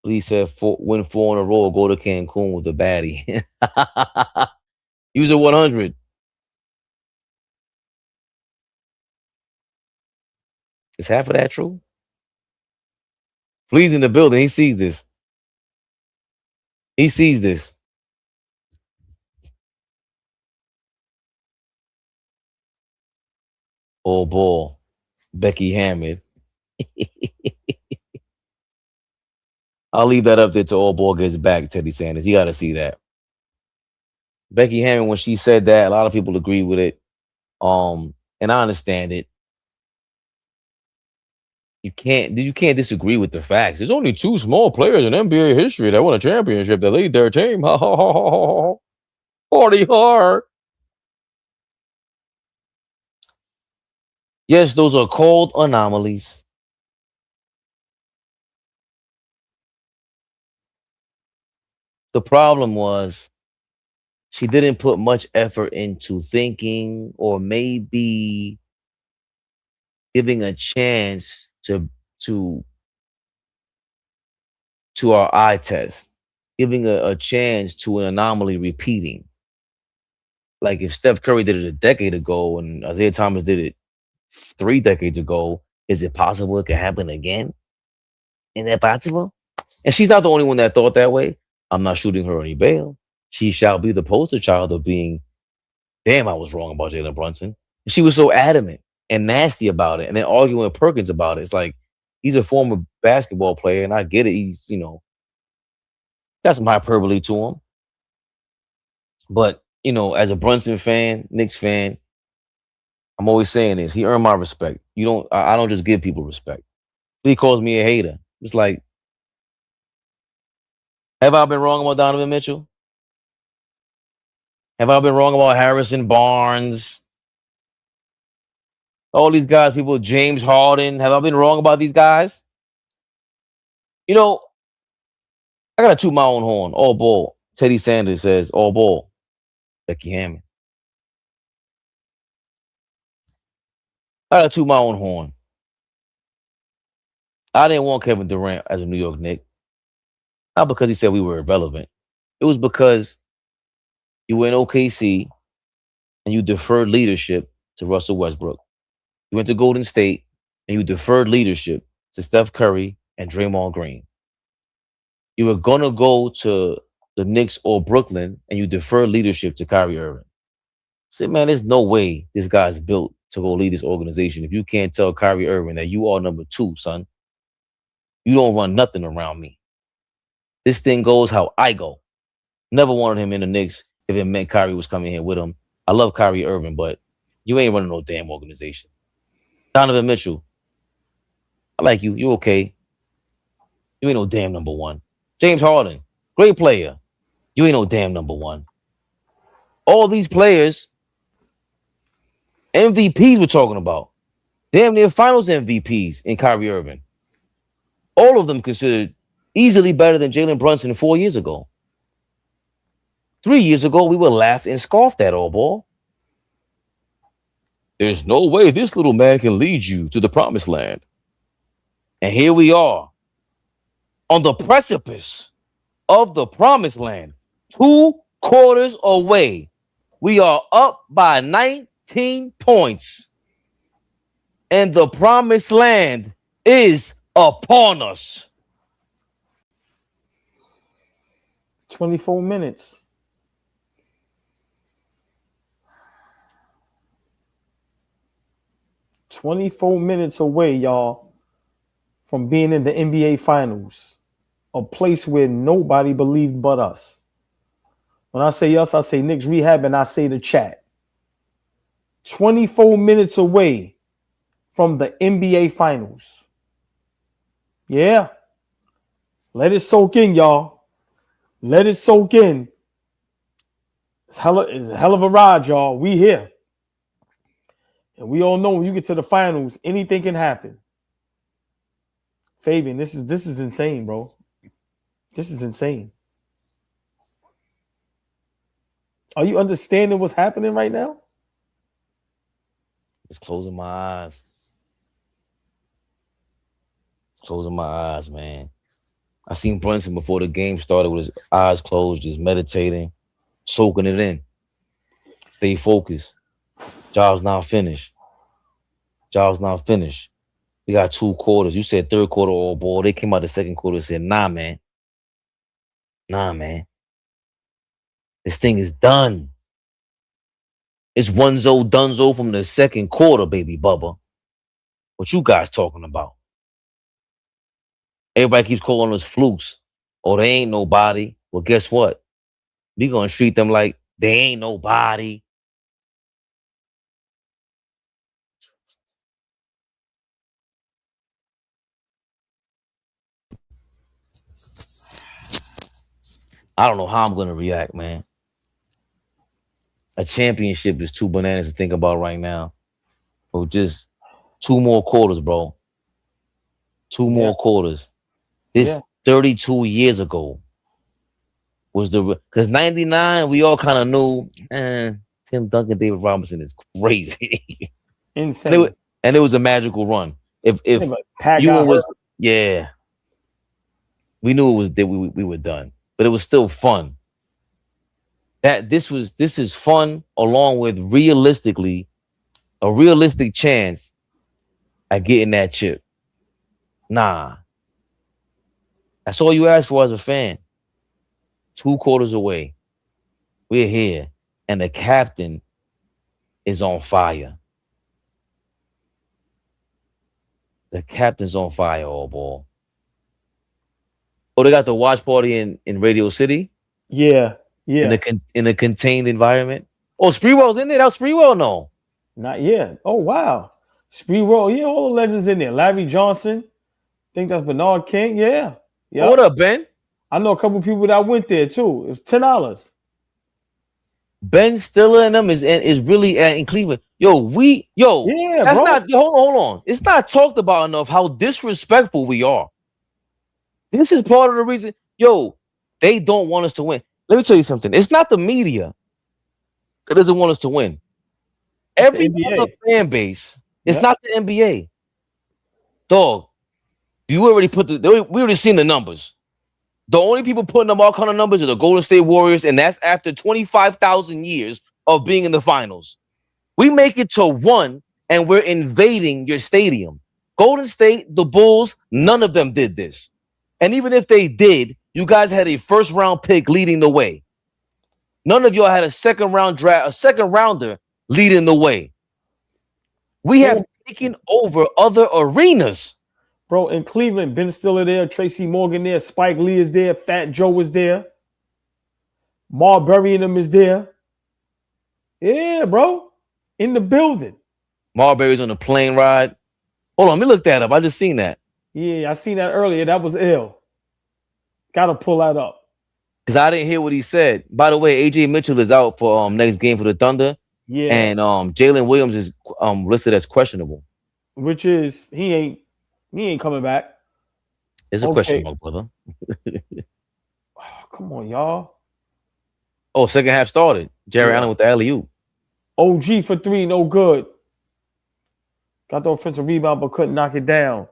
Lee said, win 4 in a row, go to Cancun with the baddie. Use a 100. Is half of that true? Flea's in the building. He sees this. He sees this. Oh, ball. Becky Hammond. I'll leave that up there till all ball gets back, Teddy Sanders. You got to see that. Becky Hammond, when she said that, a lot of people agree with it. And I understand it. You can't disagree with the facts. There's only 2 small players in NBA history that won a championship that lead their team. Ha ha ha ha ha. Party hard. Yes, those are called anomalies. The problem was she didn't put much effort into thinking or maybe giving a chance to our eye test, giving a chance to an anomaly repeating. Like if Steph Curry did it a decade ago and Isaiah Thomas did it 3 decades ago, is it possible it could happen again? Is that possible? And she's not the only one that thought that way. I'm not shooting her any bail. She shall be the poster child of being, damn, I was wrong about Jalen Brunson. And she was so adamant and nasty about it and then arguing with Perkins about it. It's like, he's a former basketball player, and I get it. He's, got some hyperbole to him. But, as a Brunson fan, Knicks fan, I'm always saying this. He earned my respect. You don't. I don't just give people respect. He calls me a hater. It's like, have I been wrong about Donovan Mitchell? Have I been wrong about Harrison Barnes? All these guys, people, James Harden. Have I been wrong about these guys? You know, I gotta toot my own horn. All ball. Teddy Sanders says, all ball. Becky Hammond. I gotta toot my own horn. I didn't want Kevin Durant as a New York Knick. Not because he said we were irrelevant. It was because you were in OKC and you deferred leadership to Russell Westbrook. You went to Golden State and you deferred leadership to Steph Curry and Draymond Green. You were going to go to the Knicks or Brooklyn and you deferred leadership to Kyrie Irving. Say, man, there's no way this guy's built to go lead this organization if you can't tell Kyrie Irving that you are number 2, son. You don't run nothing around me. This thing goes how I go. Never wanted him in the Knicks if it meant Kyrie was coming here with him. I love Kyrie Irving, but you ain't running no damn organization. Donovan Mitchell, I like you. You okay. You ain't no damn number 1. James Harden, great player. You ain't no damn number 1. All these players, MVPs we're talking about. Damn near finals MVPs in Kyrie Irving. All of them considered easily better than Jalen Brunson 4 years ago. 3 years ago, we were laughed and scoffed at, all ball. There's no way this little man can lead you to the promised land. And here we are on the precipice of the promised land, 2 quarters away. We are up by 19 points. And the promised land is upon us. 24 minutes. $24 away, y'all, from being in the NBA Finals, a place where nobody believed but us. When I say us, I say Knicks Rehab, and I say the chat. 24 minutes away from the NBA Finals. Yeah. Let it soak in, y'all. Let it soak in. It's a hell of a ride, y'all. We here. And we all know when you get to the finals, anything can happen. Fabian, this is insane, bro. This is insane. Are you understanding what's happening right now? It's closing my eyes. It's closing my eyes, man. I seen Brunson before the game started with his eyes closed, just meditating, soaking it in. Stay focused. Job's not finished. Job's not finished. We got 2 quarters. You said third quarter all ball. They came out the second quarter and said, nah, man. Nah, man. This thing is done. It's one-zo dunzo from the second quarter, baby Bubba. What you guys talking about? Everybody keeps calling us flukes. Oh, they ain't nobody. Well, guess what? We gonna treat them like they ain't nobody. I don't know how I'm gonna react, man. A championship is too bananas to think about right now. But just 2 more quarters, bro. 2 more quarters. This 32 years ago was because 99, we all kind of knew, Tim Duncan, David Robinson is crazy. Insane. And it was a magical run. If Pat Ewing was, we knew it was that we were done, but it was still fun. This is fun, along with realistically a realistic chance at getting that chip. Nah, that's all you ask for as a fan. 2 quarters away, we're here, and the captain is on fire. The captain's on fire, all ball. Oh, they got the watch party in Radio City. Yeah. In a contained environment. Oh, Spreewell's in there. That was Spreewell? No. Not yet. Oh wow. Speed Roll, yeah, all the legends in there. Larry Johnson, think that's Bernard King. Yeah. Yeah. Oh, what up, Ben? I know a couple people that went there too. It was $10. Ben Stiller and them is really in Cleveland. Yo, Yeah, that's bro. not hold on. It's not talked about enough how disrespectful we are. This is part of the reason. Yo, they don't want us to win. Let me tell you something. It's not the media that doesn't want us to win. It's Every the NBA. other fan base, it's Yep. not the NBA. Dog, you already we already seen the numbers. The only people putting up all kind of numbers are the Golden State Warriors, and that's after 25,000 years of being in the finals. We make it to 1, and we're invading your stadium. Golden State, the Bulls, none of them did this. And even if they did, you guys had a first-round pick leading the way. None of y'all had a second rounder leading the way. We have taken over other arenas. Bro, in Cleveland, Ben Stiller there, Tracy Morgan there, Spike Lee is there, Fat Joe is there, Marbury and them is there. Yeah, bro. In the building. Marbury's on the plane ride. Hold on, let me look that up. I just seen that. Yeah, I seen that earlier. That was ill. Gotta pull that up. Because I didn't hear what he said. By the way, AJ Mitchell is out for next game for the Thunder. Yeah. And Jalen Williams is listed as questionable. Which is he ain't coming back. It's a question mark, brother. Oh, come on, y'all. Oh, second half started. Jared Allen with the alley-oop. OG for 3, no good. Got the offensive rebound, but couldn't knock it down.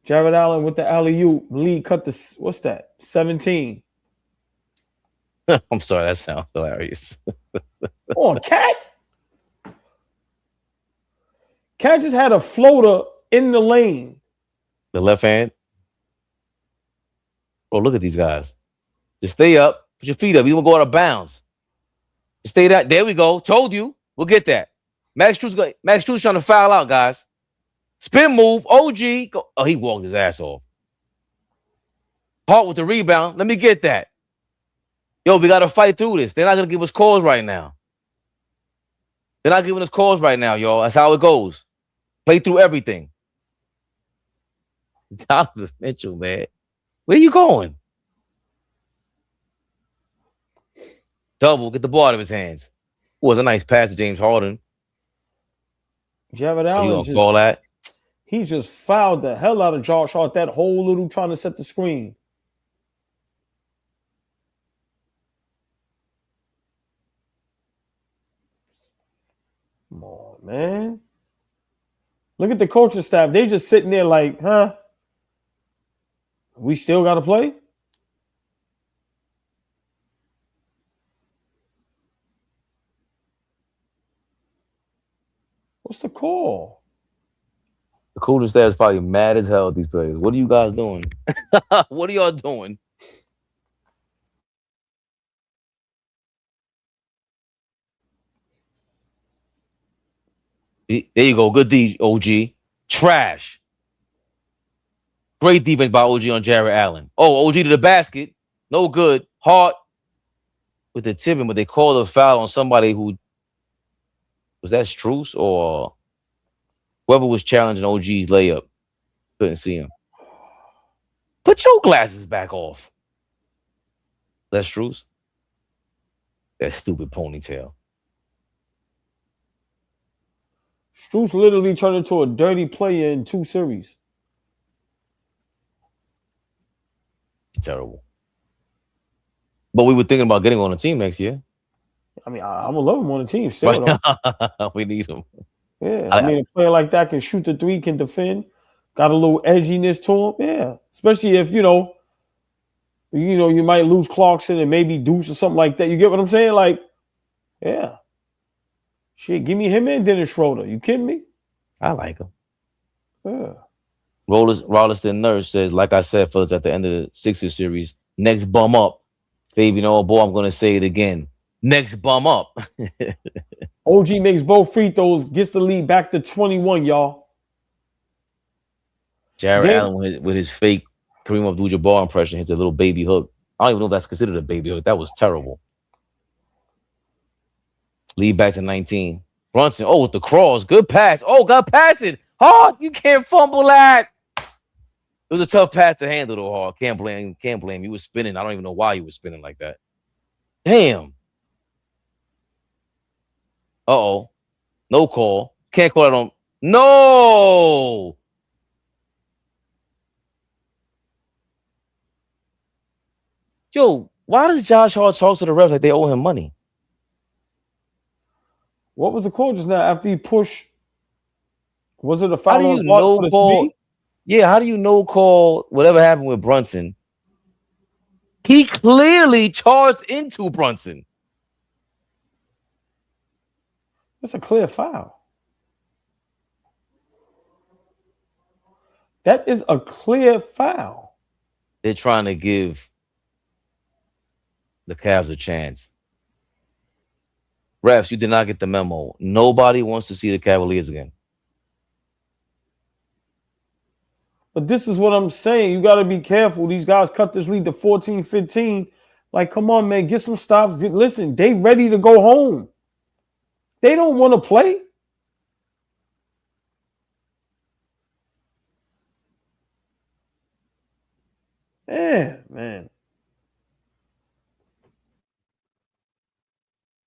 Jared Allen with the alley-oop. Lee cut the, what's that? 17. I'm sorry, that sounds hilarious. Come on, Cat. Cat just had a floater in the lane. The left hand. Oh, look at these guys. Just stay up. Put your feet up. You won't go out of bounds. Just stay that. There we go. Told you. We'll get that. Max Strus trying to foul out, guys. Spin move. OG. Go. Oh, he walked his ass off. Hart with the rebound. Let me get that. Yo, we got to fight through this. They're not going to give us calls right now. They're not giving us calls right now, y'all. That's how it goes. Play through everything. Donovan Mitchell, man. Where you going? Double. Get the ball out of his hands. It was a nice pass to James Harden. Jared Allen You gonna call that? He just fouled the hell out of Josh Hart that whole little trying to set the screen. Come on, man. Look at the coaching staff. They just sitting there like, huh? We still got to play? What's the call? The coaching staff is probably mad as hell at these players. What are you guys doing? What are y'all doing? There you go. Good D, OG. Trash. Great defense by OG on Jared Allen. Oh, OG to the basket. No good. Hart with the tipping, but they called a foul on somebody who was that Strus or whoever was challenging OG's layup. Couldn't see him. Put your glasses back off. That's Strus. That stupid ponytail. Strus literally turned into a dirty player in 2 series. Terrible. But we were thinking about getting on the team next year. I mean, I would love him on the team still. Though. We need him. Yeah, I mean, a player like that can shoot the 3, can defend, got a little edginess to him. Yeah, especially if you might lose Clarkson and maybe Deuce or something like that. You get what I'm saying? Like, yeah, shit, give me him and Dennis Schroeder. You kidding me? I like him. Yeah. Rolliston Nurse says, like I said, fellas, at the end of the Sixers series, next bum up. Fabian, oh boy, I'm going to say it again. Next bum up. OG makes both free throws, gets the lead back to 21, y'all. Jared Allen with his fake Kareem Abdul-Jabbar impression hits a little baby hook. I don't even know if that's considered a baby hook. That was terrible. Lead back to 19. Brunson. Oh, with the cross. Good pass. Oh, got past it. Hard. You can't fumble that. It was a tough pass to handle, though, Hard. Can't blame. He was spinning. I don't even know why he was spinning like that. Damn. Uh-oh. No call. Can't call it on. No. Yo, why does Josh Hart talk to the refs like they owe him money? What was the call just now after he pushed? Was it a How do foul you on Hart no for the call? three? Yeah, how do you no call whatever happened with Brunson? He clearly charged into Brunson. That's a clear foul. That is a clear foul. They're trying to give the Cavs a chance. Refs, you did not get the memo. Nobody wants to see the Cavaliers again. But this is what I'm saying. You got to be careful. These guys cut this lead to 14-15. Like, come on, man. Get some stops. Listen, they ready to go home. They don't want to play. Yeah, man.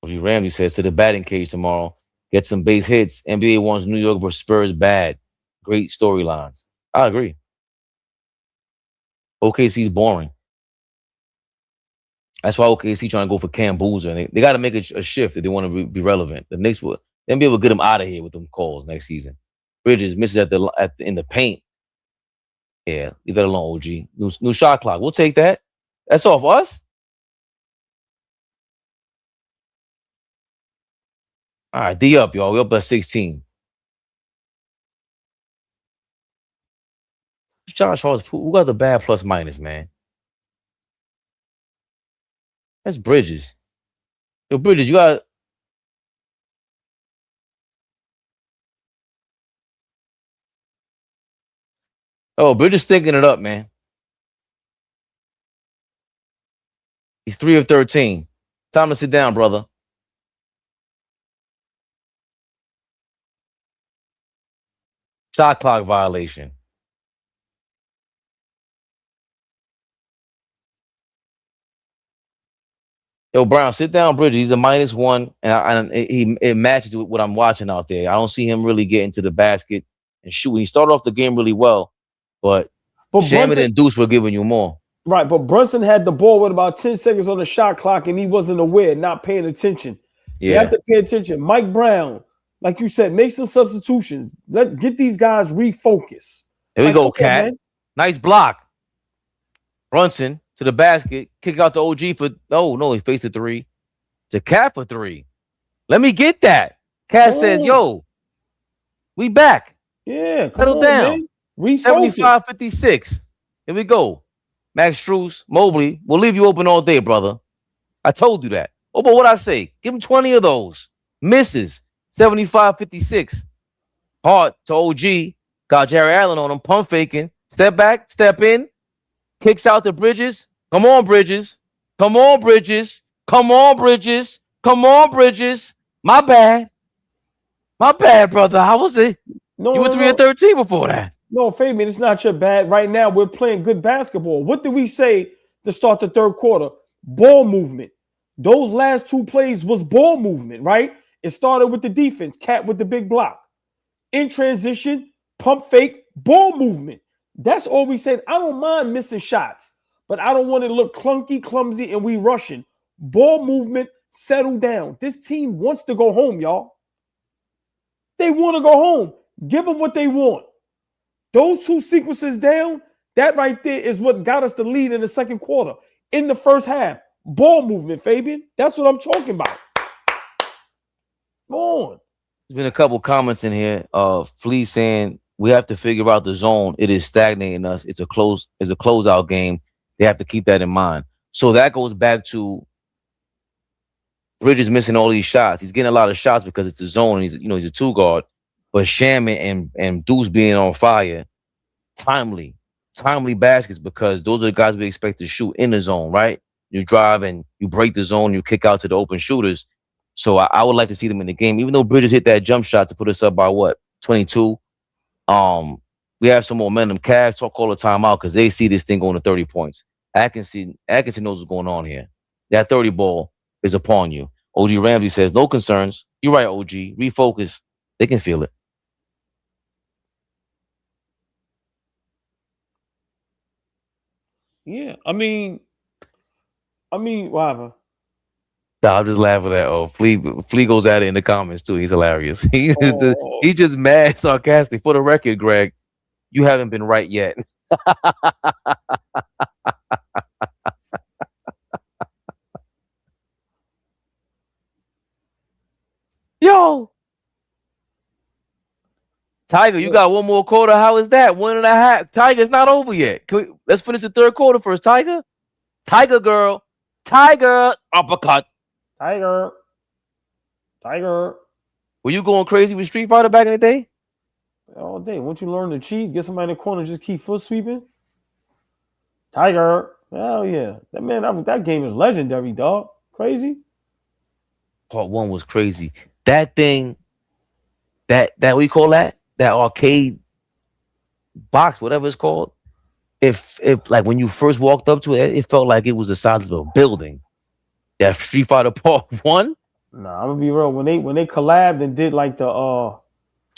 Ramsey says to the batting cage tomorrow, get some base hits. NBA wants New York versus Spurs bad. Great storylines. I agree. OKC's boring. That's why OKC trying to go for Cam Boozer. And they got to make a shift if they want to be relevant. The Knicks will then be able to get them out of here with them calls next season. Bridges misses in the paint. Yeah, leave that alone, OG. New shot clock. We'll take that. That's off us. All right, D up, y'all. We up at 16. Josh Hart, who got the bad plus minus, man? That's Bridges. Yo, Bridges, you got. Oh, Bridges stinking it up, man. He's 3 of 13. Time to sit down, brother. Shot clock violation. Yo, Brown, sit down, Bridges. He's a -1, and it matches with what I'm watching out there. I don't see him really getting to the basket and shooting. He started off the game really well, but Shaman and Deuce were giving you more. Right, but Brunson had the ball with about 10 seconds on the shot clock, and he wasn't aware, not paying attention. Yeah. You have to pay attention. Mike Brown, like you said, make some substitutions. Get these guys refocus. Here we go, Cat. Man. Nice block. Brunson to the basket. Kick out to OG for no, he faced a 3. To Cat for 3. Let me get that. Cat says, yo, we back. Yeah, settle down. 75-56. Here we go. Max Strus, Mobley, we'll leave you open all day, brother. I told you that. Oh, but what I say? Give him 20 of those. Misses. 75-56. Hart to OG. Got Jerry Allen on him. Pump faking. Step back. Step in. Kicks out to Bridges. Come on, Bridges. Come on, Bridges. Come on, Bridges. Come on, Bridges. My bad. My bad, brother. How was it? You were 3 of 13 before that. No, Fabian, it's not your bad. Right now, we're playing good basketball. What did we say to start the third quarter? Ball movement. Those last 2 plays was ball movement, right? It started with the defense, Cat with the big block. In transition, pump fake, ball movement. That's all we said. I don't mind missing shots, but I don't want it to look clunky, clumsy, and we rushing. Ball movement, settle down. This team wants to go home, y'all. They want to go home. Give them what they want. Those 2 sequences down, that right there is what got us the lead in the second quarter. In the first half, ball movement, Fabian. That's what I'm talking about. Come on. There's been a couple comments in here. Flea saying we have to figure out the zone. It is stagnating us. It's a closeout game. They have to keep that in mind. So that goes back to Bridges missing all these shots. He's getting a lot of shots because it's a zone. He's a 2 guard. But Shaman and Deuce being on fire, timely baskets because those are the guys we expect to shoot in the zone, right? you drive and you break the zone, you kick out to the open shooters. So I would like to see them in the game, even though Bridges hit that jump shot to put us up by what 22. We have some momentum. Cavs talk all the time out because they see this thing going to 30 points. Atkinson knows what's going on here. That 30 ball is upon you. OG Ramsey says, no concerns. You're right, OG. Refocus. They can feel it. Yeah, I mean, whatever. Nah, I'm just laughing at Flea goes at it in the comments too. He's hilarious. He's Oh. just mad sarcastic. For the record, Greg, you haven't been right yet. Yo, Tiger, you got one more quarter. How is that? 1.5. Tiger's not over yet. Let's finish the third quarter first, Tiger. Tiger girl. Tiger uppercut. Tiger. Were you going crazy with Street Fighter back in the day? All day. Once you learn to cheat, get somebody in the corner, just keep foot sweeping. Tiger. Hell yeah. That game is legendary, dog. Crazy. Part 1 was crazy. That thing, that what you call that? That arcade box, whatever it's called. If like when you first walked up to it, it felt like it was the size of a building. That Street Fighter Part 1. Nah, I'm gonna be real. When they collabed and did like the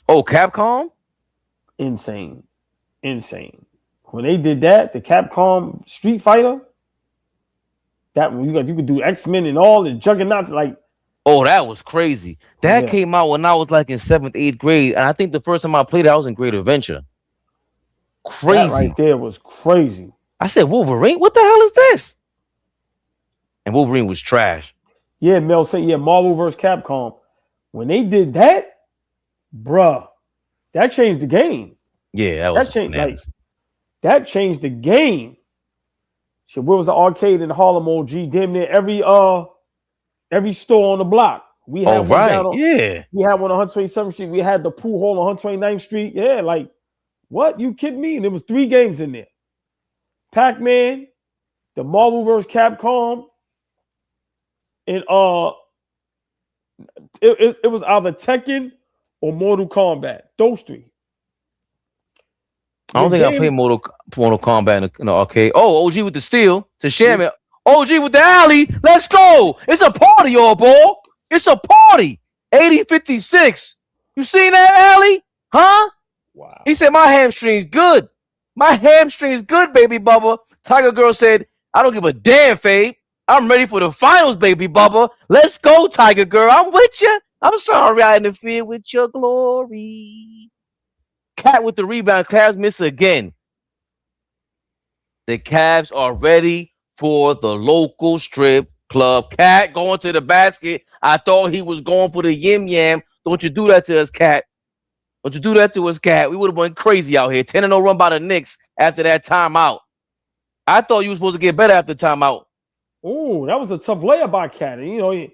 Capcom? Insane. When they did that, the Capcom Street Fighter, that one you could do X-Men and all the juggernauts, like. Oh, that was crazy. That came out when I was like in 7th, 8th grade. And I think the first time I played it, I was in Great Adventure. Crazy. That right there was crazy. I said, Wolverine? What the hell is this? And Wolverine was trash. Yeah, Mel said, Marvel vs. Capcom. When they did that, bruh, that changed the game. Yeah, that changed that changed the game. So where was the arcade in Harlem, OG? Damn near every store on the block. We had one right. down on, we had one on 127th Street. We had the pool hall on 129th Street. Yeah, like, what? You kidding me? And there was 3 games in there. Pac-Man, the Marvel vs. Capcom, and it was either Tekken or Mortal Kombat. Those 3. I don't think I played Mortal Kombat in the arcade. Oh, OG with the steal to Shaman. OG with the alley. Let's go. It's a party, y'all, boy. It's a party. 80-56. You seen that, alley? Huh? Wow. He said, my hamstring's good. My hamstring's good, baby Bubba. Tiger Girl said, I don't give a damn, Fave. I'm ready for the finals, baby Bubba. Let's go, Tiger Girl. I'm with you. I'm sorry I interfered with your glory. Cat with the rebound. Cavs miss again. The Cavs are ready for the local strip club. Cat going to the basket. I thought he was going for the yam. Don't you do that to us, Cat. Don't you do that to us, Cat. We would have went crazy out here. 10-0 run by the Knicks after that timeout. I thought you were supposed to get better after timeout. Oh, that was a tough layup by Cat. You know,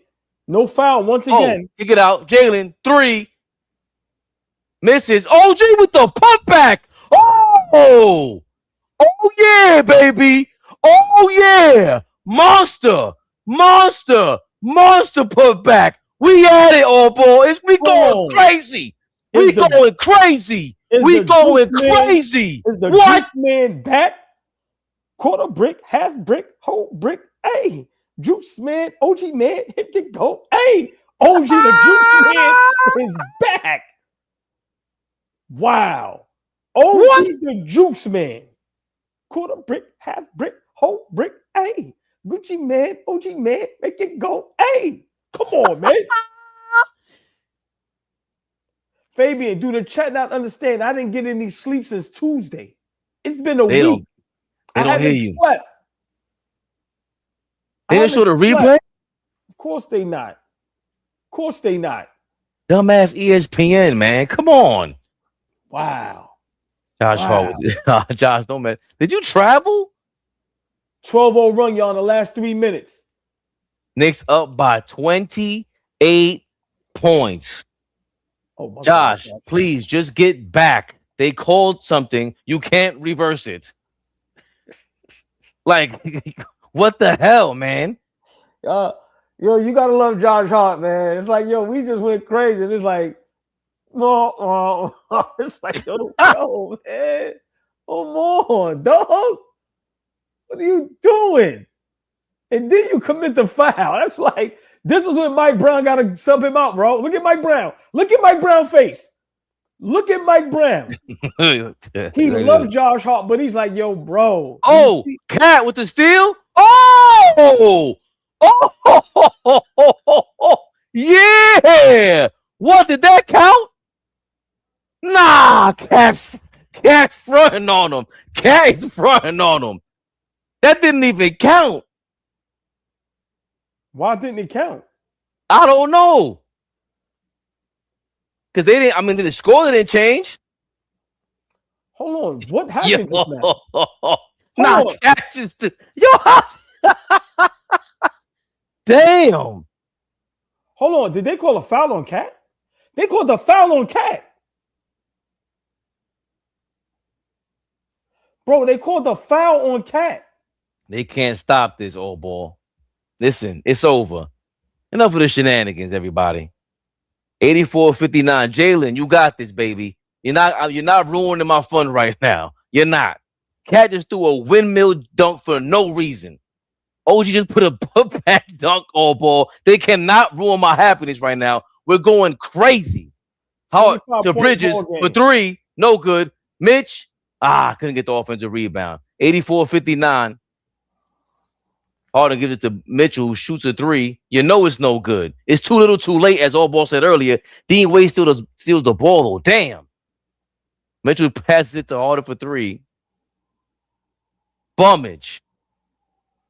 no foul once again. Kick it out. Jalen, 3. Misses. OG with the putback. Oh, yeah, baby. Oh, yeah. Monster putback. We at it, all boys. We going crazy. We going crazy. We going crazy. Is the Juice Man back? Quarter brick, half brick, whole brick. Hey, Juice Man, OG Man, hit the go. Hey, OG the Juice Man is back. Wow. OG the Juice Man. Quarter brick, half brick, whole brick. Hey, Gucci Man, OG Man, make it go. Hey, come on, man. Fabian, do the chat not understand? I didn't get any sleep since Tuesday. It's been a week. They don't hear you. Slept. They didn't show the replay? Of course they not. Dumbass ESPN, man. Come on. Wow. Josh, don't man. Did you travel? 12-0 run, y'all, in the last 3 minutes. Knicks up by 28 points. Oh, Josh, please just get back. They called something. You can't reverse it. Like, What the hell, man? Yo, you gotta love Josh Hart, man. It's like, yo, we just went crazy. And it's like, it's like, yo, man, come on, dog. What are you doing? And then you commit the foul. That's like, this is when Mike Brown got to sub him out, bro. Look at Mike Brown. Look at Mike Brown's face. Look at Mike Brown. He loves Josh Hart, but he's like, yo, bro. Oh, Cat with the steal. Oh, yeah. What, did that count? Nah, Cat's fronting on him. Cat is fronting on him. That didn't even count. Why didn't it count? I don't know. Because they didn't, I mean, the score didn't change. Hold on. What happened just now? Nah, Cat just, damn. Hold on. Did they call a foul on Cat? They called a foul on Cat. Bro, they called a foul on Cat. They can't stop this, old ball. Listen, it's over. Enough of the shenanigans, everybody. 84-59. Jalen, you got this, baby. You're not ruining my fun right now. You're not. Cat just threw a windmill dunk for no reason. OG just put a put-back dunk, old ball. They cannot ruin my happiness right now. We're going crazy. Hard to Bridges for 3. No good. Mitch, couldn't get the offensive rebound. 84-59. Harden gives it to Mitchell, who shoots a 3. You know it's no good. It's too little, too late, as AllBall said earlier. Dean Wade steals the ball, though. Damn. Mitchell passes it to Harden for 3. Bummage.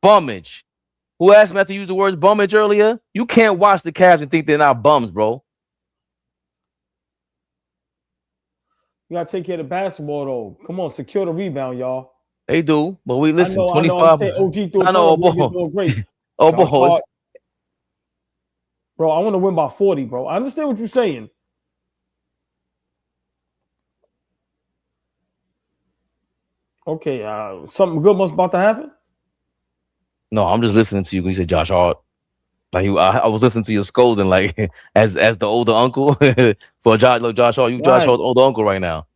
Who asked me not to use the words bummage earlier? You can't watch the Cavs and think they're not bums, bro. You got to take care of the basketball, though. Come on, secure the rebound, y'all. They do, but we listen. 25. I know. Great. Bro, I want to win by 40, bro. I understand what you're saying. Okay, something good must about to happen. No, I'm just listening to you when you say Josh Hart. Like I was listening to your scolding, like as the older uncle for Josh Hart. You Josh Hart's older uncle right now.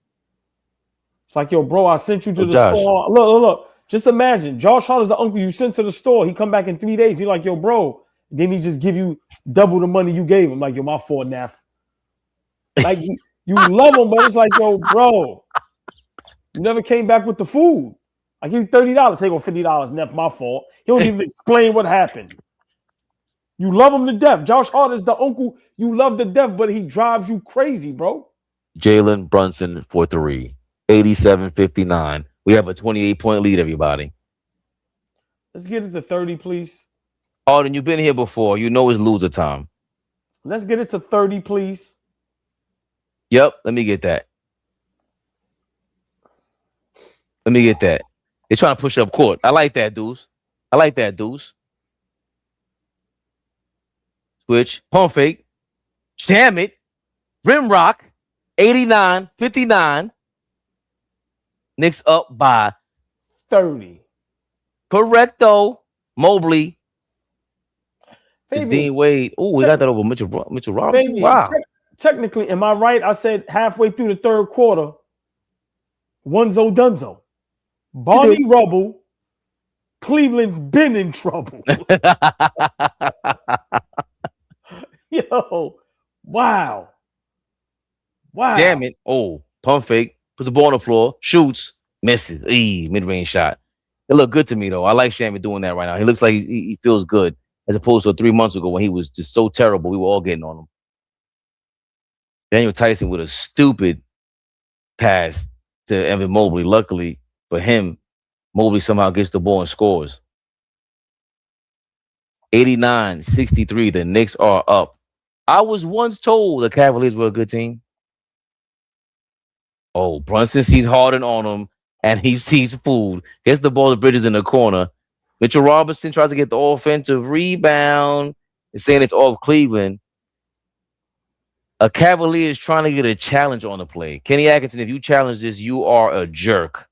It's like, yo, bro, I sent you to the store. Look. Just imagine, Josh Hart is the uncle you sent to the store. He come back in 3 days. You're like, yo, bro. Then he just give you double the money you gave him. Like, yo, my fault, Neff. Like, you love him, but it's like, yo, bro. You never came back with the food. I give you $30. Take on $50, Neff, my fault. He don't even explain what happened. You love him to death. Josh Hart is the uncle you love to death, but he drives you crazy, bro. Jalen Brunson for 3. 87-59. We have a 28-point lead, everybody. Let's get it to 30, please. Harden, you've been here before. You know it's loser time. Let's get it to 30, please. Yep, let me get that. They're trying to push up court. I like that, Deuce. Switch. Pump fake. Jam it. Rim rock. 89-59. Knicks up by 30. Correcto. Mobley. Baby, Dean Wade. Oh, we got that over Mitchell Robinson. Baby, wow. Technically, am I right? I said halfway through the third quarter, onezo dunzo. Barney Rubble. Cleveland's been in trouble. Yo, wow. Damn it. Oh, pump fake. Puts the ball on the floor. Shoots. Misses. Mid-range shot. It looked good to me, though. I like Shammy doing that right now. He looks like he feels good, as opposed to 3 months ago when he was just so terrible. We were all getting on him. Daniel Tyson with a stupid pass to Evan Mobley. Luckily for him, Mobley somehow gets the ball and scores. 89-63. The Knicks are up. I was once told the Cavaliers were a good team. Oh, Brunson sees Harden on him, and he sees food. Gets the ball to Bridges in the corner. Mitchell Robinson tries to get the offensive rebound. It's saying it's off Cleveland. A Cavalier is trying to get a challenge on the play. Kenny Atkinson, if you challenge this, you are a jerk.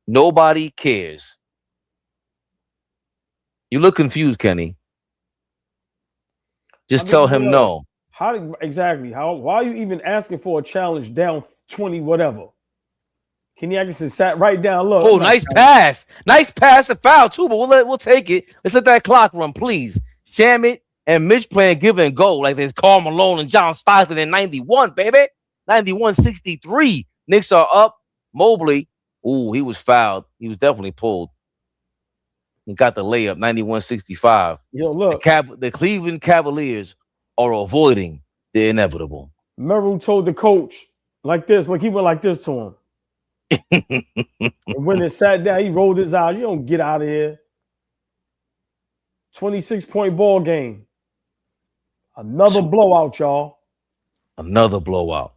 Nobody cares. You look confused, Kenny. Just I tell mean, him yo, no. Exactly? Why are you even asking for a challenge down 20 whatever? Kenny Atkinson sat right down. Look, Oh, I'm not nice challenging. pass. Nice pass and foul, too, but we'll take it. Let's let that clock run, please. Shamit and Mitch playing give and go like there's Karl Malone and John Stockton in 91, baby. 91-63. Knicks are up. Mobley, ooh, he was fouled. He was definitely pulled. He got the layup, 91-65. Yo, look. The Cleveland Cavaliers are avoiding the inevitable. Merrill told the coach like this, like he went like this to him. And when it sat down, he rolled his eyes. You don't get out of here. 26-point ball game. Another blowout, y'all. Another blowout.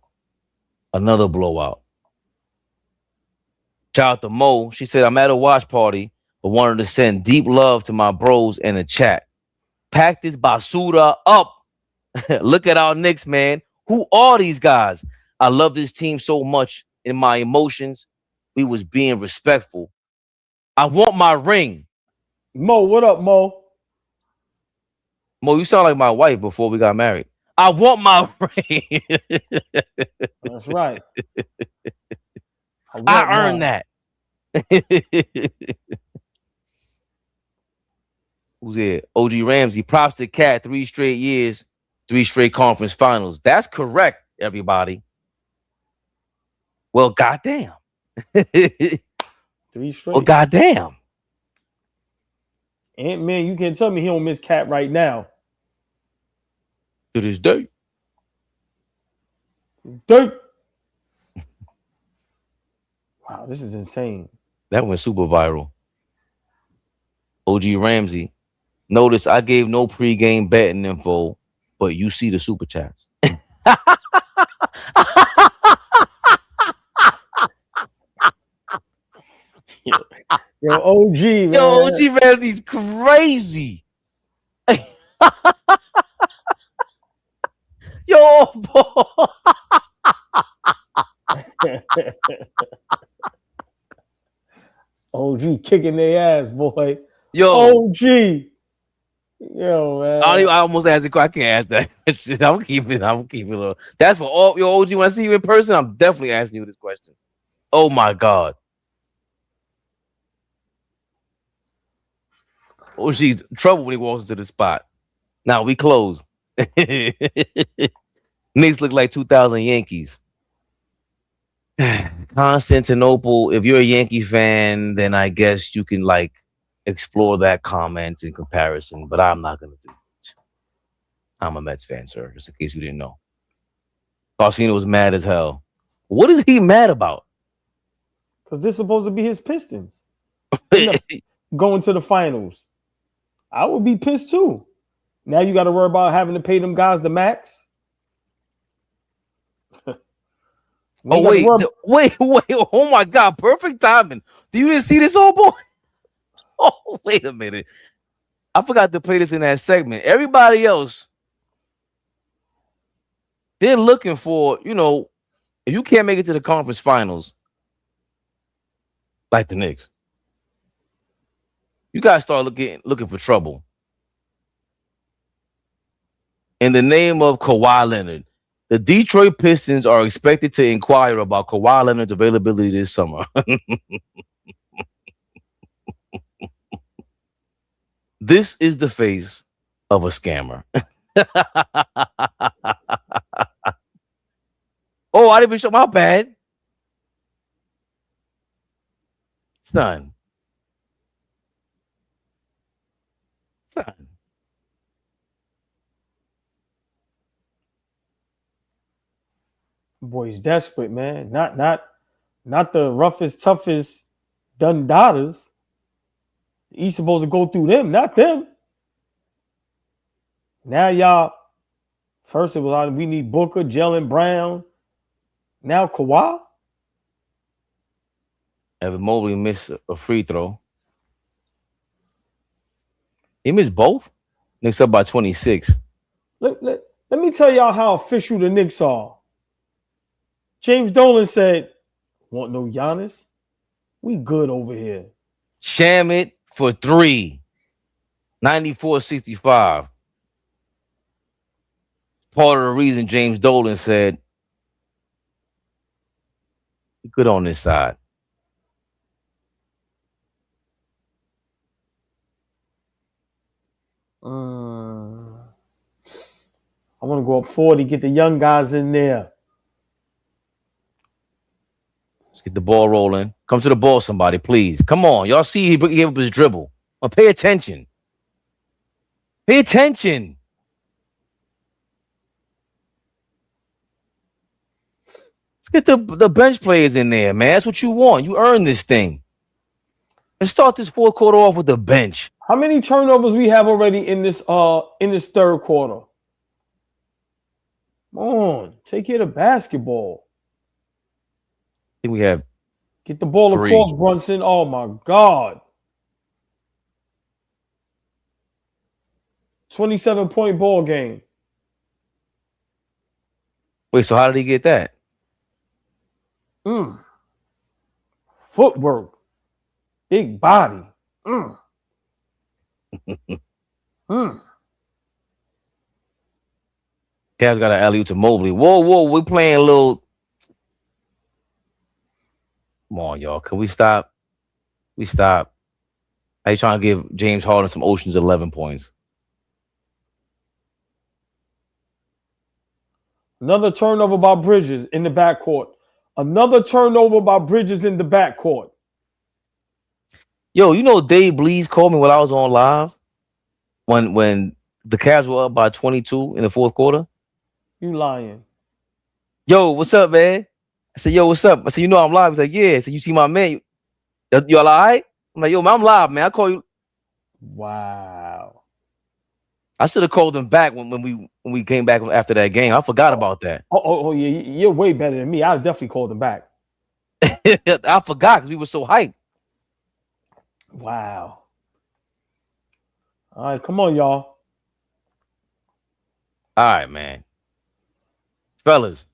Another blowout. Shout out to Mo. She said, I'm at a watch party, but wanted to send deep love to my bros in the chat. Pack this basura up. Look at our Knicks, man. Who are these guys? I love this team so much. In my emotions, we was being respectful. I want my ring. Mo, what up, Mo? Mo, you sound like my wife before we got married. I want my ring. That's right. I earned that. Who's here? OG Ramsey. Props to Cat. 3 straight years, 3 straight conference finals. That's correct, everybody. Well, goddamn. 3 straight. Well, goddamn. And man, you can't tell me he don't miss Cat right now. To this day. Wow, this is insane. That went super viral. OG Ramsey. Notice I gave no pregame betting info, but you see the super chats. Yo, OG, man. Yo, OG Ramsey's crazy. Yo, boy. OG kicking their ass, boy. Yo, OG. Yo, man. I almost asked the question. I can't ask that shit. I'm keeping it. That's for all your OG. When I see you in person, I'm definitely asking you this question. Oh my God. OG's trouble when he walks into the spot. Now we closed. Knicks look like 2000 Yankees. Constantinople. If you're a Yankee fan, then I guess you can like explore that comment in comparison, but I'm not gonna do it. I'm a Mets fan, sir, just in case you didn't know. Faustino was mad as hell. What is he mad about? Because this is supposed to be his Pistons. Going to the finals. I would be pissed too. Now you got to worry about having to pay them guys the max. wait. Oh my God, perfect timing. You didn't see this, old boy? Oh, wait a minute. I forgot to play this in that segment. Everybody else, they're looking for, if you can't make it to the conference finals, like the Knicks, you gotta start looking for trouble. In the name of Kawhi Leonard, the Detroit Pistons are expected to inquire about Kawhi Leonard's availability this summer. This is the face of a scammer. Oh, I didn't even show my bad. Son. Boy's desperate, man. Not the roughest, toughest Dundadas. He's supposed to go through them, not them. Now y'all, first it was we need Booker, Jalen Brown. Now Kawhi. Evan Mobley missed a free throw. He missed both. Knicks up by 26. Let me tell y'all how official the Knicks are. James Dolan said, "Want no Giannis? We good over here." Sham it for 3. 94-65. Part of the reason James Dolan said, "You're good on this side." I want to go up 40, get the young guys in there. Let's get the ball rolling. Come to the ball, somebody, please. Come on. Y'all see he gave up his dribble. Well, pay attention. Pay attention. Let's get the bench players in there, man. That's what you want. You earned this thing. Let's start this fourth quarter off with the bench. How many turnovers we have already in this third quarter? Come on, take care of basketball. I think we have Get the ball 3. across, Brunson. Oh my God. 27-point ball game. Wait, so how did he get that? Footwork. Big body. Cavs got an alley-oop to Mobley. Whoa, we're playing a little. Come on, y'all. Can we stop? We stop. Are you trying to give James Harden some Ocean's 11 points? Another turnover by Bridges in the backcourt. Another turnover by Bridges in the backcourt. Yo, you know Dave Blees called me when I was on live when the Cavs were up by 22 in the fourth quarter. You lying. Yo, what's up, man? I said, yo, what's up? I said, you know I'm live. He's like, yeah. I said, you see my man? Y'all all right? I'm like, yo, man, I'm live, man. I call you. Wow. I should have called him back when we came back after that game. I forgot about that. Oh, yeah, you're way better than me. I definitely called him back. I forgot because we were so hyped. Wow. All right, come on, y'all. All right, man. Fellas.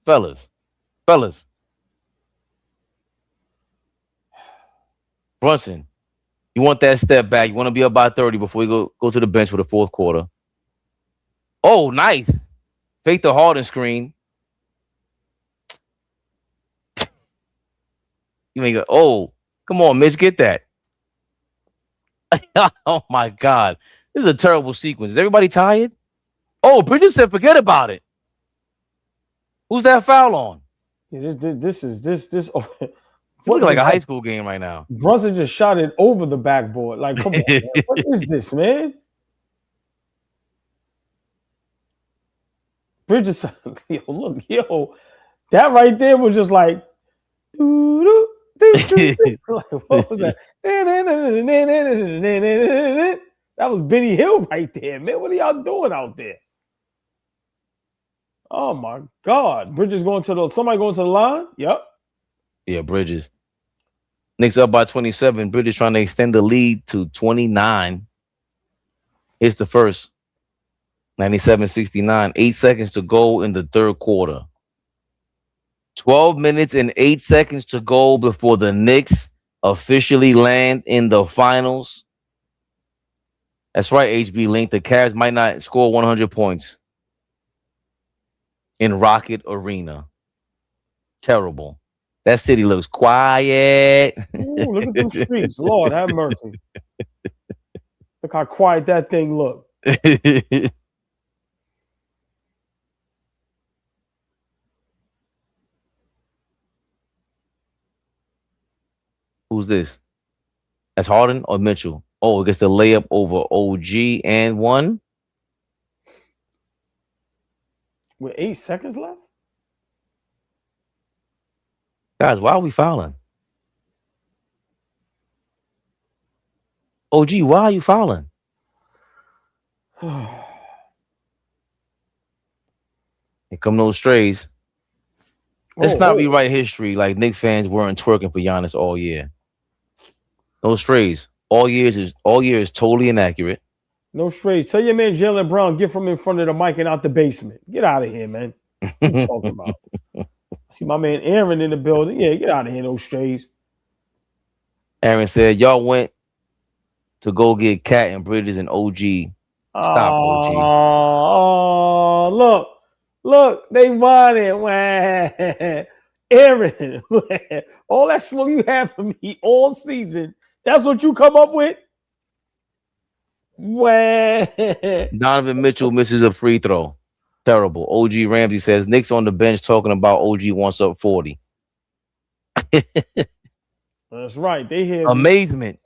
Brunson, you want that step back. You want to be up by 30 before you go to the bench for the fourth quarter. Oh, nice. Fake the Harden screen. You may go, oh, come on, Mitch, get that. Oh, my God. This is a terrible sequence. Is everybody tired? Oh, Bridges said forget about it. Who's that foul on? Yeah, this. It's looking like a high school game right now. Brunson just shot it over the backboard. Like, come on, man. What is this, man? Bridges, yo, that right there was just like, like what was that? That was Benny Hill right there, man. What are y'all doing out there? Oh my God. Bridges somebody going to the line? Yep. Yeah, Bridges. Knicks up by 27. Bridges trying to extend the lead to 29. It's the first. 97-69. 8 seconds to go in the third quarter. 12 minutes and 8 seconds to go before the Knicks officially land in the finals. That's right, HB Link. The Cavs might not score 100 points in Rocket Arena. Terrible. That city looks quiet. Ooh, look at them streets. Lord have mercy. Look how quiet that thing look. Who's this? That's Harden or Mitchell? Oh, it gets the layup over OG and one. With 8 seconds left? Guys, why are we fouling? OG, why are you fouling? Here come those strays. Let's not rewrite history like Knicks fans weren't twerking for Giannis all year. No strays. All year is totally inaccurate. No strays. Tell your man Jaylen Brown, get from in front of the mic and out the basement. Get out of here, man. What you talking about? I see my man Aaron in the building. Yeah, get out of here, no strays. Aaron said, y'all went to go get Cat and Bridges and OG. Stop, OG. Oh, look, they won it. Man. Aaron, all that smoke you had for me all season, that's what you come up with? Well, Donovan Mitchell misses a free throw. Terrible. OG Ramsey says Knicks on the bench talking about OG wants up 40. that's right. They hear me. Amazement.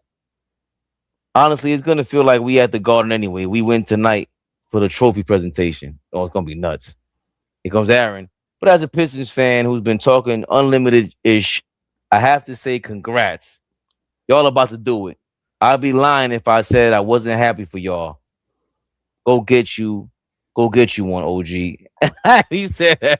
Honestly, it's gonna feel like we at the Garden anyway. We win tonight for the trophy presentation. Oh, it's gonna be nuts. Here comes Aaron. But as a Pistons fan who's been talking unlimited-ish, I have to say congrats. Y'all about to do it. I'd be lying if I said I wasn't happy for y'all. Go get you one, OG. He said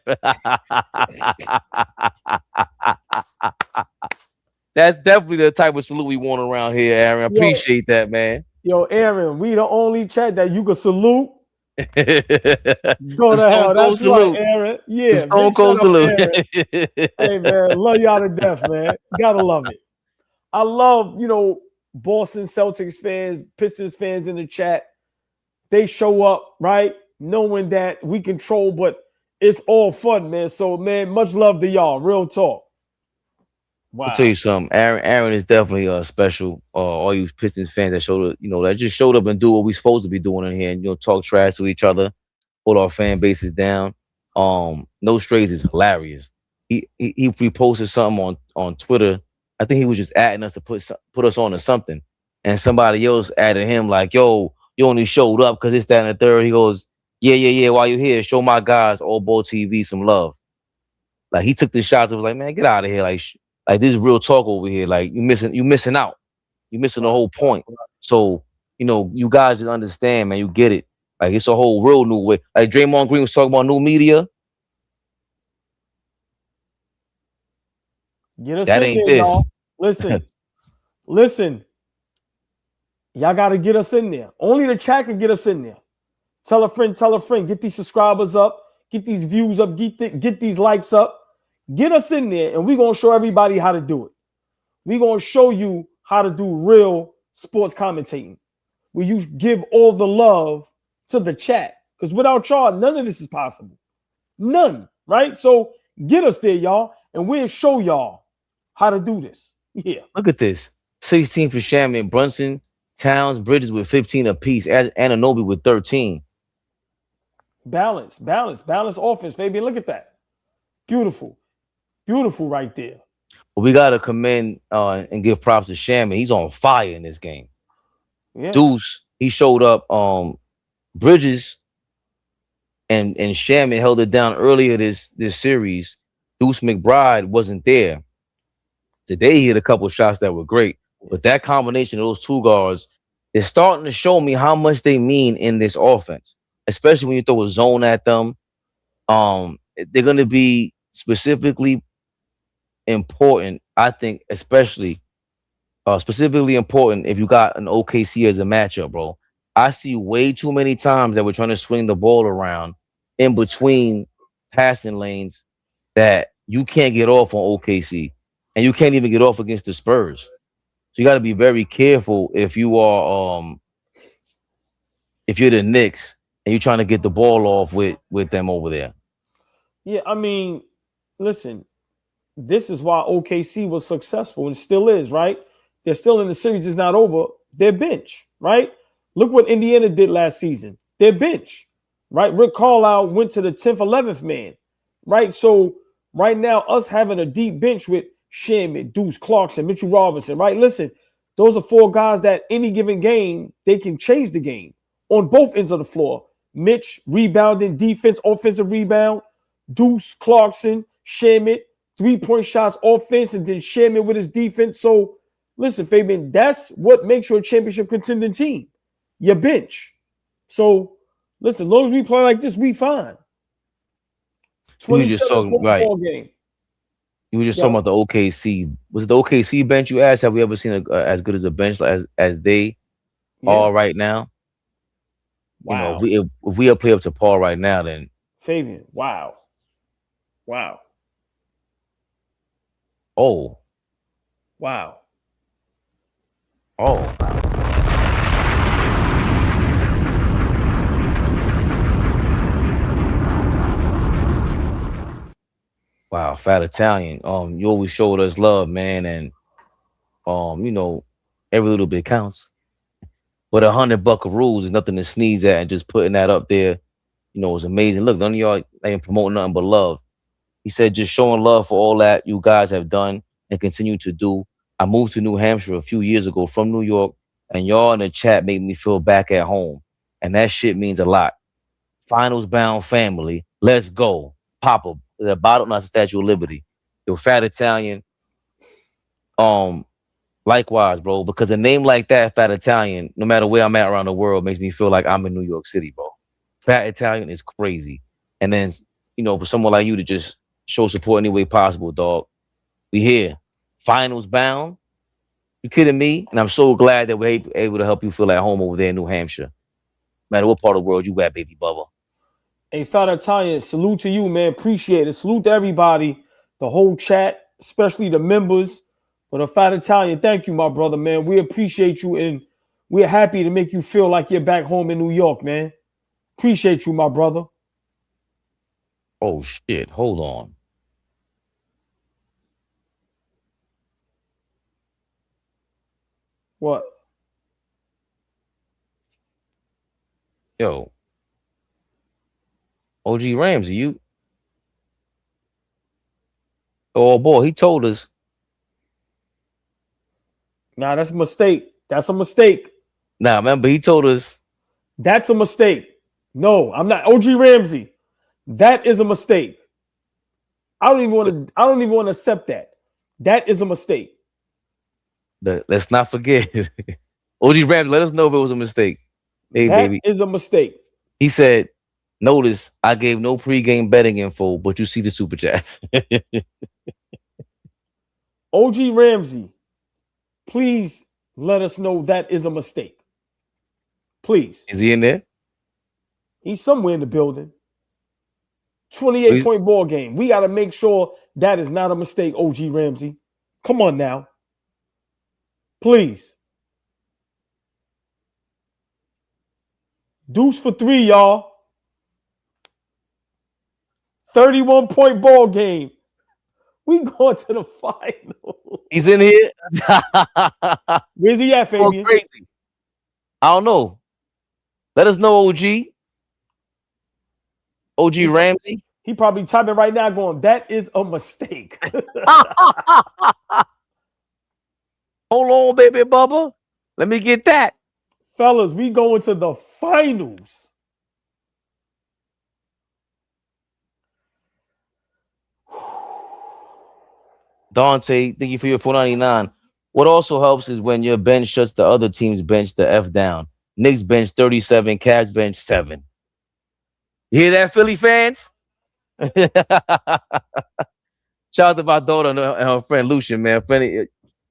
that's definitely the type of salute we want around here, Aaron. I appreciate that, man. Yo, Aaron, we the only chat that you can salute. Go to hell. That's right, Aaron. Yeah. Stone Cold salute. Hey, man, love y'all to death, man. Gotta love it. I love, Boston Celtics fans, Pistons fans in the chat. They show up, right? Knowing that we control, but it's all fun, man. So, man, much love to y'all. Real talk. Wow. I'll tell you something. Aaron is definitely special. All you Pistons fans that showed up, that just showed up and do what we supposed to be doing in here and talk trash to each other, hold our fan bases down. No Strays is hilarious. He reposted something on Twitter. I think he was just adding us to put us on to something, and somebody else added him like, "Yo, you only showed up because it's that and the third." He goes, "Yeah. While you're here, show my guys AllBall TV some love." Like he took the shots. It was like, man, get out of here. Like this is real talk over here. Like you missing out. You missing the whole point. So, you guys just understand, man. You get it. Like it's a whole real new way. Like Draymond Green was talking about new media. Get us that in ain't there, this. y'all. Listen. Y'all got to get us in there. Only the chat can get us in there. Tell a friend. Get these subscribers up. Get these views up. Get these likes up. Get us in there, and we're going to show everybody how to do it. We're going to show you how to do real sports commentating, where you give all the love to the chat. Because without y'all, none of this is possible. None, right? So get us there, y'all, and we'll show y'all how to do this. Yeah. Look at this. 16 for Shaman, Brunson, Towns, Bridges with 15 apiece, Anunoby with 13. Balance offense, baby. Look at that. Beautiful right there. But we got to commend and give props to Shaman. He's on fire in this game. Yeah. Deuce, he showed up. Bridges and Shaman held it down earlier this series. Deuce McBride wasn't there. Today he hit a couple shots that were great. But that combination of those two guards is starting to show me how much they mean in this offense, especially when you throw a zone at them. They're going to be specifically important, I think, specifically important if you got an OKC as a matchup, bro. I see way too many times that we're trying to swing the ball around in between passing lanes that you can't get off on OKC, and you can't even get off against the Spurs. So you got to be very careful if you are if you're the Knicks and you're trying to get the ball off with them over there. Yeah, I mean, listen, this is why OKC was successful and still is, right? They're still in the series, it's not over. They're bench, right? Look what Indiana did last season. They're bench, right? Rick Carlisle went to the 10th, 11th man, right? So right now, us having a deep bench with Shaman, Deuce, Clarkson, Mitchell Robinson, right? Listen, those are four guys that any given game, they can change the game on both ends of the floor. Mitch, rebounding, defense, offensive rebound. Deuce, Clarkson, Shaman, 3-point shots, offense, and then Shaman with his defense. So, listen, Fabian, that's what makes you a championship contending team. Your bench. So, listen, as long as we play like this, we fine. You were just talking, right. Game. You were just talking about the OKC. Was it the OKC bench you asked? Have we ever seen as good as a bench as they are right now? Wow. If we play up to par right now, then Fabian, wow. Oh. Wow. Oh. Wow, Fat Italian. You always showed us love, man, and every little bit counts. But 100 buckaroos is nothing to sneeze at, and just putting that up there, is amazing. Look, none of y'all ain't promoting nothing but love. He said, just showing love for all that you guys have done and continue to do. I moved to New Hampshire a few years ago from New York, and y'all in the chat made me feel back at home. And that shit means a lot. Finals bound family. Let's go. Papa, the bottom, not the Statue of Liberty. Yo, Fat Italian. Likewise, bro, because a name like that, Fat Italian, no matter where I'm at around the world, makes me feel like I'm in New York City, bro. Fat Italian is crazy. And then, for someone like you to just show support any way possible, dog. We here. Finals bound. You kidding me? And I'm so glad that we're able to help you feel at home over there in New Hampshire. No matter what part of the world you at, baby Bubba. Hey, Fat Italian, salute to you, man. Appreciate it. Salute to everybody, the whole chat, especially the members. But a Fat Italian, thank you, my brother, man. We appreciate you, and we're happy to make you feel like you're back home in New York, man. Appreciate you, my brother. Oh, shit. Hold on. What? Yo. OG Ramsey, you. Oh, boy, he told us. Nah, that's a mistake. That's a mistake. Nah, remember, he told us. That's a mistake. No, I'm not. OG Ramsey, that is a mistake. I don't even want to accept that. That is a mistake. Let's not forget. OG Ramsey, let us know if it was a mistake. Hey, that baby. is a mistake. He said, notice I gave no pregame betting info, but you see the super chat. OG Ramsey, please let us know that is a mistake. Please. Is he in there? He's somewhere in the building. 28-point ball game. We got to make sure that is not a mistake, OG Ramsey. Come on now. Please. Deuce for 3, y'all. 31-point ball game. We going to the final. He's in here. Where's he at, Fabian? Crazy. I don't know. Let us know, OG. OG Ramsey. He probably typing right now going, that is a mistake. Hold on, baby Bubba. Let me get that. Fellas, we going to the finals. Dante, thank you for your $4.99. What also helps is when your bench shuts the other team's bench the F down. Knicks bench 37, Cavs bench 7. You hear that, Philly fans? Shout out to my daughter and her friend Lucian, man.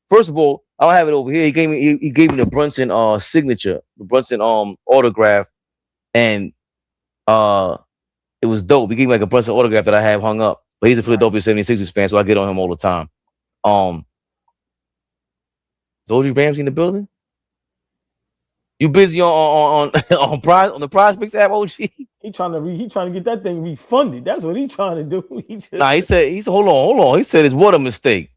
First of all, I'll have it over here. He gave me the Brunson signature, the Brunson autograph, and it was dope. He gave me like a Brunson autograph that I have hung up. But he's a Philadelphia 76ers fan, so I get on him all the time. Is OG Ramsey in the building? You busy on the prize picks app, OG? He trying to get that thing refunded. That's what he trying to do. He said hold on. He said it's what a mistake.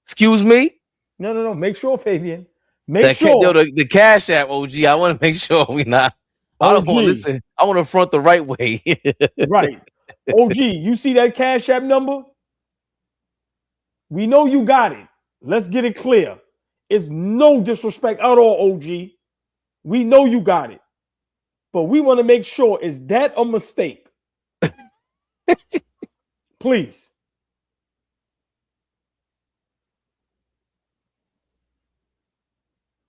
Excuse me? No. Make sure, Fabian. Make sure. The Cash App, OG. I want to make sure we not. I don't want to listen. I want to front the right way. Right. OG, you see that Cash App number? We know you got it. Let's get it clear. It's no disrespect at all, OG. We know you got it. But we want to make sure, is that a mistake? Please.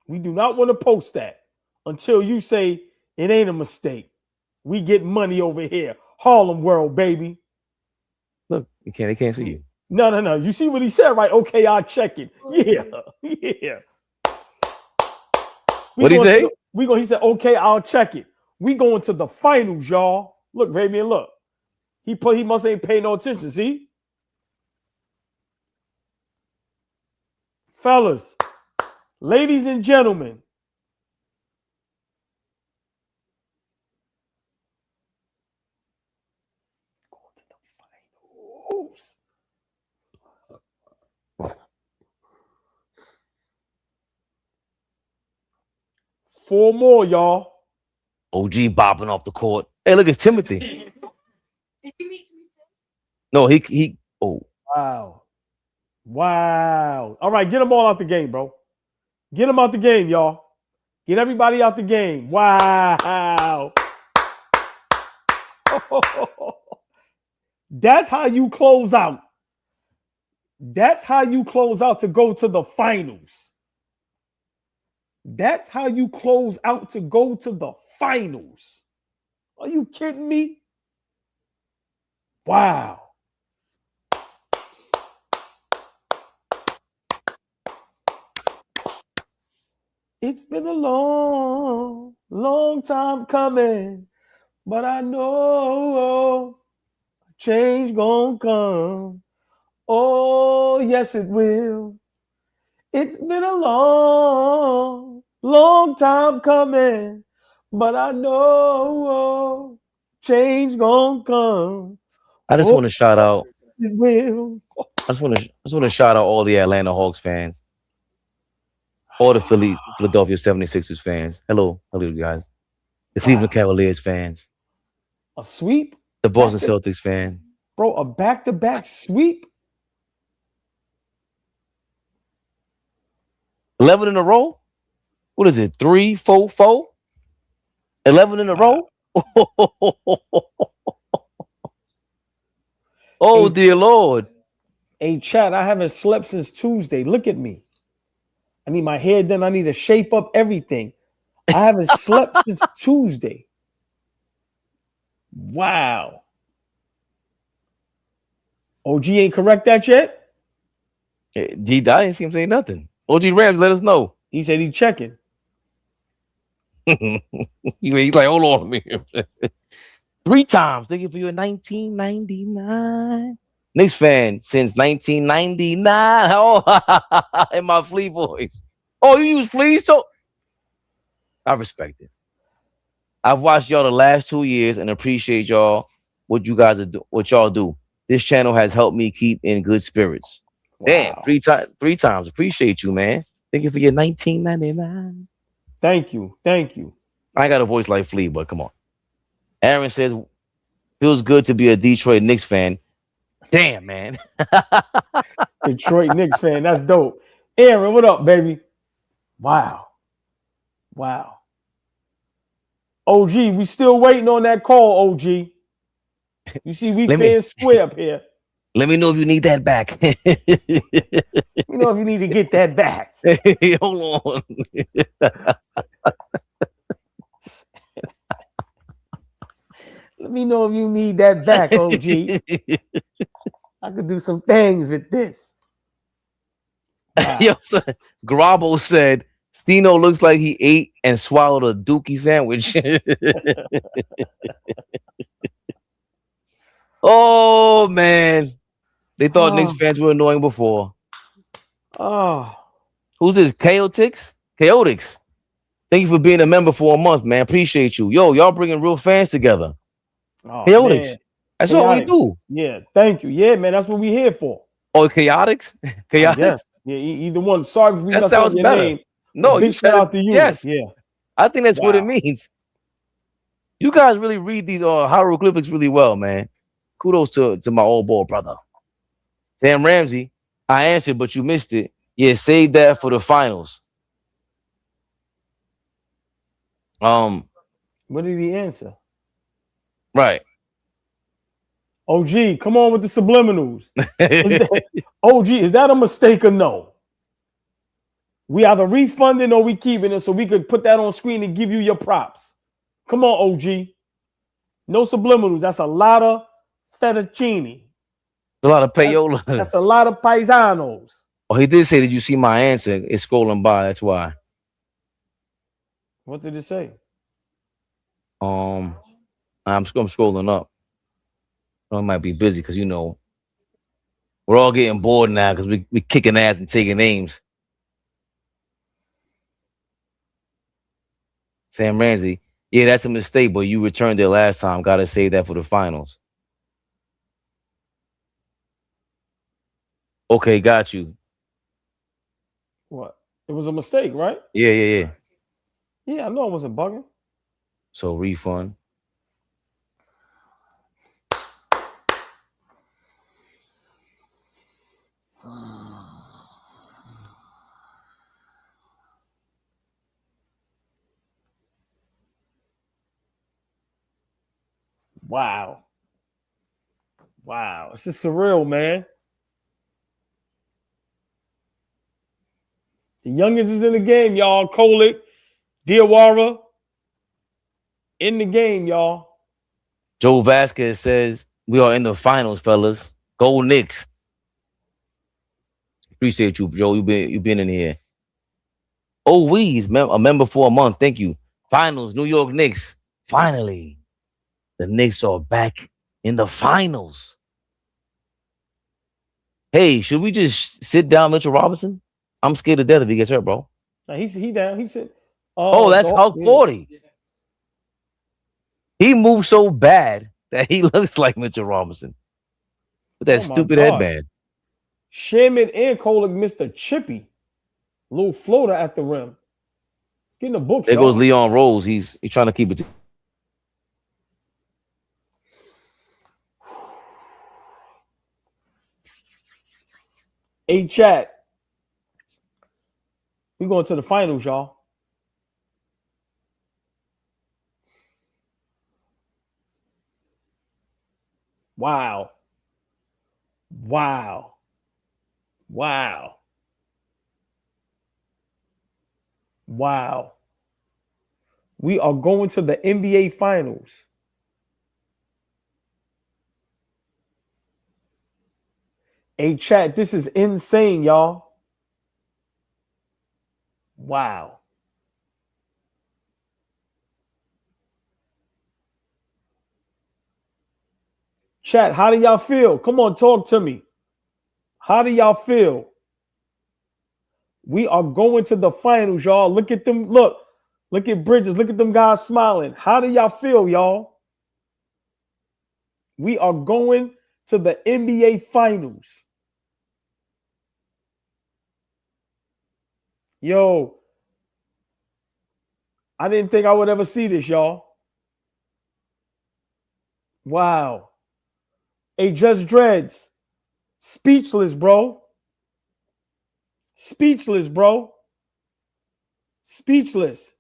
We do not want to post that until you say it ain't a mistake. We get money over here. Harlem World, baby. Look, they can't see you. No. You see what he said, right? Okay, I'll check it. Yeah. What did he say? He said, okay, I'll check it. We going to the finals, y'all. Look, Fabian, look. He must ain't pay no attention, see? Fellas, ladies and gentlemen, going to the finals. 4 more, y'all. OG bopping off the court. Hey, look, it's Timothy. Did you meet me? No, he. Oh, Wow. Wow. All right, get them all out the game, bro. Get them out the game, y'all. Get everybody out the game. Wow. That's how you close out. That's how you close out to go to the finals. That's how you close out to go to the finals. Are you kidding me? Wow. It's been a long, long time coming, but I know change gonna come. Oh, yes, it will. It's been a long, long time coming, but I know change gonna come. I just Oh, want to shout out. it will. I just want to shout out all the Atlanta Hawks fans, all the Philadelphia 76ers fans. Hello, guys. The Cleveland Cavaliers fans, A sweep? the Boston Celtics fan. Bro, a back-to-back sweep? 11 in a row? What is it? 3, 4, 4? 11 in a row? Oh, dear Lord. Hey, Chad, I haven't slept since Tuesday. Look at me. I need my hair done. I need to shape up everything. I haven't slept since Tuesday. Wow. OG ain't correct that yet? I didn't see him say nothing. OG Rams, let us know. He said he's checking. He's like, hold on a minute. 3 times. Thank you for your 1999. Knicks fan since 1999. Oh, in my flea voice. Oh, you use fleas? So I respect it. I've watched y'all the last 2 years and appreciate y'all what you guys are what y'all do. This channel has helped me keep in good spirits. Wow. Damn, 3 times. Appreciate you, man. Thank you for your 1999. Thank you. Thank you. I got a voice like Flea, but come on. Aaron says, feels good to be a Detroit Knicks fan. Damn, man. Detroit Knicks fan. That's dope. Aaron, what up, baby? Wow. Wow. OG, we still waiting on that call, OG. You see, we fair square up here. Let me know if you need that back. You know if you need to get that back. Hold on. Let me know if you need that back, OG. I could do some things with this. Wow. Yo, so, Grabo said, Stino looks like he ate and swallowed a dookie sandwich. Oh, man. They thought Knicks fans were annoying before. Oh. Who's this? Chaotix. Thank you for being a member for a month, man. Appreciate you. Yo, y'all bringing real fans together. Oh, Chaotix. man. That's all we do. Yeah, thank you. Yeah, man, that's what we here for. Oh, Chaotix? Chaotix? Yes. Yeah, either one. Sorry if we that messed up sounds your better. name. No, big you shout said out to you. Yes. Yeah. I think that's what it means. You guys really read these hieroglyphics really well, man. Kudos to my old ball brother. Sam Ramsey, I answered, but you missed it. Yeah, save that for the finals. What did he answer? Right. OG, come on with the subliminals. OG, is that a mistake or no? We either refunding or we keeping it so we could put that on screen and give you your props. Come on, OG. No subliminals. That's a lot of fettuccine. A lot of payola. That's a lot of paisanos. Oh, he did say, did you see my answer? It's scrolling by. That's why. What did it say? I'm scrolling up. I might be busy because we're all getting bored now because we kicking ass and taking names. Sam Ramsey, yeah, that's a mistake, but you returned it last time. Gotta save that for the finals. Okay, got you. What? It was a mistake, right? Yeah. Yeah, I know I wasn't bugging. So refund. Wow. Wow. It's just surreal, man. The youngest is in the game, y'all. Kolick, Diawara in the game, y'all. Joe Vasquez says we are in the finals, fellas. Go Knicks. Appreciate you, Joe. You been in here. Oh, we's a member for a month. Thank you. Finals, New York Knicks. Finally, the Knicks are back in the finals. Hey, should we just sit down Mitchell Robinson? I'm scared to death if he gets hurt, bro. Now he down. He said, Oh, that's Hulk 40. He moves so bad that he looks like Mitchell Robinson with that stupid headband. Shamit and Kolick missed a chippy. Little floater at the rim. It's getting the books. There goes Leon Rose. He's trying to keep it. Hey, chat. We going to the finals, y'all. Wow. Wow. Wow. Wow. We are going to the NBA finals. Hey, chat, this is insane, y'all. Wow. Chat, how do y'all feel? Come on, talk to me. How do y'all feel? We are going to the finals, y'all. Look at them. Look at Bridges. Look at them guys smiling. How do y'all feel, y'all? We are going to the NBA finals. Yo, I didn't think I would ever see this, y'all. Wow. Hey, Judge Dreads. Speechless, bro. Speechless, bro. Speechless.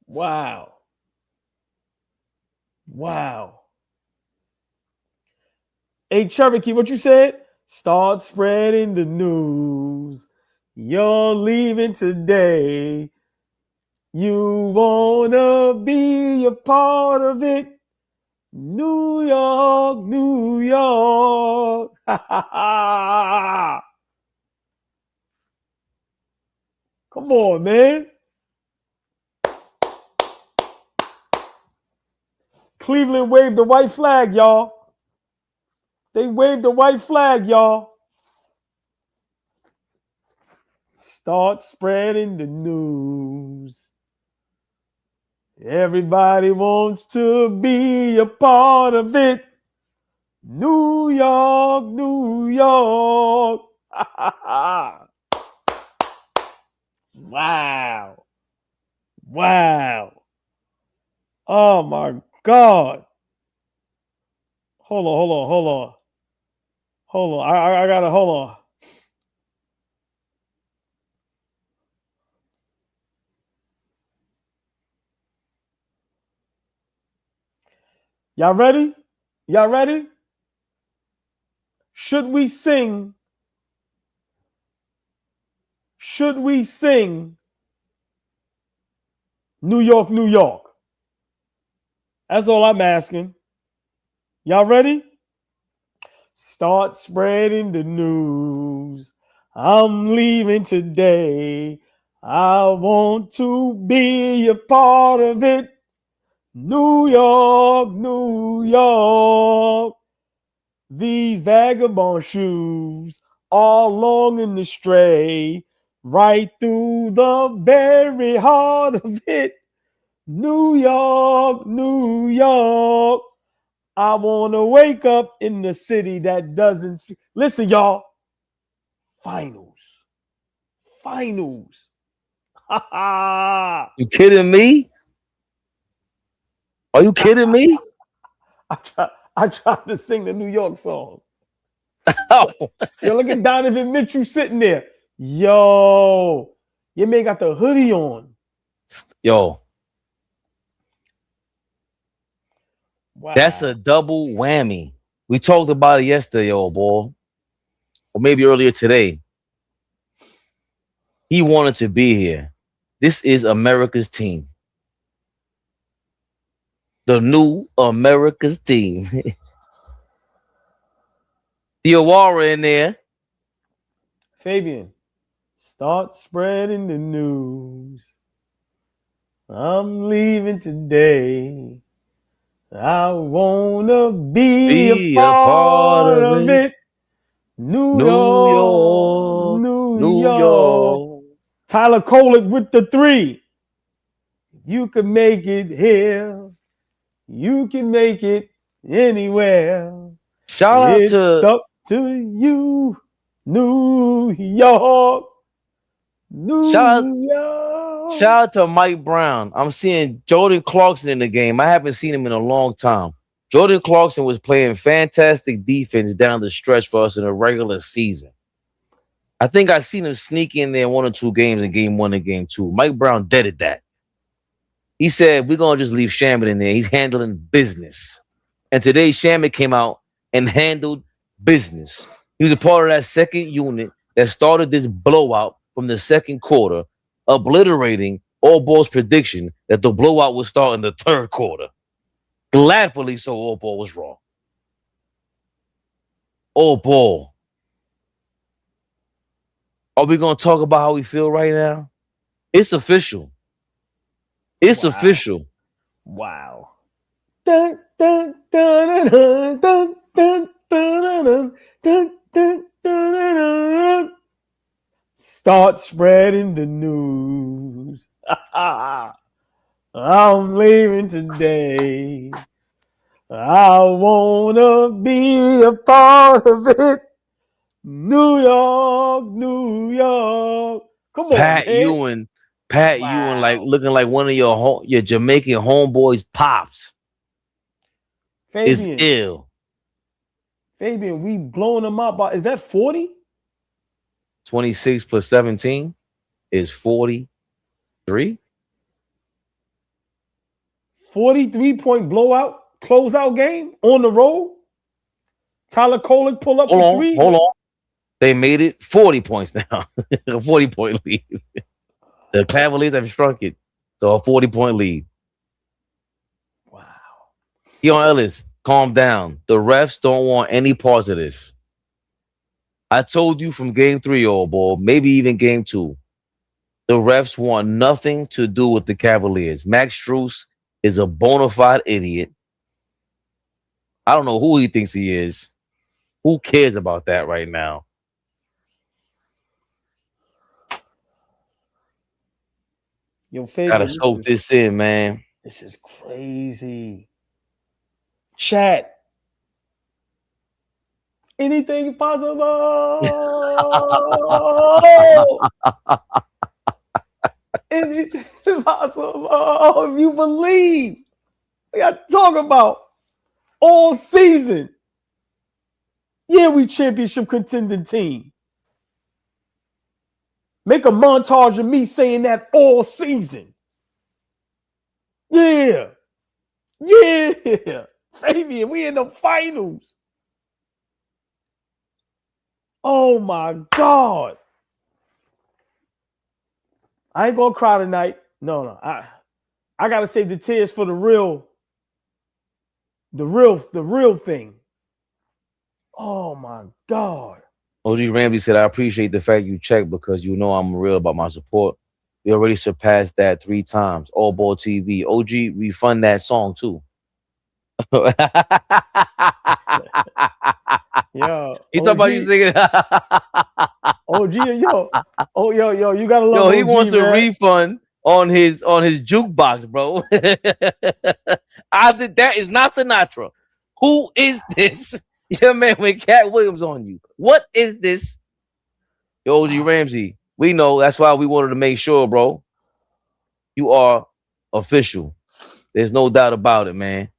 Wow. Wow. Hey, Cherokee, what you said? Start spreading the news. You're leaving today. You wanna be a part of it. New York, New York. Come on, man. Cleveland waved the white flag, y'all. They waved the white flag, y'all. Start spreading the news. Everybody wants to be a part of it. New York, New York. Wow. Wow. Oh my God. Hold on. I gotta hold on. Y'all ready? Y'all ready? Should we sing? Should we sing New York, New York? That's all I'm asking. Y'all ready? Start spreading the news. I'm leaving today. I want to be a part of it. New York, New York. These vagabond shoes are long and astray, right through the very heart of it. New York, New York. I want to wake up in the city that doesn't see. Listen, y'all. Finals. You kidding me? Are you kidding me? I tried to sing the New York song. Oh. Yo, look at Donovan Mitchell sitting there. Yo, your man got the hoodie on. Yo, Wow. that's a double whammy. We talked about it yesterday, old boy, or maybe earlier today. He wanted to be here. This is America's team. The new America's team. Diawara in there. Fabian, start spreading the news. I'm leaving today. I wanna be a part of it. New York. Tyler Kolek with the 3. You can make it here. You can make it anywhere. Shout out It's to up to you, New York. Shout out to Mike Brown. I'm seeing Jordan Clarkson in the game. I haven't seen him in a long time. Jordan Clarkson was playing fantastic defense down the stretch for us in a regular season. I think I seen him sneak in there 1 or 2 games in game 1 and game 2. Mike Brown deaded that. He said, we're going to just leave Shaman in there. He's handling business. And today, Shaman came out and handled business. He was a part of that second unit that started this blowout from the second quarter, obliterating AllBall's prediction that the blowout would start in the third quarter. Gladfully so, AllBall was wrong. AllBall. Are we going to talk about how we feel right now? It's official. It's official. Wow. Dun, dun, dun, dun, dun, dun, dun, dun, dun, dun. Start spreading the news. I'm leaving today. I wanna be a part of it. New York, New York. Come on, Pat man. Ewing, like looking like one of your Jamaican homeboys pops. Is ill. Fabian, we blowing them up by, is that 40? 26 plus 17 is 43. 43-point blowout, closeout game on the road. Tyler Kolek pull up for 3. Hold on. They made it 40 points now. A 40-point lead. The Cavaliers have shrunk it. So a 40-point lead. Wow. Keon Ellis, calm down. The refs don't want any parts of this. I told you from game 3, old boy, maybe even game 2. The refs want nothing to do with the Cavaliers. Max Strus is a bona fide idiot. I don't know who he thinks he is. Who cares about that right now? Yo, Fabian, gotta soak this in, man. This is crazy. Chat. Anything possible? Anything possible if you believe. We got to talk about all season. Yeah, we championship contending team. Make a montage of me saying that all season. Yeah. Yeah. Fabian, we in the finals. Oh my God. I ain't gonna cry tonight. No. I gotta save the tears for the real thing. Oh my God. OG Ramsey said, I appreciate the fact you checked because you know I'm real about my support. We already surpassed that 3 times. AllBall TV. OG, refund that song too. Yo, he's talking about you singing. OG, yo, you gotta love. Yo, he OG, wants man. a refund on his jukebox, bro. That is not Sinatra. Who is this? Yeah, man, with Cat Williams on you. What is this? Yo, OG Ramsey. We know that's why we wanted to make sure, bro. You are official. There's no doubt about it, man.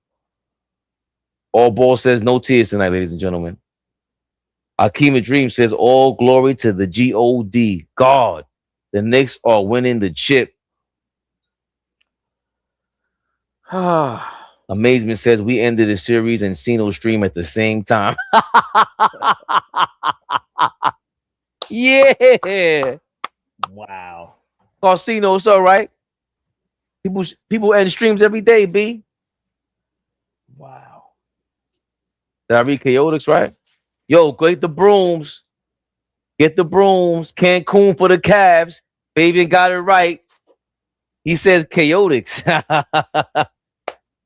AllBall says no tears tonight, ladies and gentlemen. Akima Dream says all glory to the God. God. The Knicks are winning the chip. Amazement says we ended the series and Sino stream at the same time. Yeah. Wow. Casino, it's all right. People end streams every day, B. Wow. Did I read Chaotix right? Yo, get the brooms. Get the brooms. Cancun for the Cavs. Fabian got it right. He says Chaotix.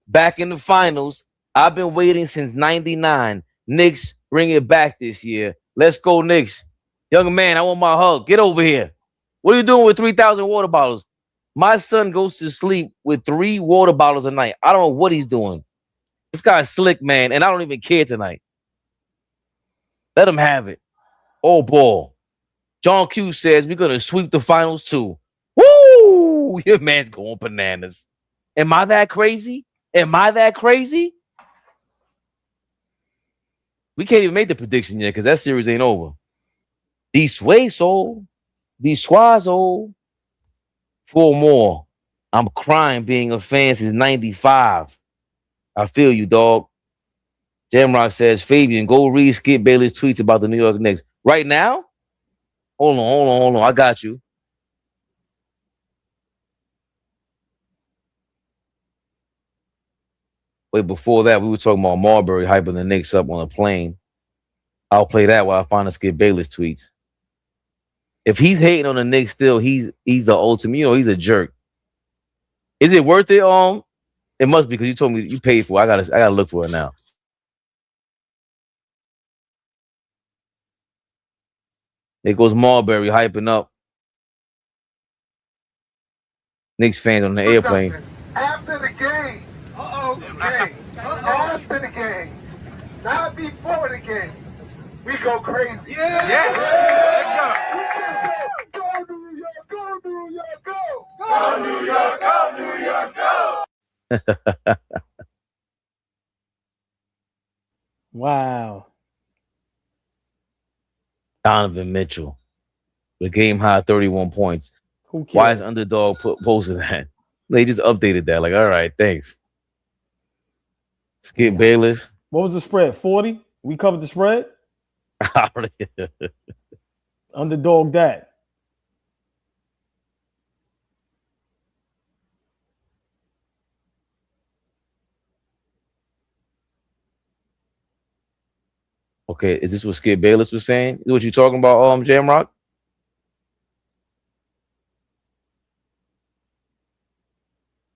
Back in the finals. I've been waiting since 99. Knicks, bring it back this year. Let's go, Knicks. Young man, I want my hug. Get over here. What are you doing with 3,000 water bottles? My son goes to sleep with 3 water bottles a night. I don't know what he's doing. This guy's slick, man, and I don't even care tonight. Let him have it. Oh, ball. John Q says we're going to sweep the finals too. Woo! Your man's going bananas. Am I that crazy? Am I that crazy? We can't even make the prediction yet because that series ain't over. Dissuaso. 4 more. I'm crying being a fan since 95. I feel you, dog. Jamrock says, Fabian, go read Skip Bayless tweets about the New York Knicks. Right now? Hold on. I got you. Wait, before that, we were talking about Marbury hyping the Knicks up on a plane. I'll play that while I find the Skip Bayless tweets. If he's hating on the Knicks still, he's the ultimate. You know, he's a jerk. Is it worth it? It must be because you told me you paid for it. I gotta look for it now. There goes Marbury hyping up Knicks fans on the airplane. After the game. After the game. Not before the game. We go crazy. Yeah. Go New York, go New York, go. Go New York, go New York, go. Wow. Donovan Mitchell. The game high 31 points. Who cares? Why is Underdog posted that? They just updated that. Like, all right, thanks. Skip Bayless. What was the spread? 40? We covered the spread? Underdog that. Okay, is this what Skip Bayless was saying? Is what you talking about, Jamrock?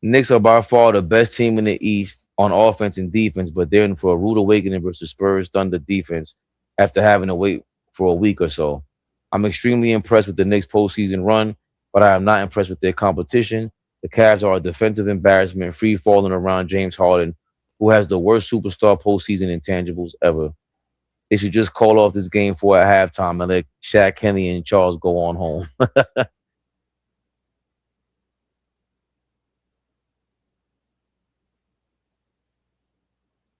Knicks are by far the best team in the East on offense and defense, but they're in for a rude awakening versus Spurs Thunder defense after having to wait for a week or so. I'm extremely impressed with the Knicks postseason run, but I am not impressed with their competition. The Cavs are a defensive embarrassment, free falling around James Harden, who has the worst superstar postseason intangibles ever. They should just call off this game 4 at halftime and let Shaq, Kenny, and Charles go on home.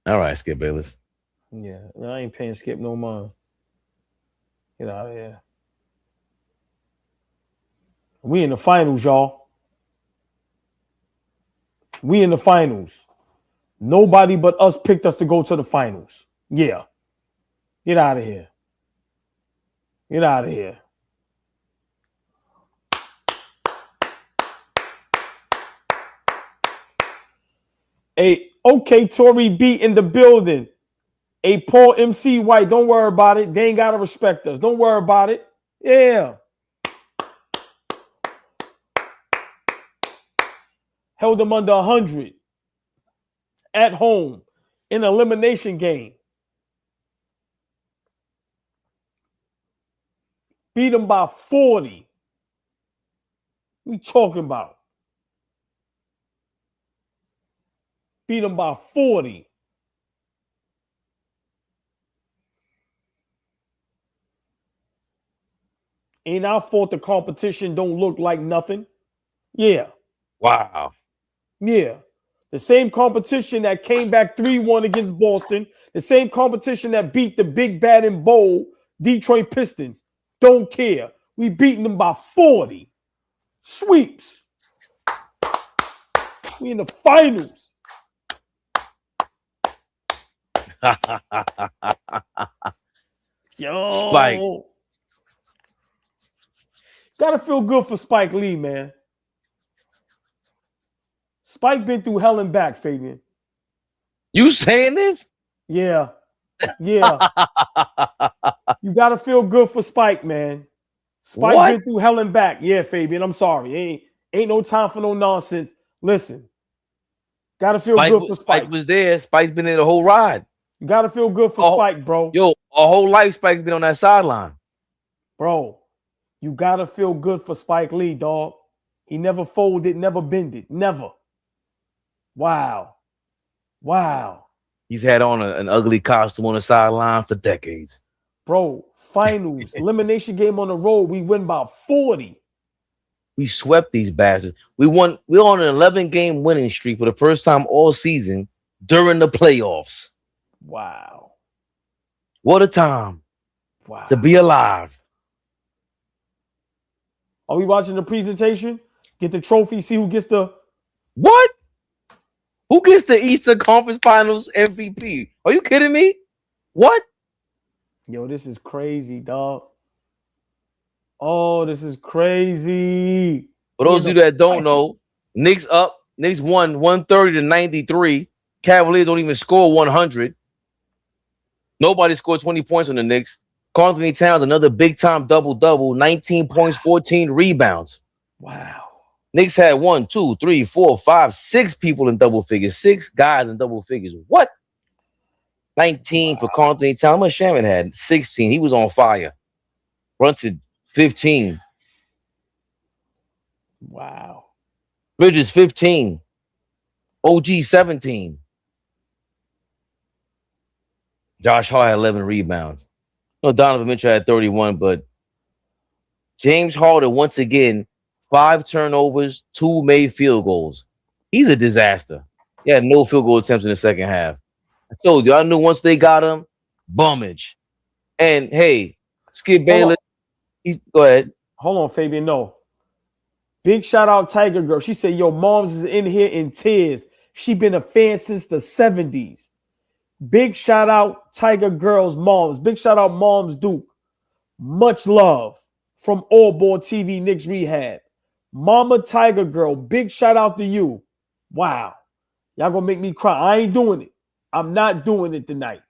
All right, Skip Bayless. Yeah, I ain't paying Skip no mind. Get out of here. We in the finals, y'all. We in the finals. Nobody but us picked us to go to the finals. Yeah. Get out of here. Get out of here. Okay, Tory B in the building. Paul MC White, don't worry about it. They ain't got to respect us. Don't worry about it. Yeah. Held them under 100 at home in an elimination game. Beat them by 40. What we talking about? Beat them by 40. Ain't our fault the competition don't look like nothing. Yeah. Wow. Yeah. The same competition that came back 3-1 against Boston, the same competition that beat the big bad and bold Detroit Pistons. Don't care. We beating them by 40. Sweeps. We in the finals. Yo. Spike. Gotta feel good for Spike Lee, man. Spike been through hell and back, Fabian. You saying this? Yeah. Yeah. You gotta feel good for Spike, man. Spike What? been through hell and back. Yeah, Fabian. I'm sorry. Ain't no time for no nonsense. Listen. Gotta feel good for Spike. Spike was there. Spike's been there the whole ride. You gotta feel good for Spike, bro. Yo, a whole life Spike's been on that sideline. Bro, you gotta feel good for Spike Lee, dog. He never folded, never bended. Never. Wow. Wow. He's had on an ugly costume on the sideline for decades. Bro, finals, elimination game on the road, we win by 40. We swept these bastards. We're on an 11-game winning streak for the first time all season during the playoffs. Wow. What a time to be alive. Are we watching the presentation? Get the trophy, see who gets the... What? Who gets the Eastern Conference Finals MVP? Are you kidding me? What? Yo, this is crazy, dog. Oh, this is crazy. For those of you that don't know, Knicks up. Knicks won 130-93. Cavaliers don't even score 100. Nobody scored 20 points on the Knicks. Karl Anthony Towns, another big-time double-double, 19 points, 14 rebounds. Wow. Knicks had 1, 2, 3, 4, 5, 6 people in double figures. 6 guys in double figures. What? 19 for Karl Anthony Towns. How much Shaman had? 16. He was on fire. Brunson, 15. Wow. Bridges, 15. OG, 17. Josh Hart had 11 rebounds. No, Donovan Mitchell had 31, but James Harden, once again, 5 turnovers, 2 made field goals. He's a disaster. He had no field goal attempts in the second half. I told you, I knew once they got him, bummage. And hey, Skip Bayless, go ahead. Hold on, Fabian. No. Big shout out Tiger Girl. She said, yo, moms is in here in tears. She been a fan since the 70s. Big shout out Tiger Girl's moms. Big shout out Moms Duke. Much love from AllBall TV, Knicks Rehab. Mama Tiger Girl, big shout out to you. Wow. Y'all gonna make me cry. I ain't doing it. I'm not doing it tonight.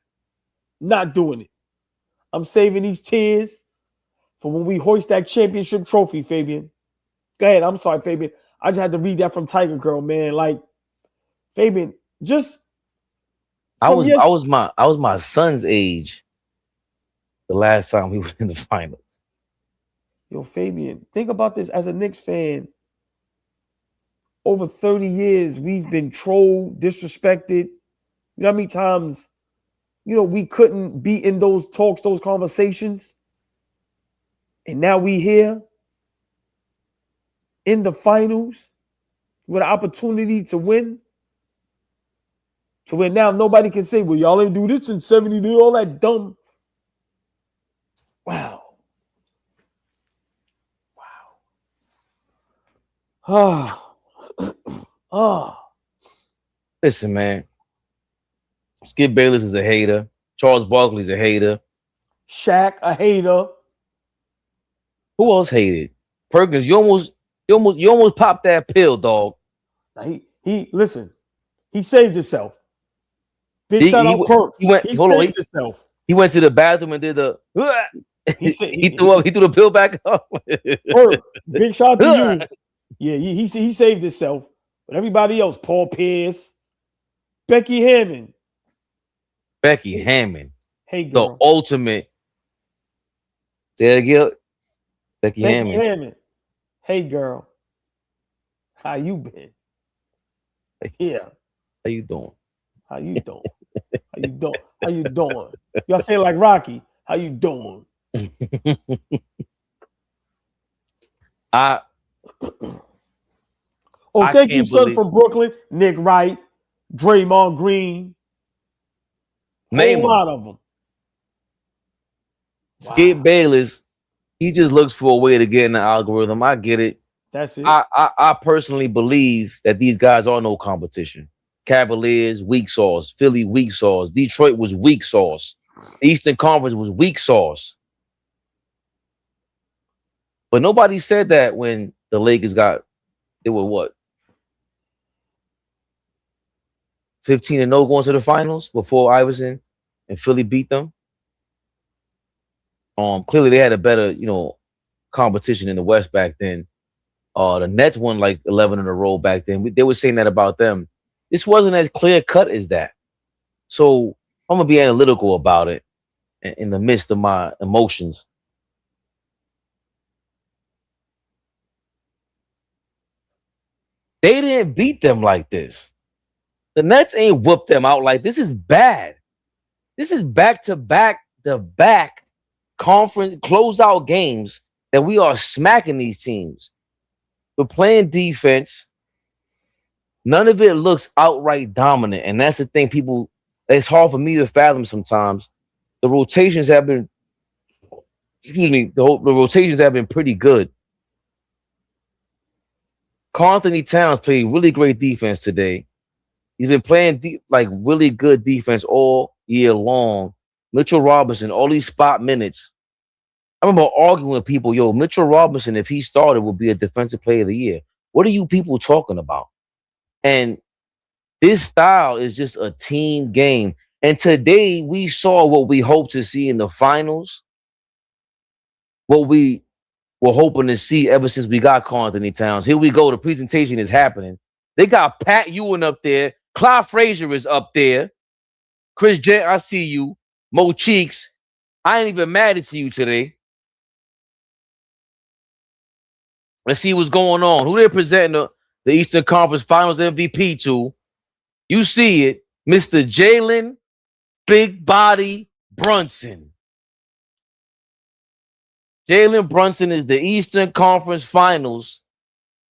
Not doing it. I'm saving these tears for when we hoist that championship trophy, Fabian. Go ahead. I'm sorry, Fabian. I just had to read that from Tiger Girl, man. Like, Fabian, just I was my son's age the last time he was in the finals. Yo, Fabian, think about this as a Knicks fan. Over 30 years, we've been trolled, disrespected. You know how many times, we couldn't be in those talks, those conversations? And now we here in the finals with an opportunity to win. To where now nobody can say, well, y'all ain't do this in 70, do all that dumb. Wow. Listen, man. Skip Bayless is a hater. Charles Barkley's a hater. Shaq, a hater. Who else hated? Perkins, you almost popped that pill, dog. Now listen, he saved himself. Big shout out Perk. He saved himself. He went to the bathroom and did the he threw the pill back up. Perk, big shout out to you. Yeah, he saved himself. But everybody else, Paul Pierce, Becky Hammond. Becky Hammond. Hey, girl. The ultimate. Say it again. Becky Hammond. Hey, girl. How you been? Yeah. How you doing? How you doing? How you doing? How you doing? Y'all say it like Rocky. How you doing? Oh, I thank you, can't son believe. from Brooklyn. Nick Wright, Draymond Green, Name whole them. lot of them. Skip Wow. Bayless, he just looks for a way to get in the algorithm. I get it. That's it. I personally believe that these guys are no competition. Cavaliers, weak sauce. Philly, weak sauce. Detroit was weak sauce. Eastern Conference was weak sauce. But nobody said that when the Lakers they were what? 15-0 going to the finals before Iverson and Philly beat them. Clearly they had a better, competition in the West back then. The Nets won like 11 in a row back then. They were saying that about them. This wasn't as clear cut as that. So I'm gonna be analytical about it in the midst of my emotions. They didn't beat them like this. The Nets ain't whooped them out like this. Is bad. This is back to back conference closeout games that we are smacking these teams. We're playing defense. None of it looks outright dominant. And that's the thing, people, it's hard for me to fathom sometimes. The rotations have been, the rotations have been pretty good. Karl Anthony Towns played really great defense today. He's been playing really good defense all year long. Mitchell Robinson, all these spot minutes. I remember arguing with people, Mitchell Robinson, if he started, would be a defensive player of the year. What are you people talking about? And this style is just a team game. And today we saw what we hope to see in the finals, what we were hoping to see ever since we got Karl Anthony Towns. Here we go. The presentation is happening. They got Pat Ewing up there. Clyde Frazier is up there. Chris J, I see you. Mo Cheeks. I ain't even mad to see you today. Let's see what's going on. Who they're presenting the Eastern Conference Finals MVP to. You see it. Mr. Jalen Big Body Brunson. Jalen Brunson is the Eastern Conference Finals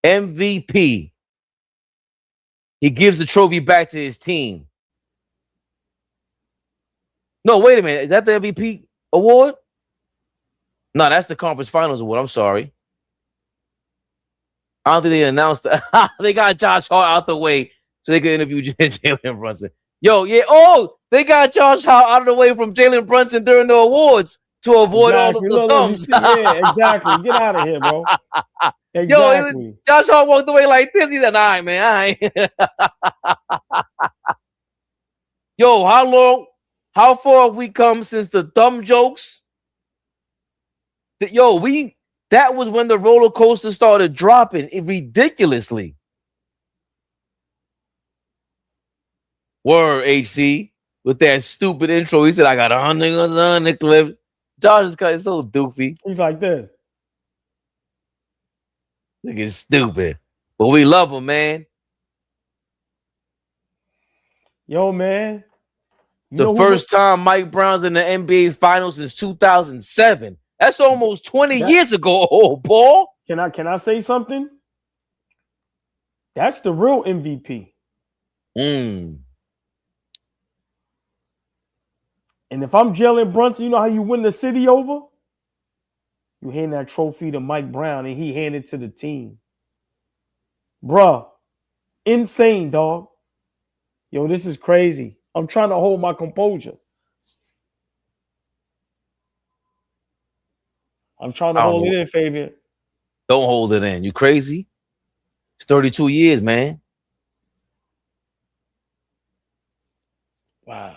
MVP. He gives the trophy back to his team. No, wait a minute. Is that the MVP award? No, that's the Conference Finals award. I'm sorry. I don't think they announced that. They got Josh Hart out the way so they could interview Jalen Brunson. They got Josh Hart out of the way from Jalen Brunson during the awards to avoid all of the thumbs. Exactly. Get out of here, bro. Exactly. Josh Hart walked away like this. He said, all right, man. All right. How far have we come since the thumb jokes? That was when the roller coaster started dropping ridiculously. Word, HC, with that stupid intro. He said, I got 100 clips. Josh is kind of so doofy. He's like this. Nigga's stupid. But we love him, man. Yo, man. It's the first time Mike Brown's in the NBA Finals since 2007. That's almost 20 years ago, old boy. Can I say something? That's the real MVP. And if I'm Jalen Brunson, you know how you win the city over? You hand that trophy to Mike Brown and he hand it to the team. Bruh, insane, dog. Yo, this is crazy. I'm trying to hold my composure. I'm trying to hold it in, Fabian. Don't hold it in. You crazy? It's 32 years, man. Wow.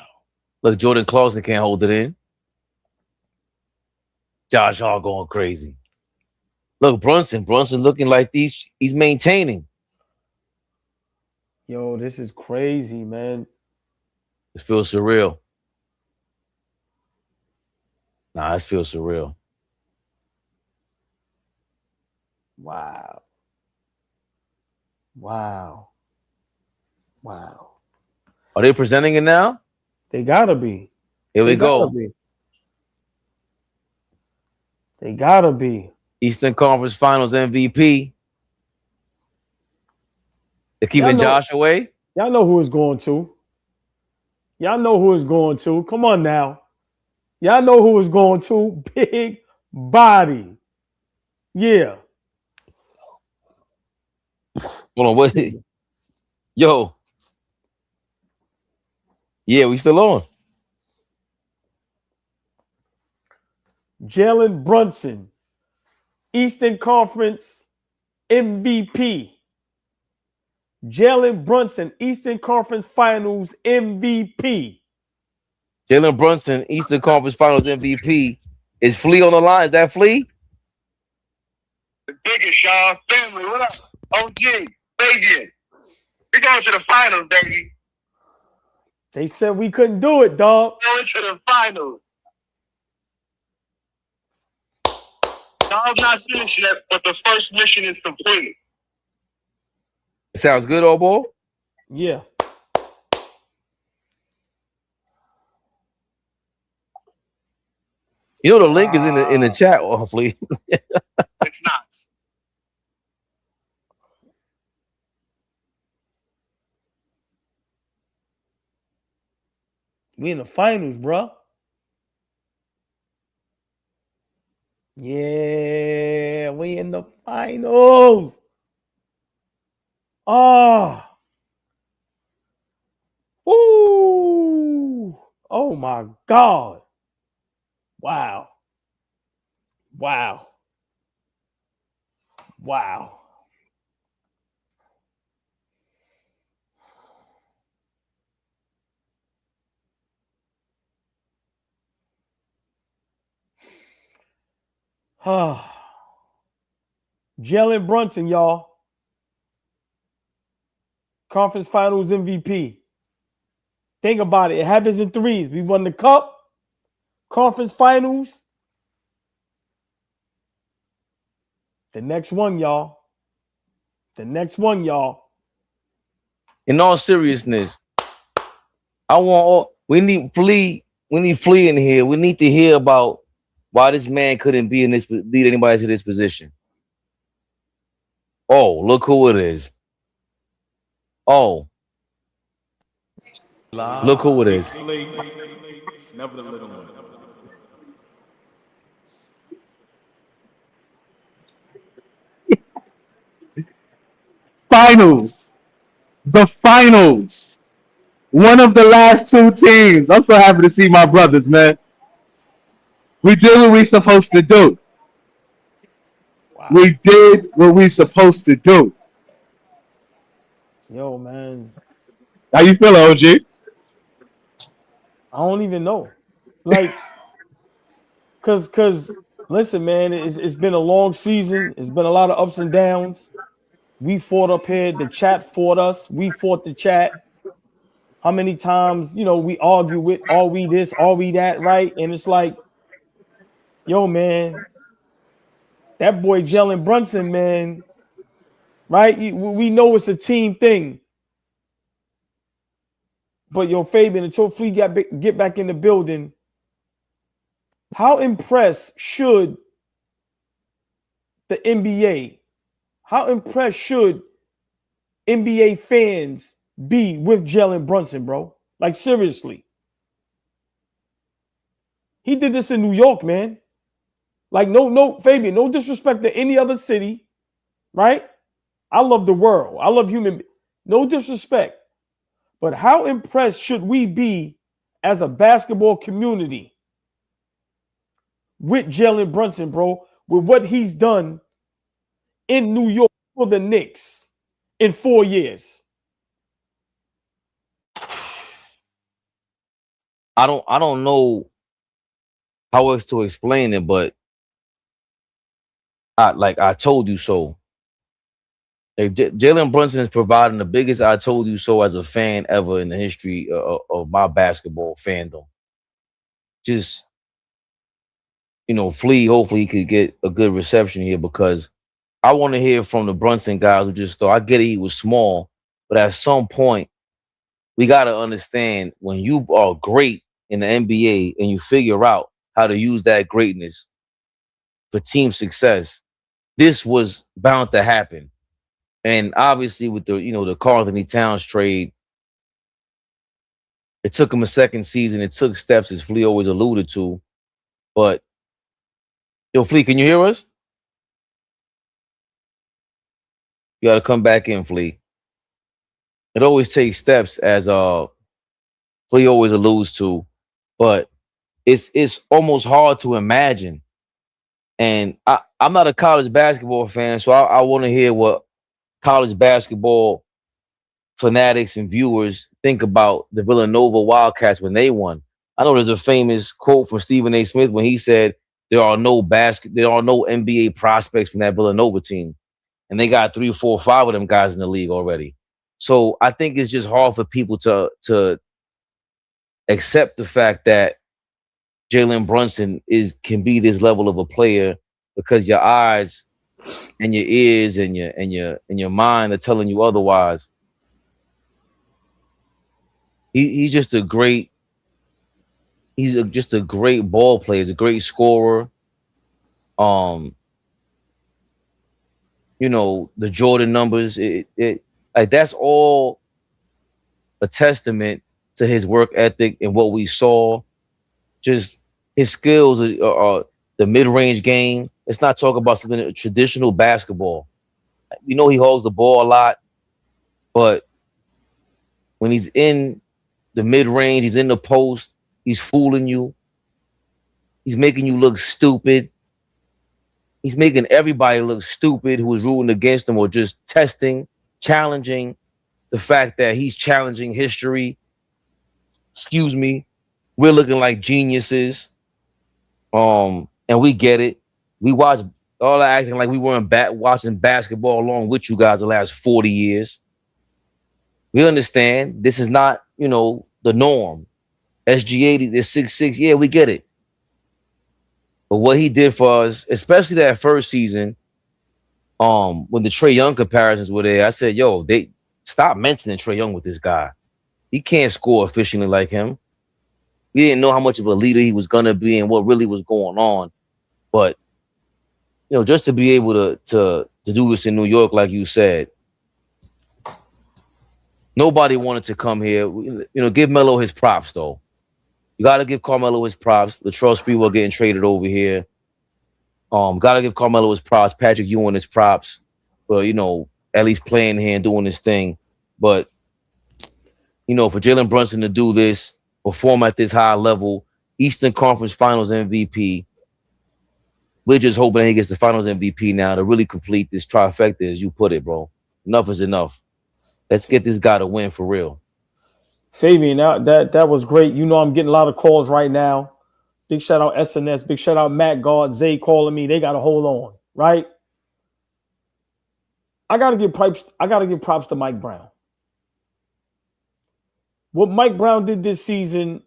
Look, Jordan Clarkson can't hold it in. Josh Hart going crazy. Look, Brunson looking like he's maintaining. Yo, this is crazy, man. This feels surreal. Nah, this feels surreal. Wow. Wow. Wow. Are they presenting it now? They gotta be. Here we go. They gotta be. Eastern Conference Finals MVP. They're keeping Josh away. Y'all know who it's going to. Y'all know who it's going to. Come on now. Y'all know who it's going to. Big body. Yeah. Hold on, wait. Yo. Yeah, we still on. Jalen Brunson, Eastern Conference MVP. Jalen Brunson, Eastern Conference Finals MVP. Jalen Brunson, Eastern Conference Finals MVP. Is Flea on the line? Is that Flea? The biggest, y'all. Family, what up? OG, baby. We going to the finals, baby. They said we couldn't do it, dog. Going to the finals. Y'all not finished yet, but the first mission is complete. Sounds good, old boy. Yeah. You know the link is in the chat, hopefully. It's not. We in the finals, bro. Yeah, we in the finals. Oh. Ooh. Oh my God. Wow. Wow. Wow. Jalen Brunson, y'all. Conference Finals MVP. Think about it. It happens in threes. We won the cup, conference finals. The next one, y'all. The next one, y'all. In all seriousness, we need Flea in here. We need to hear about why this man couldn't lead anybody to this position. Oh, look who it is. Oh. Look who it is. Never the little one. Finals. The finals. One of the last two teams. I'm so happy to see my brothers, man. We did what we supposed to do. Wow. We did what we supposed to do. Yo, man. How you feeling, OG? I don't even know. Like, cause listen, man, it's been a long season. It's been a lot of ups and downs. We fought up here. The chat fought us. We fought the chat. How many times, we argue with, are we this, are we that, right? And it's like, yo, man, that boy Jalen Brunson, man, right? We know it's a team thing. But yo, Fabian, until Flea get back in the building, how impressed should the NBA, how impressed should NBA fans be with Jalen Brunson, bro? Like, seriously. He did this in New York, man. Like, no, Fabian, no disrespect to any other city, right? I love the world. I love no disrespect. But how impressed should we be as a basketball community with Jalen Brunson, bro, with what he's done in New York for the Knicks in 4 years? I don't know how else to explain it, but I told you so. Like, Jalen Brunson is providing the biggest I told you so as a fan ever in the history of my basketball fandom. Just, Flea, hopefully he could get a good reception here, because I want to hear from the Brunson guys who just thought, I get it, he was small, but at some point, we got to understand, when you are great in the NBA and you figure out how to use that greatness for team success, this was bound to happen. And obviously with the Karl Anthony Towns trade, it took him a second season. It took steps, as Flea always alluded to. But yo, Flea, can you hear us? You got to come back in, Flea. It always takes steps, as Flea always alludes to, but it's almost hard to imagine. And I'm not a college basketball fan, so I want to hear what college basketball fanatics and viewers think about the Villanova Wildcats when they won. I know there's a famous quote from Stephen A. Smith when he said there are no NBA prospects from that Villanova team, and they got 3, 4, 5 of them guys in the league already. So I think it's just hard for people to accept the fact that Jalen Brunson can be this level of a player, because your eyes and your ears and your mind are telling you otherwise. He's just a great ball player. He's a great scorer. The Jordan numbers, like that's all a testament to his work ethic and what we saw. Just his skills are the mid-range game. Let's not talk about something traditional basketball. We know he holds the ball a lot, but when he's in the mid-range, he's in the post, he's fooling you. He's making you look stupid. He's making everybody look stupid who is rooting against him or just testing, challenging the fact that he's challenging history. Excuse me. We're looking like geniuses. And we get it. We watch all that acting like we weren't watching basketball along with you guys the last 40 years. We understand this is not, the norm. SG80, they're 6'6". Yeah, we get it. But what he did for us, especially that first season, when the Trae Young comparisons were there, I said, yo, they stop mentioning Trae Young with this guy. He can't score efficiently like him. We didn't know how much of a leader he was going to be and what really was going on. But, just to be able to do this in New York, like you said, nobody wanted to come here. Give Melo his props, though. You got to give Carmelo his props. Latrell Sprewell getting traded over here. Got to give Carmelo his props. Patrick Ewing his props for, at least playing here and doing this thing. But, for Jalen Brunson to do this, perform at this high level, Eastern Conference Finals MVP, we're just hoping that he gets the Finals MVP now to really complete this trifecta, as you put it, bro. Enough is enough. Let's get this guy to win for real. Fabian, that was great. I'm getting a lot of calls right now. Big shout out SNS. Big shout out Matt Guard, Zay calling me. They got to hold on, right? I got to give props to Mike Brown. What Mike Brown did this season,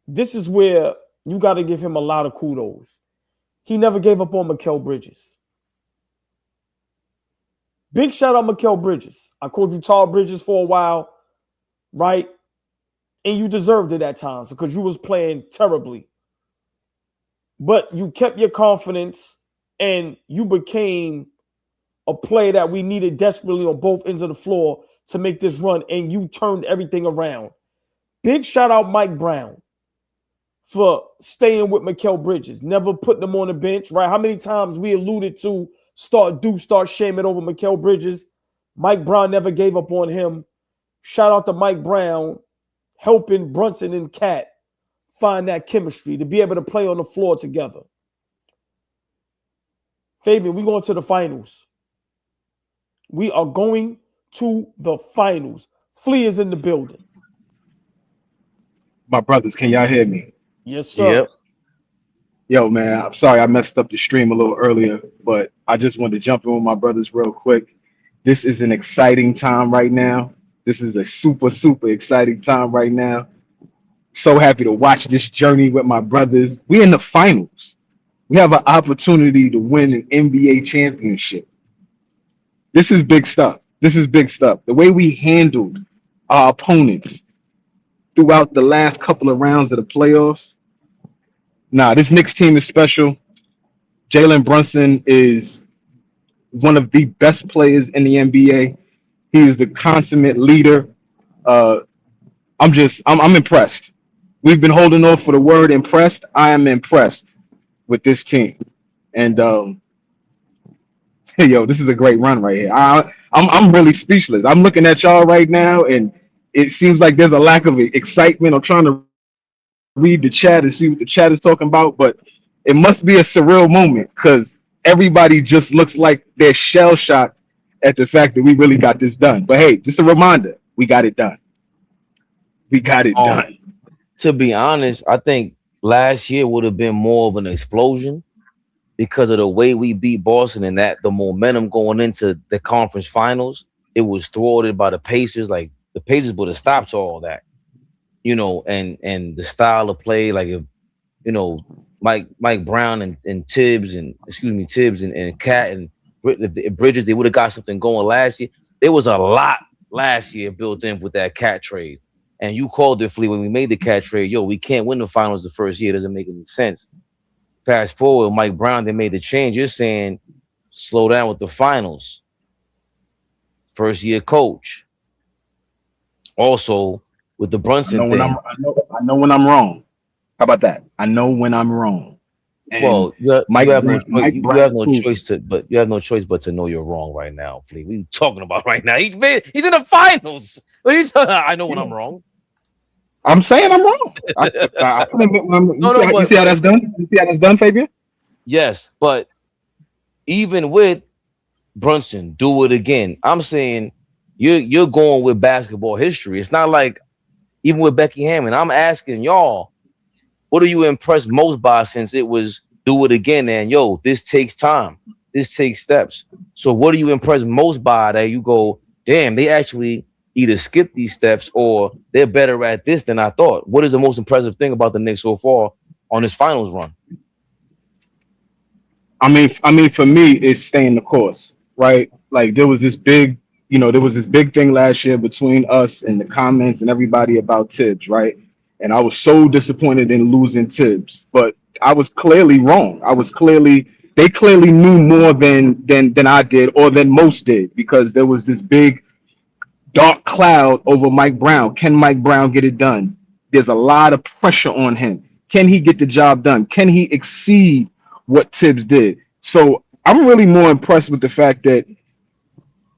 this is where you got to give him a lot of kudos. He never gave up on Mikal Bridges. Big shout out Mikal Bridges. I called you Tall Bridges for a while, right? And you deserved it at times because you was playing terribly. But you kept your confidence and you became a player that we needed desperately on both ends of the floor to make this run, and you turned everything around. Big shout out Mike Brown for staying with Mikal Bridges, never putting him on the bench, right? How many times we alluded to start shaming over Mikal Bridges. Mike Brown never gave up on him. Shout out to Mike Brown helping Brunson and Cat find that chemistry to be able to play on the floor together. Fabian, we're going to the finals. We are going to the finals. Flea is in the building. My brothers, can y'all hear me? Yes, sir. Yep. Yo, man, I'm sorry I messed up the stream a little earlier, but I just wanted to jump in with my brothers real quick. This is an exciting time right now. This is a super, super exciting time right now. So happy to watch this journey with my brothers. We're in the finals. We have an opportunity to win an NBA championship. This is big stuff. This is big stuff. The way we handled our opponents throughout the last couple of rounds of the playoffs. Nah, this Knicks team is special. Jalen Brunson is one of the best players in the NBA. He is the consummate leader. I'm impressed. We've been holding off for the word impressed. I am impressed with this team. And hey, yo, this is a great run right here. I'm really speechless. I'm looking at y'all right now, and it seems like there's a lack of excitement. I'm trying to read the chat and see what the chat is talking about, but it must be a surreal moment because everybody just looks like they're shell shocked at the fact that we really got this done. But hey, just a reminder, we got it done. We got it done. To be honest, I think last year would have been more of an explosion because of the way we beat Boston and that the momentum going into the conference finals, it was thwarted by the Pacers. Like the Pacers would have stopped all that, and the style of play, like if Mike Brown and Tibbs and Cat and Bridges, they would have got something going last year. There was a lot last year built in with that Cat trade. And you called it, Flea, when we made the Cat trade. Yo, we can't win the finals the first year. It doesn't make any sense. Fast forward, Mike Brown, they made the change. You're saying slow down with the finals. First year coach. Also, with the Brunson thing. I know when I'm wrong. How about that? I know when I'm wrong. And well, you have no choice but to know you're wrong right now, Flea. What are you talking about right now? He's in the finals. I know when I'm wrong. I'm saying I'm wrong. You see how that's done? You see how that's done, Fabian? Yes, but even with Brunson, do it again. I'm saying you're going with basketball history. It's not like even with Becky Hammond. I'm asking y'all, what are you impressed most by since it was do it again? And yo, this takes time. This takes steps. So what are you impressed most by that you go, damn, they actually either skip these steps or they're better at this than I thought? What is the most impressive thing about the Knicks so far on this finals run? I mean, for me, it's staying the course, right? Like there was this big thing last year between us and the comments and everybody about Tibbs, right? And I was so disappointed in losing Tibbs, but I was clearly wrong. They clearly knew more than I did or than most did, because there was this big dark cloud over Mike Brown. Can Mike Brown get it done? There's a lot of pressure on him. Can he get the job done? Can he exceed what Tibbs did? So I'm really more impressed with the fact that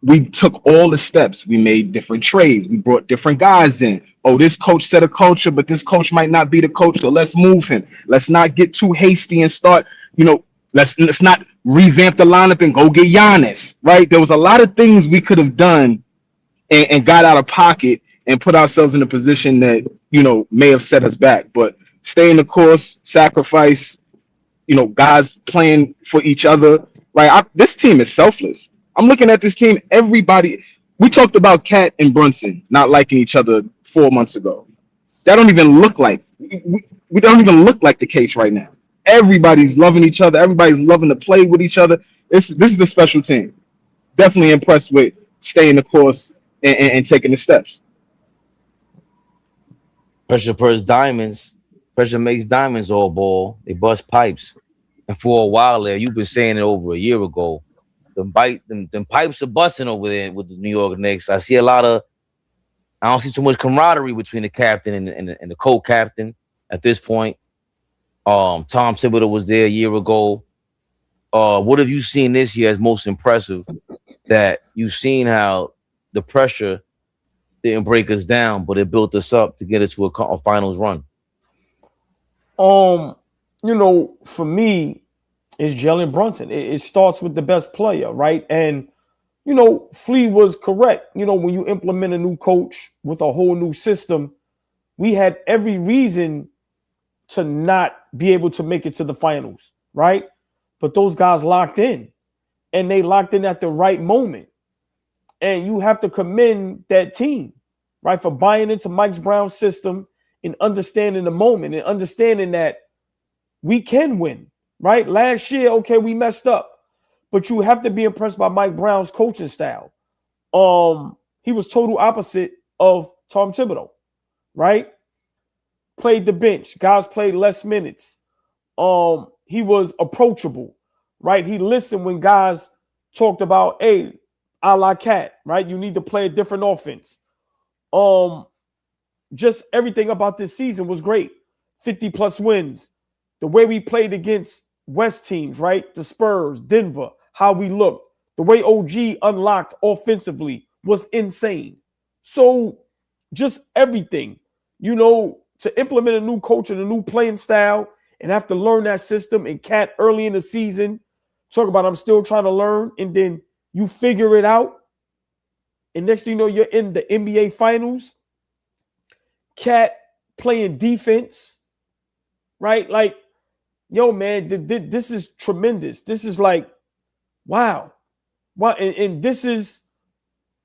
we took all the steps. We made different trades. We brought different guys in. Oh, this coach set a culture, but this coach might not be the coach, so let's move him. Let's not get too hasty and start, let's not revamp the lineup and go get Giannis, right? There was a lot of things we could have done and got out of pocket and put ourselves in a position that, may have set us back. But stay in the course, sacrifice, guys playing for each other. Right? This team is selfless. I'm looking at this team. Everybody, we talked about Cat and Brunson not liking each other 4 months ago. That don't even look like we don't even look like the case right now. Everybody's loving each other. Everybody's loving to play with each other. This is a special team. Definitely impressed with staying the course and taking the steps. Pressure purrs diamonds. Pressure makes diamonds, all ball. They bust pipes. And for a while there, you've been saying it over a year ago. Them pipes are busting over there with the New York Knicks. I don't see too much camaraderie between the captain and the co-captain at this point. Tom Thibodeau was there a year ago. What have you seen this year as most impressive? That you've seen how the pressure didn't break us down, but it built us up to get us to a finals run. For me, it's Jalen Brunson. It starts with the best player, right? And Flea was correct. When you implement a new coach with a whole new system, we had every reason to not be able to make it to the finals, right? But those guys locked in, and they locked in at the right moment. And you have to commend that team, right, for buying into Mike Brown's system and understanding the moment and understanding that we can win, right? Last year, okay, we messed up, but you have to be impressed by Mike Brown's coaching style. He was total opposite of Tom Thibodeau, right? Played the bench. Guys played less minutes. He was approachable, right? He listened when guys talked about, hey, a la Cat, right? You need to play a different offense. Just everything about this season was great. 50 plus wins. The way we played against West teams, right? The Spurs, Denver, how we looked. The way OG unlocked offensively was insane. So just everything, to implement a new coach and a new playing style and have to learn that system, and Cat early in the season, talk about I'm still trying to learn, and then you figure it out. And next thing you know, you're in the NBA Finals. Cat playing defense, right? Like, yo, man, this is tremendous. This is like, wow. And this is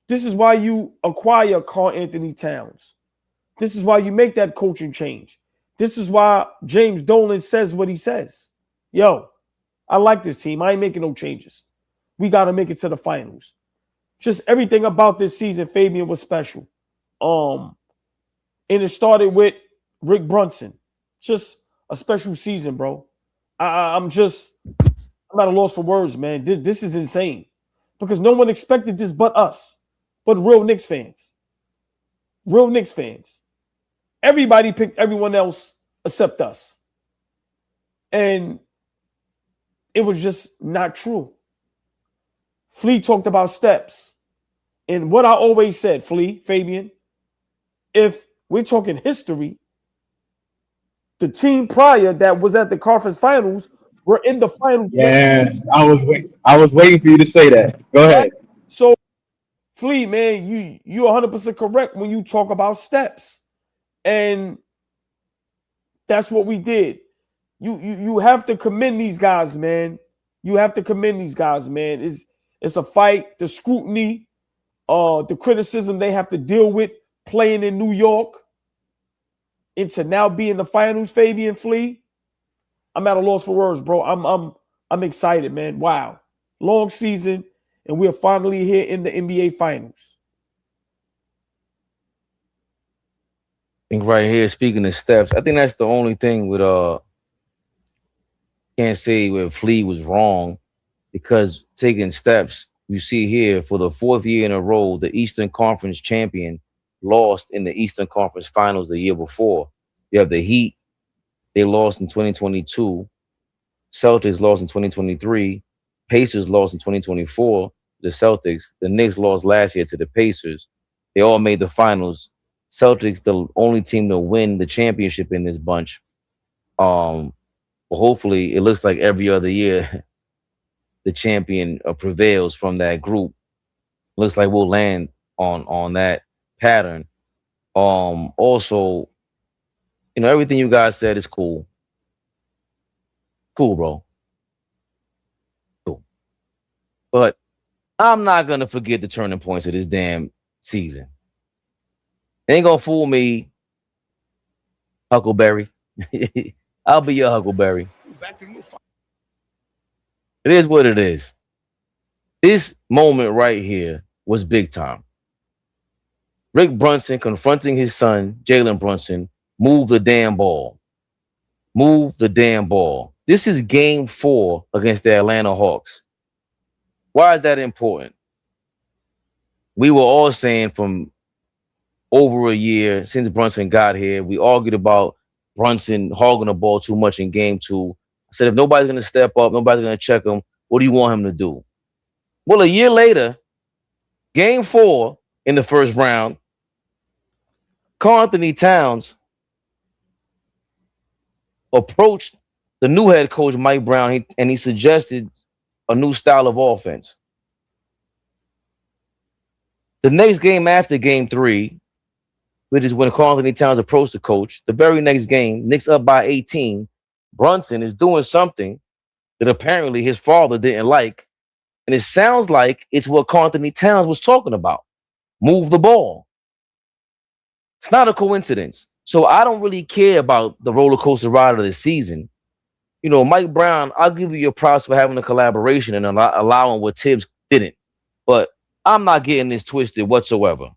why you acquire Karl Anthony Towns. This is why you make that coaching change. This is why James Dolan says what he says. Yo, I like this team. I ain't making no changes. We got to make it to the finals. Just everything about this season, Fabian, was special. And it started with Rick Brunson. Just a special season, bro. I'm at a loss for words, man. This is insane. Because no one expected this but us. But real Knicks fans. Real Knicks fans. Everybody picked everyone else except us. And it was just not true. Flea talked about steps. And what I always said, Fabian, if we're talking history, the team prior that was at the conference finals were in the finals. Yes, I was waiting for you to say that. Go ahead. So, Flea, man, you're 100% correct when you talk about steps. And that's what we did. You have to commend these guys, man. You have to commend these guys, man. It's a fight, the scrutiny, the criticism they have to deal with playing in New York, and to now be in the finals, Fabian, Flea. I'm at a loss for words, bro. I'm excited, man. Wow. Long season, and we're finally here in the NBA finals. I think right here, speaking of steps, I think that's the only thing with can't say where Flea was wrong, because taking steps, you see here for the fourth year in a row, the Eastern Conference champion lost in the Eastern Conference Finals the year before. You have the Heat, they lost in 2022. Celtics lost in 2023. Pacers lost in 2024. The Celtics, the Knicks lost last year to the Pacers. They all made the finals. Celtics, the only team to win the championship in this bunch. But hopefully, it looks like every other year, the champion prevails from that group. Looks like we'll land on that pattern. Also, everything you guys said is cool. Cool, bro. Cool. But I'm not gonna forget the turning points of this damn season. It ain't gonna fool me, Huckleberry. I'll be your Huckleberry. It is what it is. This moment right here was big time. Rick Brunson confronting his son, Jalen Brunson, move the damn ball. Move the damn ball. This is game 4 against the Atlanta Hawks. Why is that important? We were all saying from over a year since Brunson got here, we argued about Brunson hogging the ball too much in game 2. I said, if nobody's going to step up, nobody's going to check him, what do you want him to do? Well, a year later, game 4 in the first round, Karl Anthony Towns approached the new head coach, Mike Brown, and he suggested a new style of offense. The next game after game 3, which is when Karl Anthony Towns approached the coach, the very next game, Knicks up by 18, Brunson is doing something that apparently his father didn't like, and it sounds like it's what Karl Anthony Towns was talking about. Move the ball. It's not a coincidence. So I don't really care about the roller coaster ride of the season. Mike Brown, I'll give you your props for having a collaboration and allowing what Tibbs didn't. But I'm not getting this twisted whatsoever.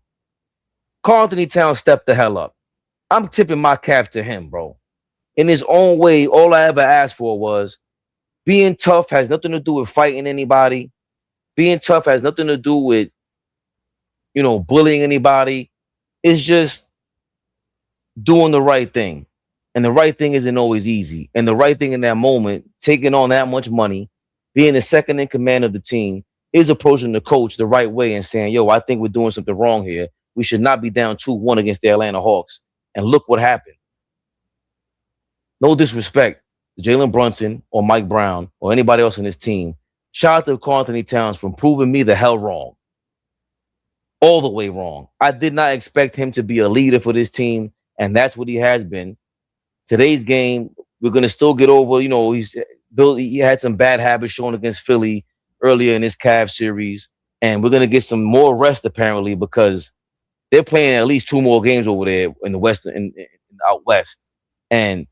Karl Anthony Towns stepped the hell up. I'm tipping my cap to him, bro. In his own way, all I ever asked for was being tough has nothing to do with fighting anybody. Being tough has nothing to do with, bullying anybody. It's just doing the right thing. And the right thing isn't always easy. And the right thing in that moment, taking on that much money, being the second in command of the team, is approaching the coach the right way and saying, yo, I think we're doing something wrong here. We should not be down 2-1 against the Atlanta Hawks. And look what happened. No disrespect to Jalen Brunson or Mike Brown or anybody else on this team. Shout out to Karl Anthony Towns for proving me the hell wrong. All the way wrong. I did not expect him to be a leader for this team, and that's what he has been. Today's game, we're going to still get over, he had some bad habits shown against Philly earlier in this Cavs series, and we're going to get some more rest apparently because they're playing at least 2 more games over there in the West, in out West, and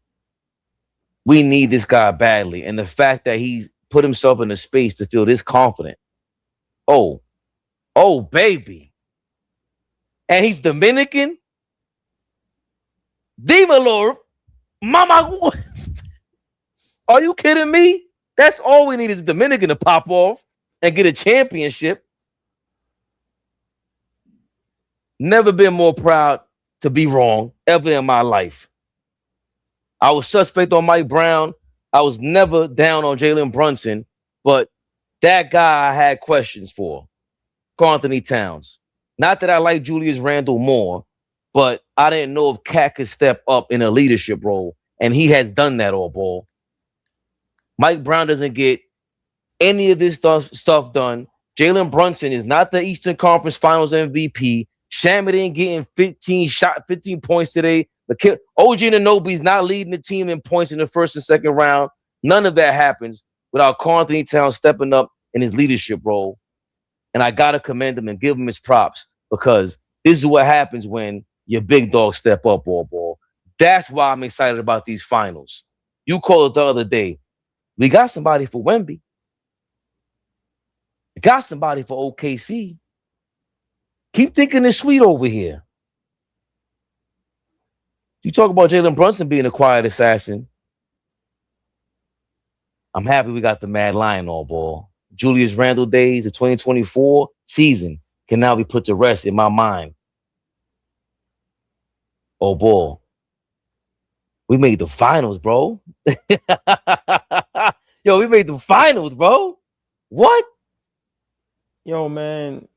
we need this guy badly. And the fact that he's put himself in a space to feel this confident, oh baby, and he's Dominican, Dímelo, mama. Are you kidding me? That's all we need is a Dominican to pop off and get a championship. Never been more proud to be wrong ever in my life. I was suspect on Mike Brown. I was never down on Jalen Brunson, but that guy I had questions for, Karl Anthony Towns. Not that I like Julius Randle more, but I didn't know if Cat could step up in a leadership role, and he has done that all ball. Mike Brown doesn't get any of this stuff done. Jalen Brunson is not the Eastern Conference Finals MVP. Shamet ain't getting 15 points today. OG Anunoby's not leading the team in points in the first and second round. None of that happens without Karl Anthony Towns stepping up in his leadership role. And I got to commend him and give him his props because this is what happens when your big dogs step up, ball. That's why I'm excited about these finals. You called it the other day. We got somebody for Wemby. We got somebody for OKC. Keep thinking it's sweet over here. You talk about Jalen Brunson being a quiet assassin. I'm happy we got the Mad Lion all ball. Julius Randle days, the 2024 season can now be put to rest in my mind. Oh, boy. We made the finals, bro. Yo, we made the finals, bro. What? Yo, man.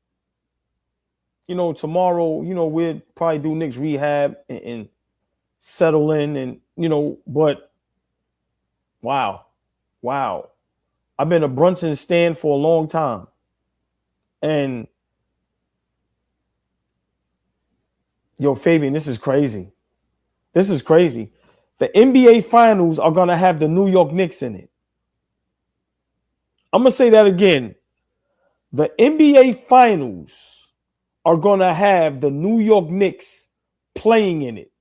Tomorrow, we'll probably do Knicks rehab and settle in and, but wow. I've been a Brunson stan for a long time. And yo, Fabian, this is crazy. The NBA Finals are going to have the New York Knicks in it. I'm going to say that again. The NBA Finals are going to have the New York Knicks playing in it.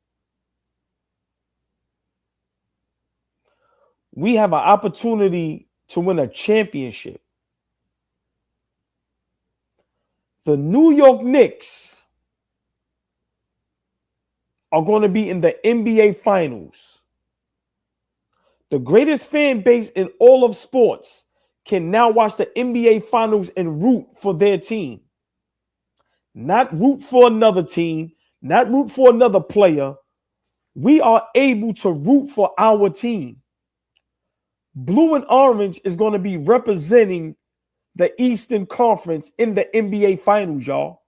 We have an opportunity to win a championship. The New York Knicks are going to be in the NBA Finals. The greatest fan base in all of sports can now watch the NBA Finals and root for their team. Not root for another team, not root for another player. We are able to root for our team. Blue and orange is going to be representing the Eastern Conference in the NBA Finals, y'all.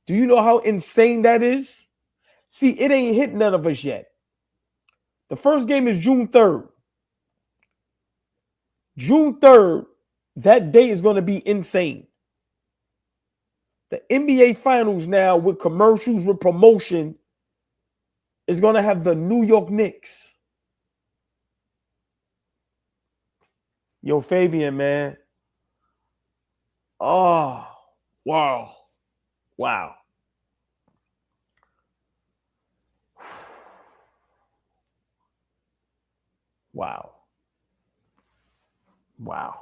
Do you know how insane that is? See, it ain't hit none of us yet. The first game is June 3rd. June 3rd, that day is going to be insane. The NBA Finals now with commercials, with promotion, is going to have the New York Knicks. Yo, Fabian, man. Oh, wow. Wow. Wow. Wow.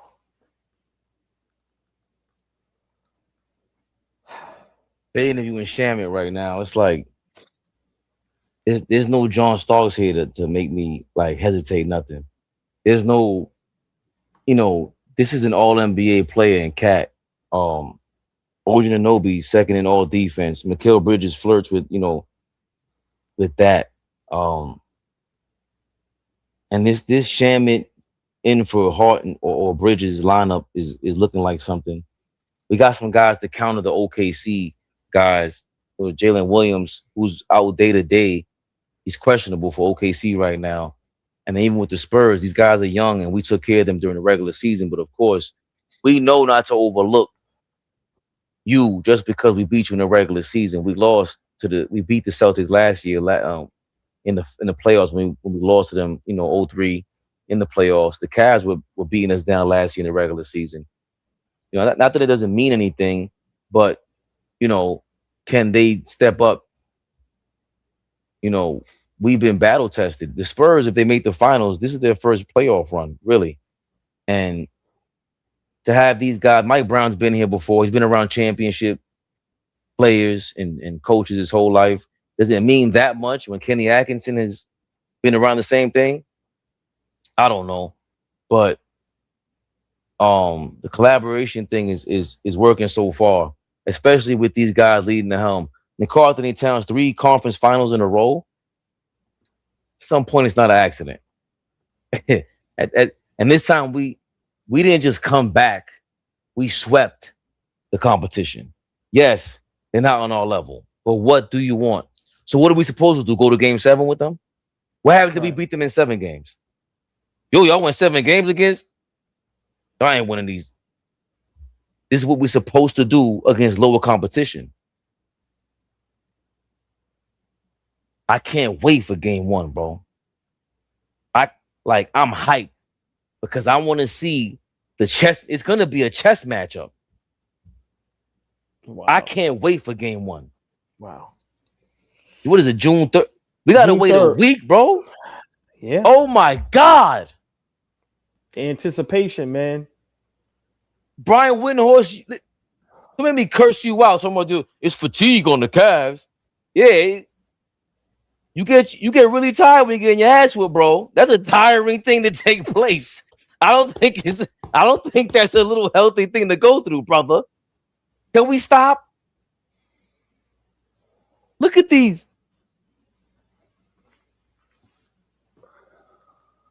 They interviewing Shamit right now. It's like there's no John Starks here to make me like hesitate nothing. There's no, this is an all NBA player in Cat. OG Anunoby, second in all defense. Mikal Bridges flirts with, with that. And this Shamit in for Hart or Bridges lineup is looking like something. We got some guys to counter the OKC guys. Jalen Williams, who's out day to day, he's questionable for OKC right now. And even with the Spurs, these guys are young, and we took care of them during the regular season. But of course, we know not to overlook you just because we beat you in the regular season. We beat the Celtics last year in the playoffs when we lost to them, 0-3 in the playoffs. The Cavs were beating us down last year in the regular season. Not that it doesn't mean anything, but can they step up? We've been battle tested. The Spurs, if they make the finals, this is their first playoff run, really. And to have these guys, Mike Brown's been here before. He's been around championship players and coaches his whole life. Does it mean that much when Kenny Atkinson has been around the same thing? I don't know. But the collaboration thing is working so far, especially with these guys leading the helm. McCarthy Towns, 3 conference finals in a row. At some point, it's not an accident. And this time, we didn't just come back. We swept the competition. Yes, they're not on our level. But what do you want? So what are we supposed to do? Go to game 7 with them? What happens if we beat them in 7 games? Y'all went 7 games against? I ain't winning these. This is what we're supposed to do against lower competition. I can't wait for game 1, bro. I'm hyped because I want to see the chess. It's going to be a chess matchup. Wow. I can't wait for game 1. Wow. What is it, June 3rd? We got to wait 3rd. A week, bro. Yeah. Oh, my God. Anticipation, man. Brian Windhorst, don't make me curse you out. Someone do it's fatigue on the Cavs. Yeah. You get really tired when you're getting your ass whipped, bro. That's a tiring thing to take place. I don't think that's a little healthy thing to go through, brother. Can we stop? Look at these.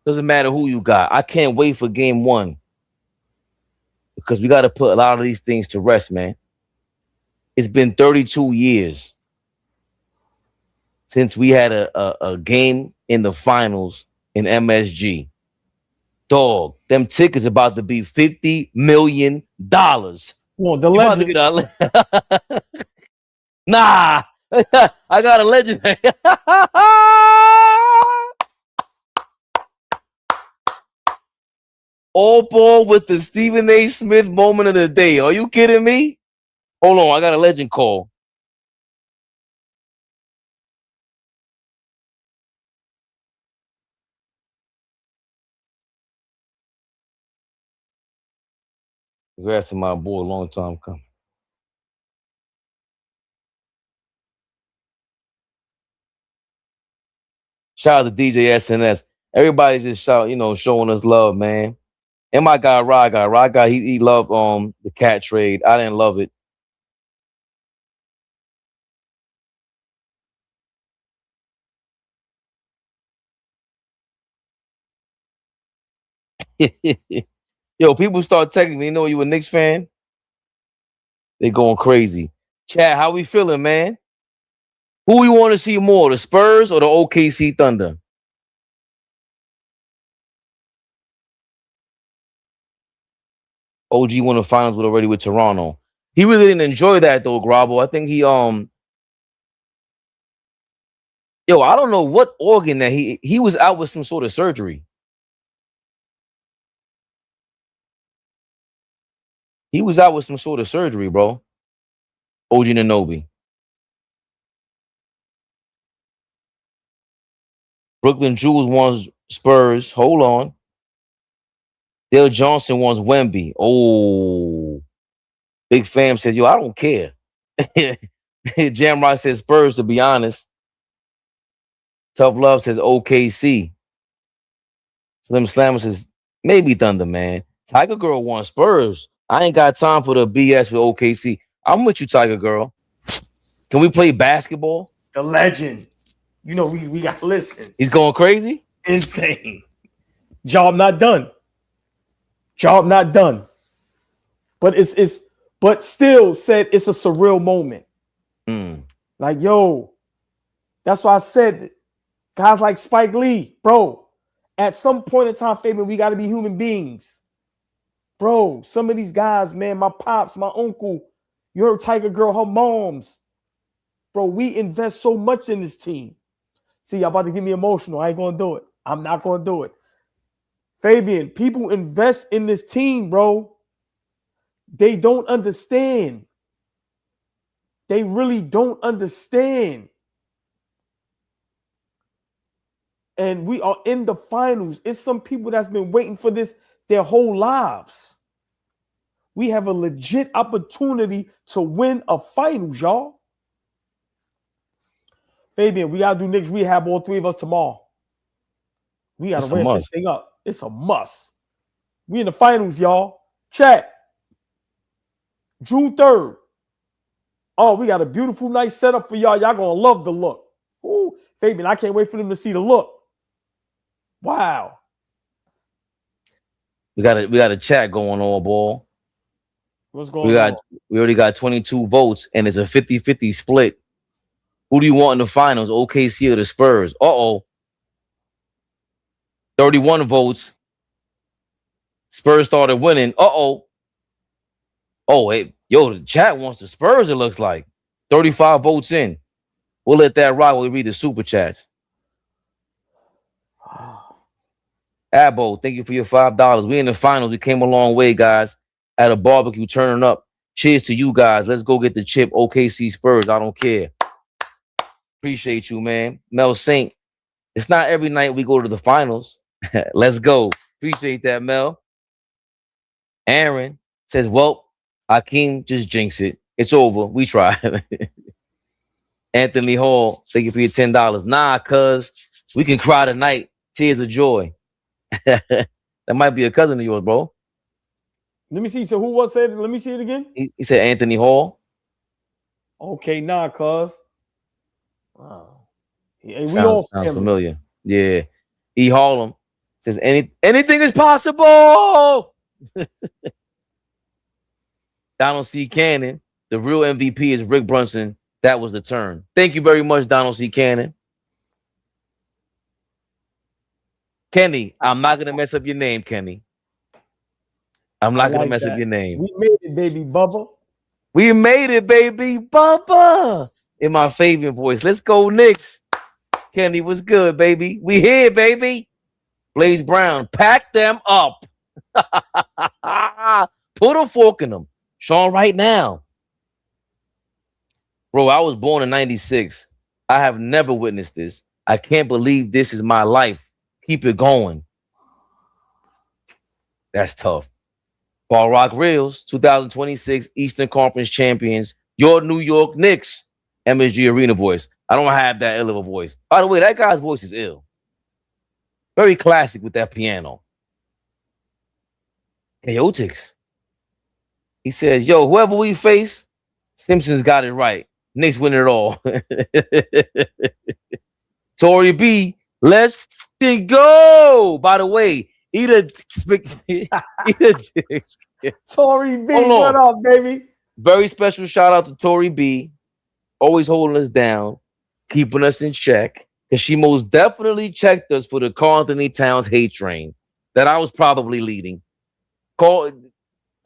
Doesn't matter who you got. I can't wait for game 1 because we got to put a lot of these things to rest, man. It's been 32 years since we had a game in the finals in MSG. Dog, them tickets about to be $50 million. Well, the legend. Nah, I got a legendary. AllBall with the Stephen A. Smith moment of the day. Are you kidding me? Hold on, I got a legend call. Congrats to my boy, long time coming. Shout out to DJ SNS. Everybody's just showing us love, man. And my guy, Rod guy, he loved the cat trade. I didn't love it. Yo, people start texting me, you a Knicks fan? They going crazy. Chad, how we feeling, man? Who you want to see more, the Spurs or the OKC Thunder? OG won the finals with Toronto. He really didn't enjoy that though, Grabo. I think he I don't know what organ that he was out with some sort of surgery. He was out with some sort of surgery, bro. OG Anunoby. Brooklyn Jewels wants Spurs. Hold on. Dale Johnson wants Wemby. Oh. Big Fam says, I don't care. Jamrock says Spurs, to be honest. Tough Love says OKC. Slim Slammer says, maybe Thunder, man. Tiger Girl won Spurs. I ain't got time for the BS with OKC. I'm with you, Tiger Girl. Can we play basketball? The legend. You know, we got to listen. He's going crazy? Insane. Job not done. Job not done. But but still said it's a surreal moment. Like, yo, that's why I said guys like Spike Lee, bro, at some point in time, Fabian, we got to be human beings. Bro, some of these guys, man, my pops, my uncle, you heard Tiger Girl, her moms. Bro, we invest so much in this team. See, y'all about to get me emotional. I ain't going to do it. I'm not going to do it. Fabian, people invest in this team, bro. They don't understand. They really don't understand. And we are in the finals. It's some people that's been waiting for this their whole lives. We have a legit opportunity to win a finals, y'all. Fabian, we got to do Knicks rehab, all three of us tomorrow. We got to ramp this thing up. It's a must. We in the finals, y'all. Chat. June 3rd. Oh, we got a beautiful night set up for y'all. Y'all going to love the look. Ooh, Fabian, I can't wait for them to see the look. Wow. We got a chat going on, ball. What's going on? We already got 22 votes, and it's a 50-50 split. Who do you want in the finals, OKC or the Spurs? 31 votes. Spurs started winning. Oh, hey, yo, the chat wants the Spurs, it looks like. 35 votes in. We'll let that rock while we read the super chats. Abo, thank you for your $5. We in the finals. We came a long way, guys. At a barbecue, turning up. Cheers to you guys. Let's go get the chip. OKC Spurs. I don't care. Appreciate you, man. Mel Saint. It's not every night we go to the finals. Let's go. Appreciate that, Mel. Aaron says, well, Hakeem just jinxed it. It's over. We tried. Anthony Hall, thank you for your $10. Nah, cuz we can cry tonight. Tears of joy. That might be a cousin of yours, bro. Let me see. So who was said? Let me see it again. He said Anthony Hall. Okay, nah, cuz. Wow. Hey, Sounds familiar. Yeah. E. Harlem says anything is possible. Donald C. Cannon, the real MVP is Rick Brunson. That was the turn. Thank you very much, Donald C. Cannon. Kenny, I'm not going to mess up your name, Kenny. I'm not going to mess up your name. We made it, baby Bubba. We made it, baby Bubba. In my favorite voice. Let's go, Knicks. Kenny, what's good, baby? We here, baby. Blaze Brown, pack them up. Put a fork in them. Sean, right now. Bro, I was born in 96. I have never witnessed this. I can't believe this is my life. Keep it going. That's tough. Ball Rock Reels, 2026 Eastern Conference champions. Your New York Knicks. MSG Arena voice. I don't have that ill of a voice. By the way, that guy's voice is ill. Very classic with that piano. Chaotix. He says, yo, whoever we face, Simpsons got it right. Knicks win it all. Tory B, let's go. By the way, eat a Tory B, what up, baby? Very special shout out to Tory B. Always holding us down, keeping us in check. Because she most definitely checked us for the Karl Anthony Towns hate train that I was probably leading. I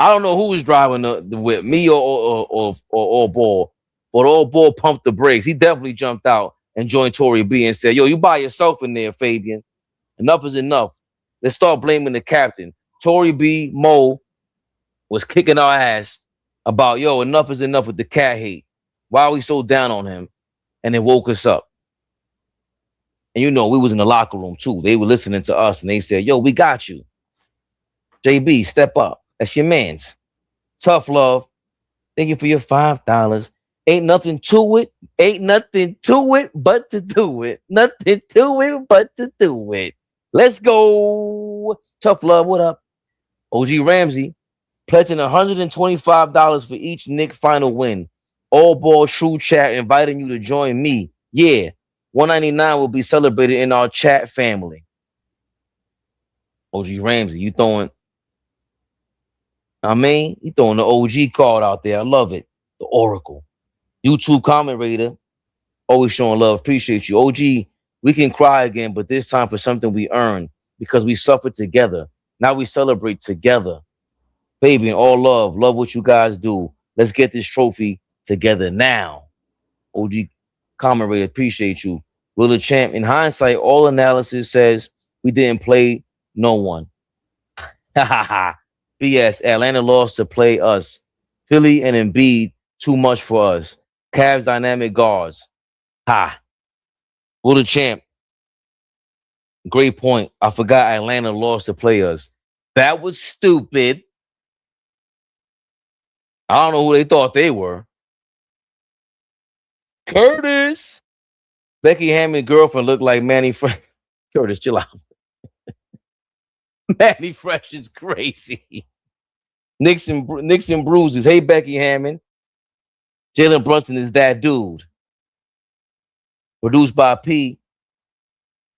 don't know who was driving the whip, me or AllBall. But AllBall pumped the brakes. He definitely jumped out and joined Tory B and said, yo, you by yourself in there, Fabian. Enough is enough. Let's start blaming the captain. Tory B, Mo, was kicking our ass about, yo, enough is enough with the cat hate. Why are we so down on him? And it woke us up. And you know, we was in the locker room too. They were listening to us and they said, yo, we got you. JB, step up. That's your man's. Tough love. Thank you for your $5. Ain't nothing to it. Ain't nothing to it but to do it. Nothing to it but to do it. Let's go. Tough love. What up? OG Ramsey pledging $125 for each Knicks final win. AllBall True Chat inviting you to join me. Yeah, $199 will be celebrated in our chat family. OG Ramsey, you throwing the OG card out there. I love it. The Oracle. YouTube commentator, always showing love. Appreciate you. OG, we can cry again, but this time for something we earned because we suffered together. Now we celebrate together. Baby, and all love. Love what you guys do. Let's get this trophy together now. OG commentator, appreciate you. Will the champ? In hindsight, all analysis says we didn't play no one. Ha ha ha. BS. Atlanta lost to play us. Philly and Embiid, too much for us. Cavs dynamic guards. Ha. Will the champ? Great point. I forgot Atlanta lost to play us. That was stupid. I don't know who they thought they were. Curtis. Becky Hammond's girlfriend looked like Manny Fresh. Curtis, chill out. Manny Fresh is crazy. Nixon bruises. Hey, Becky Hammond. Jalen Brunson is that dude. Produced by P.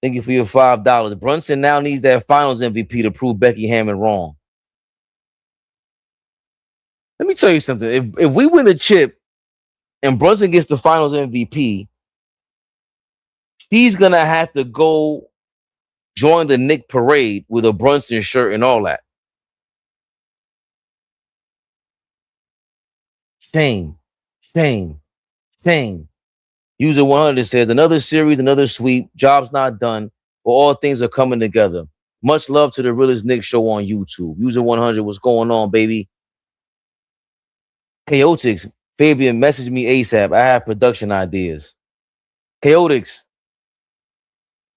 Thank you for your $5. Brunson now needs that finals MVP to prove Becky Hammond wrong. Let me tell you something. If we win the chip and Brunson gets the finals MVP, she's going to have to go join the Knick parade with a Brunson shirt and all that. Shame. Shame. Shame. User 100 says, another series, another sweep. Job's not done, but all things are coming together. Much love to the Realest Knicks show on YouTube. User 100, what's going on, baby? Chaotix, Fabian, message me ASAP. I have production ideas. Chaotix,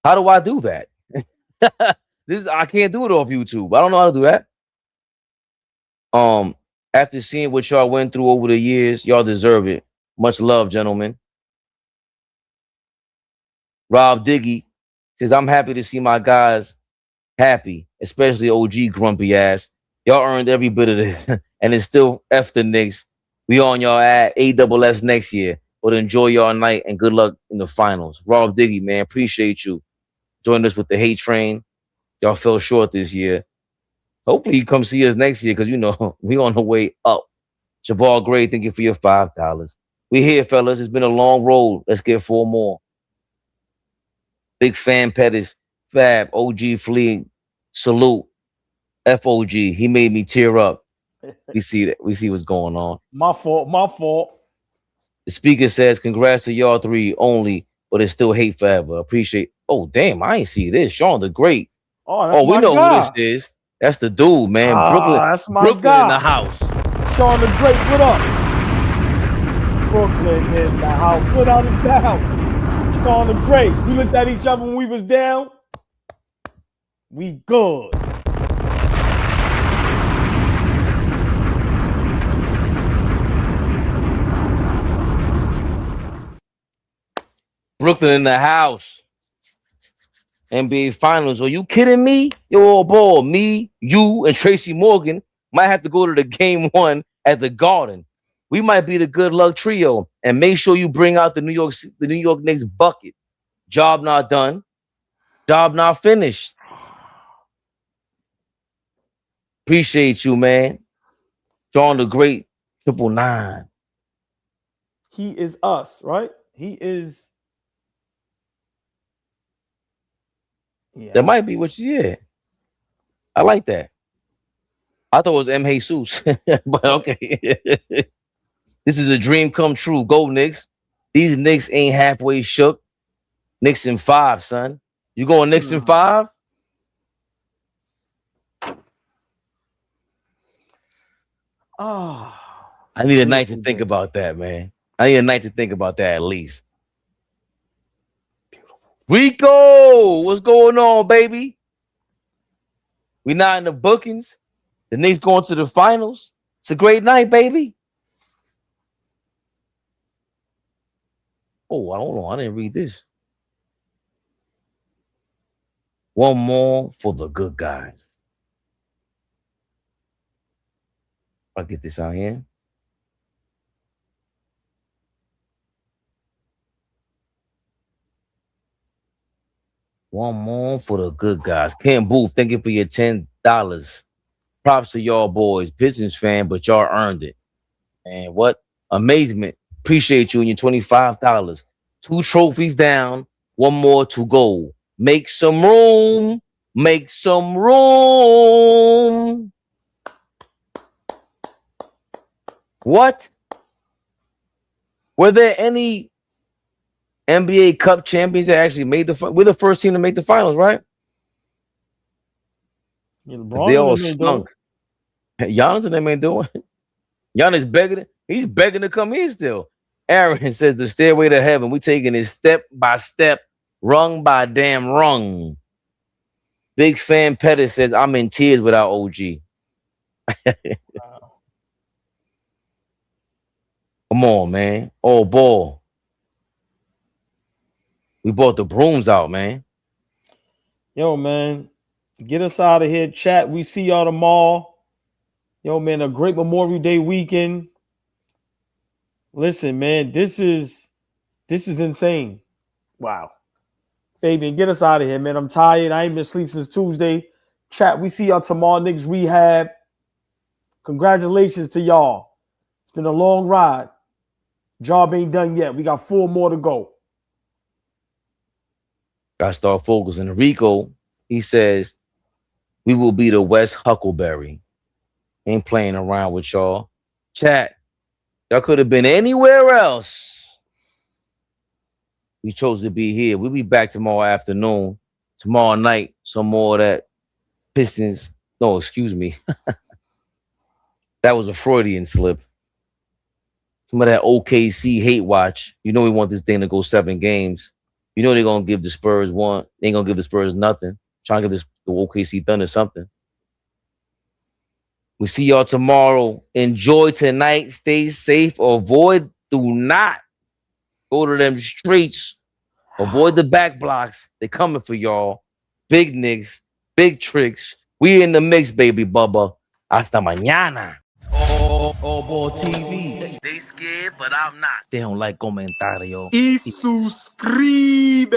how do I do that? I can't do it off YouTube. I don't know how to do that. After seeing what y'all went through over the years, y'all deserve it. Much love, gentlemen. Rob Diggy says, I'm happy to see my guys happy, especially OG grumpy ass. Y'all earned every bit of this, and it's still F the Knicks. We on y'all at ASS next year, but enjoy y'all night and good luck in the finals. Rob Diggy, man, appreciate you joining us with the hate train. Y'all fell short this year. Hopefully you come see us next year because, you know, we on the way up. Javal Gray, thank you for your $5. We here, fellas. It's been a long road. Let's get 4 more. Big fan Pettis, Fab, OG Flea, salute. FOG, he made me tear up. We see that. We see what's going on. My fault. The speaker says, congrats to y'all 3 only, but it's still hate forever. Appreciate. Oh, damn, I ain't see this. Sean the Great. Oh, we know who this is. That's the dude, man. Brooklyn. That's my Brooklyn guy. in the house. Sean the Great, what up? Brooklyn in the house. Without a doubt. Sean the Great. We looked at each other when we was down. We good. Brooklyn in the house. NBA Finals. Are you kidding me? Yo, ball. Me, you, and Tracy Morgan might have to go to the game 1 at the Garden. We might be the good luck trio. And make sure you bring out the New York Knicks bucket. Job not done. Job not finished. Appreciate you, man. John the Great, 999. He is us, right? He is. Yeah. That might be what you, yeah. I like that. I thought it was M. Jesus, but okay. This is a dream come true. Go Knicks. These Knicks ain't halfway shook. Knicks in 5, son. You going Knicks in 5? Oh, I need a night to think about that, man. I need a night to think about that at least. Beautiful. Rico, what's going on, baby? We not in the bookings. The Knicks going to the finals. It's a great night, baby. Oh, hold on. I didn't read this. One more for the good guys. I'll get this out here. One more for the good guys. Ken Booth, thank you for your $10. Props to y'all boys. Pistons fan, but y'all earned it. And what amazement. Appreciate you and your $25. 2 trophies down, 1 more to go. Make some room. Make some room. What? Were there any NBA Cup champions that actually made we're the first team to make the finals, right? Yeah, They all stunk. Giannis and them ain't doing it. Giannis begging. He's begging to come in still. Aaron says the stairway to heaven. We taking it step by step, rung by damn rung. Big fan Pettis says I'm in tears without OG. Wow. Come on, man. Oh, ball. We brought the brooms out, man. Yo, man, get us out of here, chat. We see y'all tomorrow. Yo, man, a great Memorial Day weekend. Listen, man, this is insane. Wow. Fabian, get us out of here, man. I'm tired. I ain't been asleep since Tuesday. Chat, we see y'all tomorrow. KNICKS Rehab. Congratulations to y'all. It's been a long ride. Job ain't done yet. We got 4 more to go. Got to start focusing. Rico, he says, we will be the West Huckleberry. Ain't playing around with y'all. Chat, y'all could have been anywhere else. We chose to be here. We'll be back tomorrow afternoon. Tomorrow night, some more of that Pistons. No, excuse me. That was a Freudian slip. Some of that OKC hate watch. You know we want this thing to go 7 games. You know they're going to give the Spurs one. They ain't going to give the Spurs nothing. Trying to give the OKC Thunder something. We see y'all tomorrow. Enjoy tonight. Stay safe. Avoid. Do not go to them streets. Avoid the back blocks. They coming for y'all. Big nicks. Big tricks. We in the mix, baby Bubba. Hasta mañana. AllBall TV. They scared, but I'm not. They don't like comentario. Y suscribe.